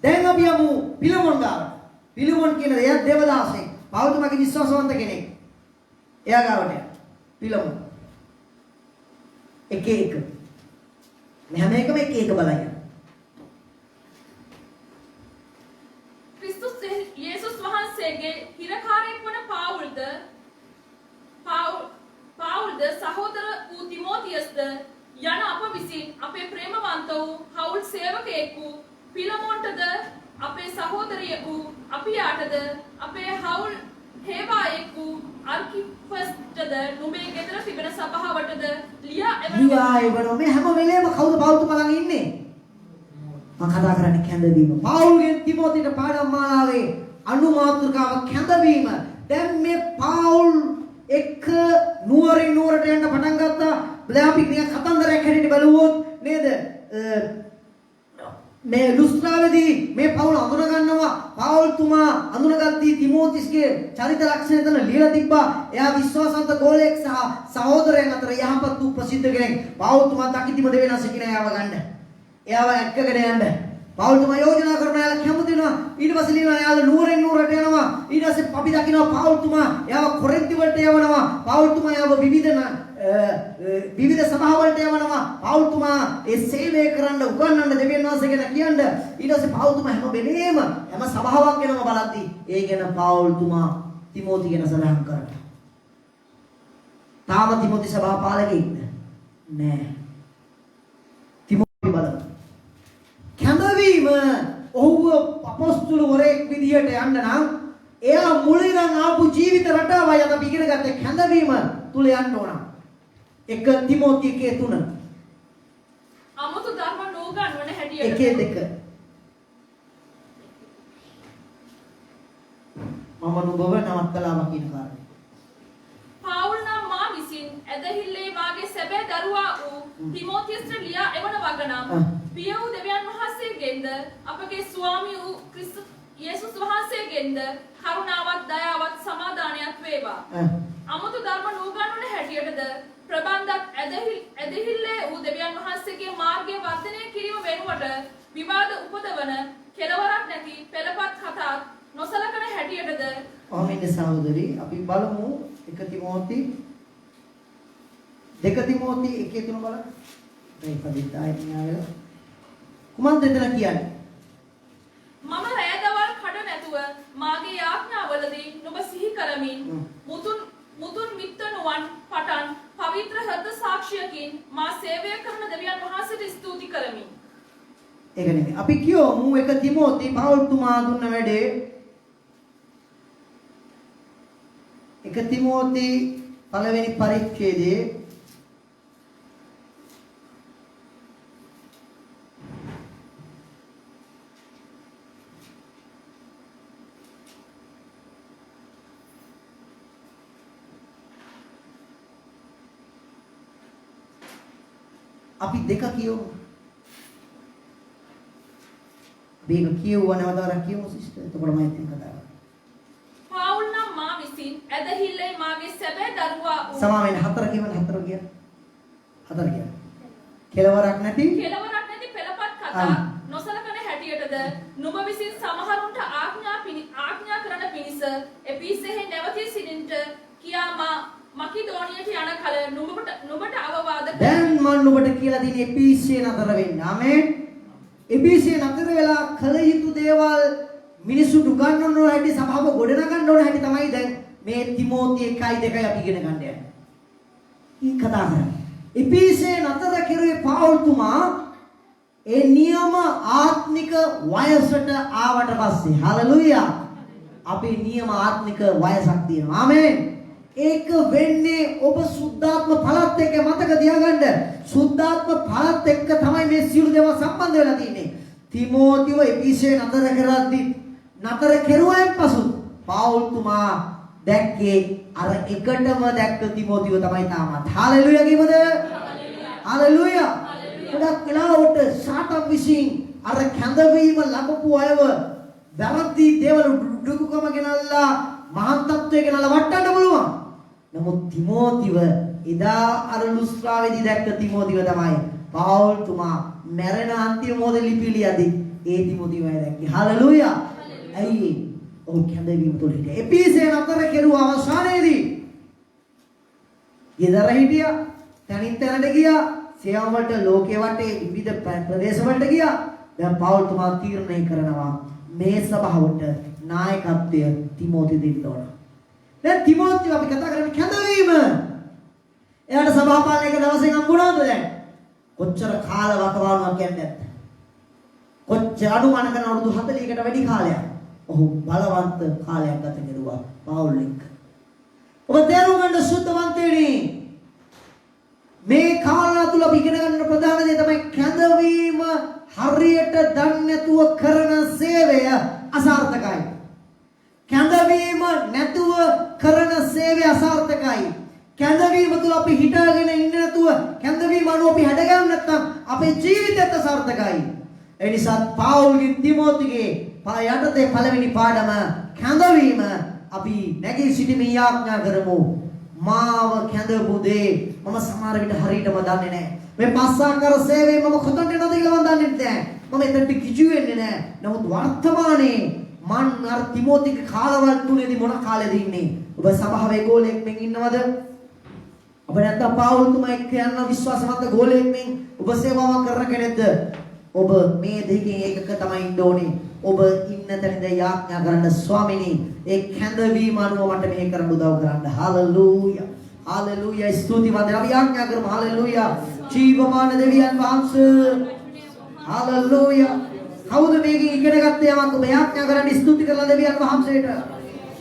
දැන් අපි යමු පිලමොන් ගාවට. පිලමොන් කියන එයා දේවදාසෙක්. පෞතුමාගේ විශ්වාසවන්ත කෙනෙක්. එයා ගාවට යන්න. පිලමොන්. 1:1. මේ හැම එකම 1:1 බලන්න. ක්‍රිස්තුස් යේසුස් වහන්සේගේ හිරකාරයෙක් වන පාවුල්ද සහෝදර වූ තිමෝතියස්ද යන අප විසින් අපේ ප්‍රේමවන්ත වූ හවුල් සේවකයෙක් වූ පිලමොන්ටද අපේ සහෝදරියෙකු අපියාටද අපේ හවුල් හේවායෙක් වූ අර්කිපස්ටද නුඹේ ගෙදර තිබෙන සභාවටද ලියා එවනවා. මේ හැම වෙලේම කවුද පෞතුමා ළඟ ඉන්නේ? මම කතා කරන්නේ කැඳවීම. පෞල්ගෙන් තිමෝතිට පාඩම් මාලාවේ අනුමාතෘකාව කැඳවීම. දැන් මේ පෞල් එක්ක නුවරින් නුවරට යන්න පටන් ගත්තා. දැන් අපි නිකන් කතන්දරයක් හැටියට බලුවොත් නේද? මේ ලුස්ත්‍රාවේදී මේ පෞල් අඳුන ගන්නවා. පෞල්තුමා අඳුනගත්දී තිමෝතිස්ගේ චරිත ලක්ෂණ එතන ලියලා තිබ්බා. එයා විශ්වාසවන්ත ගෝලයෙක් සහ සහෝදරයන් අතර යහපත් වූ ප්‍රසිද්ධ කෙනෙක්. පෞල්තුමා දකිතිම දෙවෙනස කියන එයාව ගන්න. එයාව එක්කගෙන යන්න. පෞල්තුමා යෝජනා කරනවා එයාලා කැමති වෙනවා. ඊට පස්සේ ලියනවා එයාලා නුවරින් නුවරට යනවා. ඊට පස්සේ අපි දකිනවා පෞල්තුමා එයාව කොරින්ති වලට යවනවා. පෞල්තුමා එයාව විවිධ සභා වලට යවනවා. පෞල්තුමා ඒ සේවය කරන්න උගන්වන්න දෙවියන් වහන්සේ ගැන කියන්න. ඊට පස්සේ පෞල්තුමා හැම වෙලේම හැම සභාවක් වෙනම බලද්දි ඒ ගැන පෞල්තුමා තිමෝති ගැන සඳහන් කරනවා. තාම තිමෝති සභා පාලකෙක් නෑ. තිමෝති බලන්න. කැඳවීම ඔහුව අපොස්තුල වරයෙක් විදියට යන්න නම් එයා මුලින්ම ආපු ජීවිත රටාවයි අපි ඉගෙන ගත්තේ කැඳවීම තුල යන්න ඕන. 1 තිමෝති 1:3 අමුතු ධර්ම නෝගන්වන හැටියට 1:2 මම නුඹව නවත්තලාම කියන කාරණේ. පාවුල් නම් මා විසින් ඇදහිල්ලේ මාගේ සැබෑ දරුවා වූ තිමෝතියස්ට ලියා එවන වගනම් පිය වූ දෙවියන් වහන්සේගෙන්ද අපගේ ස්වාමී වූ ක්‍රිස්තුස් යේසුස් වහන්සේගෙන්ද කරුණාවත් දයාවත් සමාදානයක් වේවා. අමුතු ධර්ම නෝගන්වන හැටියටද ප්‍රබන්ධක් ඇදහිල්ලේ වූ දෙවියන් වහන්සේගේ මාර්ගය වර්ධනය කිරීම වෙනුවට විවාද උපදවන කෙලවරක් නැති පෙළපත් කතා නොසලකන හැටියටද ඔහොමින් සහෝදරි අපි බලමු 1 තිමෝති 2 තිමෝති 1:3 බලන්න. මේ පදිතායි න්යාය කුමක්ද එතන කියන්නේ? මම රැදවල් කඩ නැතුව මාගේ යාඥාවලදී නුඹ සිහි කරමින් මුතුන් මිත්තනුවන් පටන් පවිත්‍ර හෘද සාක්ෂියකින් මා සේවය කරන දෙවියන් වහන්සේට ස්තුති කරමි. ඒක නෙමෙයි. අපි කියමු 1 තිමෝති පෞල්තුමා දුන්න වැඩේ 1 තිමෝති පළවෙනි පරිච්ඡේදයේ අපි 2 කියමු. මේක කියවුවා නැවතවරක් කියමු සිස්ටර්. එතකොට මම ඉතින් කතා කරා. පාවුල් නම් මා විසින් ඇදහිල්ලේ මාගේ සැබෑ දරුවා වූ සමාවෙන් 4 කියවන 4 කිය. 4 කිය. කෙලවරක් නැති පෙළපත් කතා නොසලකන හැටියටද නුඹ විසින් සමහරුන්ට ආඥා කරන පිණිස එපිසෙහි නැවතී සිටින්නට කියා මකිදෝනියට යන කල නුඹට අවවාද දැන් මම නුඹට කියලා දෙන්නේ එපිසියේ නතර වෙන්න. ආමේන්. එපිසියේ නතර වෙලා කල යුතු දේවල් මිනිසුන්ට උගන්වන්න ඕන හැටි සභාව ගොඩනගන්න ඕන හැටි තමයි දැන් මේ තිමෝති 1:2 අපි ඉගෙන ගන්න යන්නේ. ඊ කතා කරන්නේ. එපිසියේ නතර කෙරුවේ පාවුල්තුමා ඒ නියම ආත්මික වයසට ආවට පස්සේ. හලෙලූයා. අපේ නියම ආත්මික වයසක් තියෙනවා. ආමේන්. ඒක වෙන්නේ ඔබ සුද්ධාත්ම ඵලත් එක්ක මතක තියාගන්න. සුද්ධාත්ම ඵලත් එක්ක තමයි මේ සියලු දේවල් සම්බන්ධ වෙලා තියෙන්නේ. තිමෝතිව එපිසියේ නතර කරද්දී නතර කෙරුවෙන් පසු පවුල්තුමා දැක්කේ අර එකටම දැක්ක තිමෝතිව තමයි තාමත්. හාලෙලූයා කියමුද? හාලෙලූයා. ගොඩක් වෙලාවට සාතන් විසින් අර කැඳවීම ලැබපු අයව වැරදි දේවල් දුකකම ගෙනල්ලා මහාන් තත්වයේ ගෙනල්ලා වටන්න පුළුවන්. නමුත් තිමෝතිව එදා අර ලුස්ත්‍රාවේදී දැක්ක තිමෝතිව තමයි පවුල්තුමා මැරෙන අන්තිම මොහොතේ ලිපිලියදී ඒ තිමෝතිව දැක්කේ. හාලෙලූයා. ඇයි? ඔහු කැඳවීම තුළ හිටියා. එපිසේ නතර කෙරුවා අවසානයේදී. ගෙදර හිටියා, තනින් තැනට ගියා, සියම් වලට ලෝකේ වටේ විවිධ ප්‍රදේශ වලට ගියා. දැන් පවුල්තුමා තීරණය කරනවා මේ සභාවට නායකත්වය තිමෝති දෙන්න ඕන. දැන් තිමෝතිව අපි කතා කරන්නේ කැඳවීම. එයාට සභාපාලනයක දවසෙන් හම්බුණාද දැන්? කොච්චර කාල වකවානුවක් කියන්නේ නැත්නම්. කොච්චර අනුමාන කරන අවුරුදු 40කට වැඩි කාලයක්. ඔහු බලවන්ත කාලයක් ගත කෙරුවා පවුල් එක්ක. ඔබ තේරුම් ගන්න සුද්ධවන්තයනි මේ කාලය තුල අපි ඉගෙන ගන්න ප්‍රධාන දේ තමයි කැඳවීම හරියට දන්නේ නැතුව කරන සේවය අසාර්ථකයි. කැඳවීම නැතුව කරන සේවය අසාර්ථකයි. කැඳවීම තුල අපි හිතාගෙන ඉන්න නැතුව කැඳවීම අනුව අපි හැඩගැහෙන්නේ නැත්නම් අපේ ජීවිතයත් අසාර්ථකයි. ඒ නිසා පවුල්ගේ තිමෝතිගේ යටතේ පළවෙනි පාඩම කැඳවීම. අපි නැගී සිටීමේ යාඥා කරමු. මාව කැඳවපු දේ මම සමහර විට හරියටම දන්නේ නැහැ. මේ පස්සාකර සේවයේ මම කොතනට යනවද කියලා මම දන්නේ නැහැ. මම එතනට කිචු වෙන්නේ නැහැ. නමුත් වර්තමානයේ මන් අර තිමෝතිගේ කාලවල තුනේදී මොන කාලෙද ඉන්නේ? ඔබ සභාවේ ගෝලෙක් මෙන් ඉන්නවද? ඔබ නැත්නම් පවුල්තුමා එක්ක යන විශ්වාසවන්ත ගෝලෙක් මෙන් ඔබ සේවාවක් කරන කෙනෙක්ද? ඔබ මේ දෙකෙන් එකක තමයි ඉන්න ඕනේ. ඔබ ඉන්න තැනද යාඥා කරන්න ස්වාමිනී ඒ කැඳවීම අනුව මට මෙහෙ කරන්න උදව් කරන්න. හාලෙලූයා. හාලෙලූයා. ස්තුතිවන්ත අපි යාඥා කරමු. හාලෙලූයා. ජීවමාන දෙවියන් වහන්සේ. හාලෙලූයා. කවුද මේකෙන් ඉගෙන ගත්තේ යමක් ඔබ යාඥා කරන්න ස්තුති කරලා දෙවියන් වහන්සේට.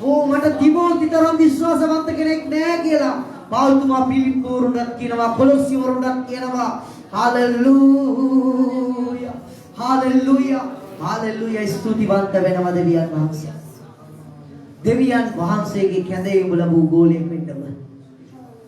ඕ මට තිමෝති තරම් විශ්වාසවන්ත කෙනෙක් නෑ කියලා. පවුල්තුමා පිලිප්පුවරුන්ට කියනවා, කොලොස්සිවරුන්ට කියනවා. හාලෙලූයා. හාලෙලූයා. හාලෙලූයා. ස්තුතිවන්ත වෙනවා දෙවියන් වහන්සේ. දෙවියන් වහන්සේගේ කැඳවීම ලැබූ ගෝලයෙක් වෙන්න ඔබ.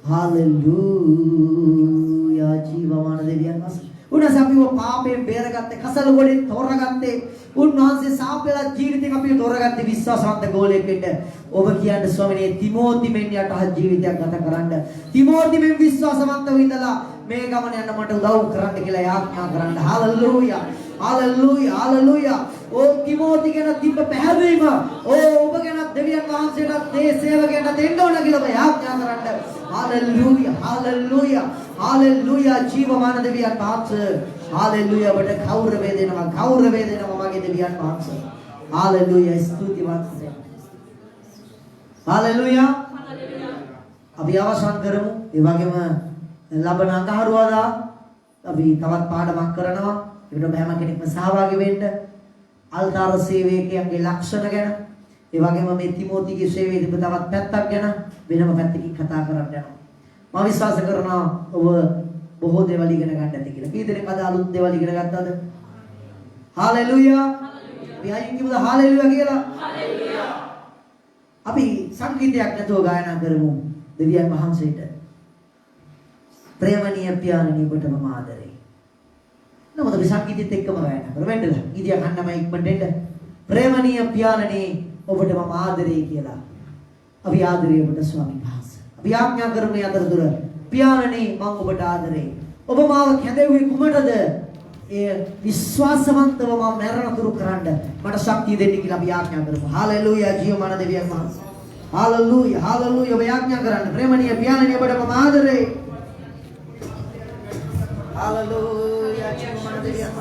හාලෙලූයා. ජීවමාන දෙවියන් වහන්සේ. උන්වහන්සේ අපිව පාපයෙන් බේරගත්තේ, කසල ගොඩෙන් තෝරගත්තේ. උන්වහන්සේ සාපේලා ජීවිතෙන් අපිව තෝරගත්තේ විශ්වාසවන්ත ගෝලයෙක් වෙන්න. ඔබ කියන්නේ ස්වාමිනේ තිමෝති මෙන් යටහත් ජීවිතයක් ගත කරන්න. තිමෝති මෙන් විශ්වාසවන්තව ඉඳලා මේ ගමන යන්න මට උදව් කරන්න කියලා යාඥා කරන්න. හාලෙලූයා. හාලෙලූයා. හාලෙලූයා. ඕ තිමෝති ගැන තිබ්බ පැහැදීම ඔබ ගැන දෙවියන් වහන්සේට මේ සේවකයන්ට දෙන්න ඕන කියලා ඔබ යාඥා කරන්න. හාලෙලූයා. හාලෙලූයා. හාලෙලූයා. ජීවමාන දෙවියන් වහන්සේ. හාලෙලූයා. ඔබට ගෞරවය දෙනවා. ගෞරවය දෙනවා මගේ දෙවියන් වහන්සේ. හාලෙලූයා. ස්තුතිවන්ත. හාලෙලූයා. අපි අවසන් කරමු. ඒ වගේම ලබන අඟහරුවාදා අපි තවත් පාඩමක් කරනවා. ඒකට හැම කෙනෙක්ම සහභාගී වෙන්න. අල්තාර සේවකයන්ගේ ලක්ෂණ ගැන, ඒ වගේම මේ තිමෝතිගේ සේවයේ තිබෙන තවත් පැත්තක් ගැන වෙනම පැත්තකින් කතා කරන්න යනවා. මම විශ්වාස කරනවා ඔබ බොහෝ දේවල් ඉගෙන ගන්න ඇති කියලා. කී දෙනෙක් අද අලුත් දේවල් ඉගෙන ගත්තද? හාලෙලූයා. අපි අයින් කිව්වද හාලෙලූයා කියලා? හාලෙලූයා. අපි සංගීතයක් නැතුව ගායනා කරමු දෙවියන් වහන්සේට. ප්‍රේමණීය පියාණනි ඔබට මම ආදරේ. නමුත් අපි සංගීතෙත් එක්කම ගායනා කරමු. වෙන්නද? ගීතයක් අහන්නම ඉක්මනට එන්න. ප්‍රේමණීය පියාණනි ඔබට මම ආදරේ කියලා. අපි ආදරේ ඔබට ස්වාමීන් වහන්සේ. අපි ආඥා කරමු මේ අතරතුර පියාණනි මම ඔබට ආදරේ. ඔබ මාව කැඳෙව්වේ කුමටද? ඒ විශ්වාසවන්තව මම මරණතුරු කරන්න මට ශක්තිය දෙන්න කියලා අපි ආඥා කරමු. හාලෙලූයා. ජීවමාන දෙවියන් වහන්සේ. හාලෙලූයා. හාලෙලූයා. ඔබ ආඥා කරන්න. ප්‍රේමණීය පියාණනි ඔබට මම ආදරේ. Hallelujah, Jesus, hallelujah,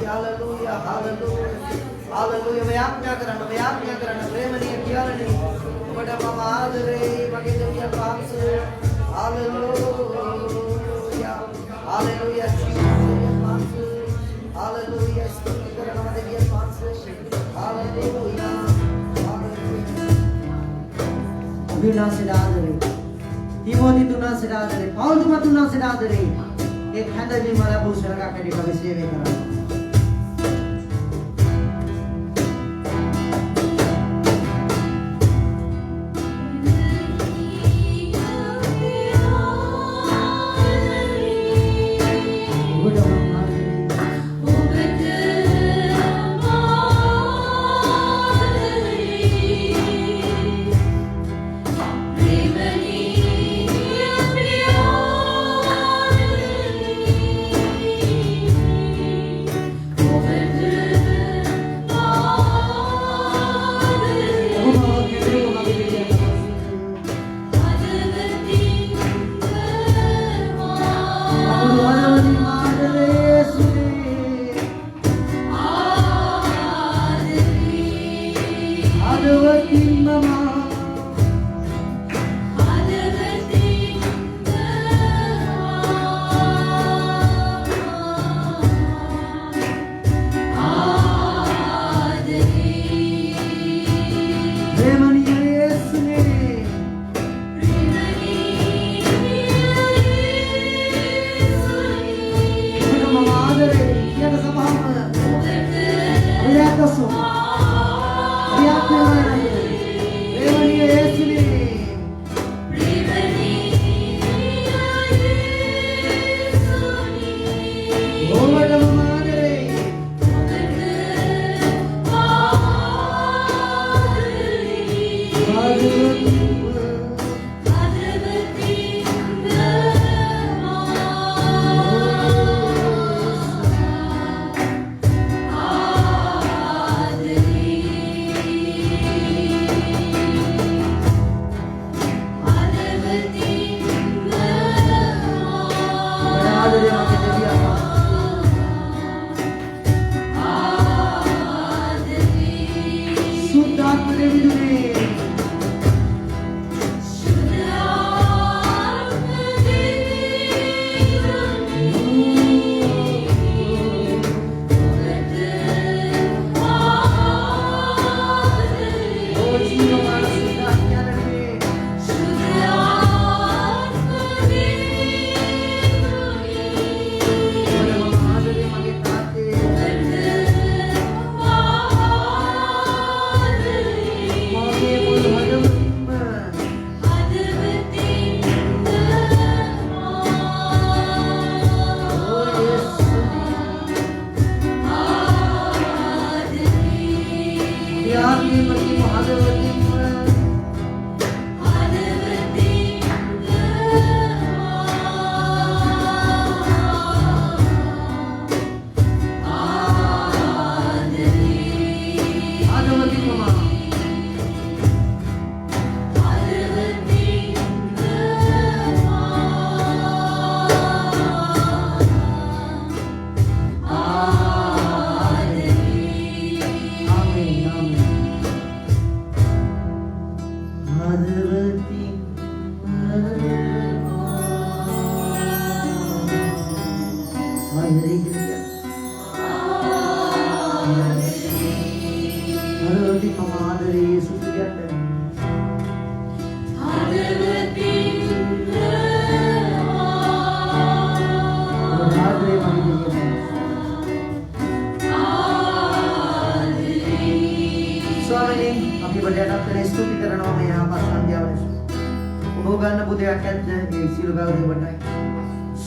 hallelujah, hallelujah, hallelujah. Bayaknya kerana premaniya piarani. Kepada mama adare, bagi dunia bangsa. Hallelujah, hallelujah, Jesus, hallelujah. Stuti kerana mama dunia bangsa. Hallelujah, hallelujah. Abina sedadare. Timothy තුනා සදාදරේ පෞල්තුමා තුනා සදාදරේ एक හැඳවීම ලැබූ සරණකට විශ්වාසය කරනවා හදවතින්ම මා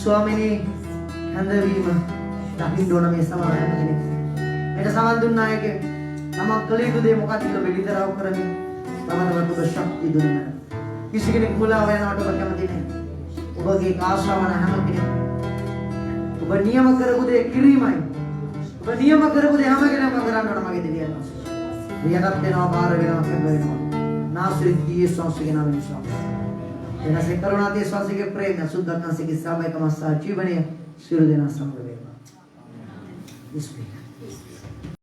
ස්වාමිනේ හැඳවීම දකින්න ඕන මේ සමාන හැම කෙනෙක්. මේට සමන් දුන්න අයගේ තම කළ යුතු දේ මොකක්ද කියලා බෙලිතරව කරමින් තමන්ට ඔබ ශක්තිය දුන්නා. කිසි කෙනෙක් මුලා වෙනවට ඔබ කැමති නැහැ. ඔබගේ ආශාවන හැම කෙනෙක්. ඔබ නියම කරපු දේ කිරීමයි. ඔබ නියම කරපු දේ හැම කෙනෙක්ම කරන්න ඕන මගේ දෙවියන් වහන්සේ. වියදක් දෙනවා බාර වෙනවා කියනවා. नासरीत की यीशु मसीह के नाम में विश्वास देना से करुणा दे विश्वास के प्रेम शुद्ध आत्मा से की सामय का मसा जीवन है सिर देना संग देना इस पे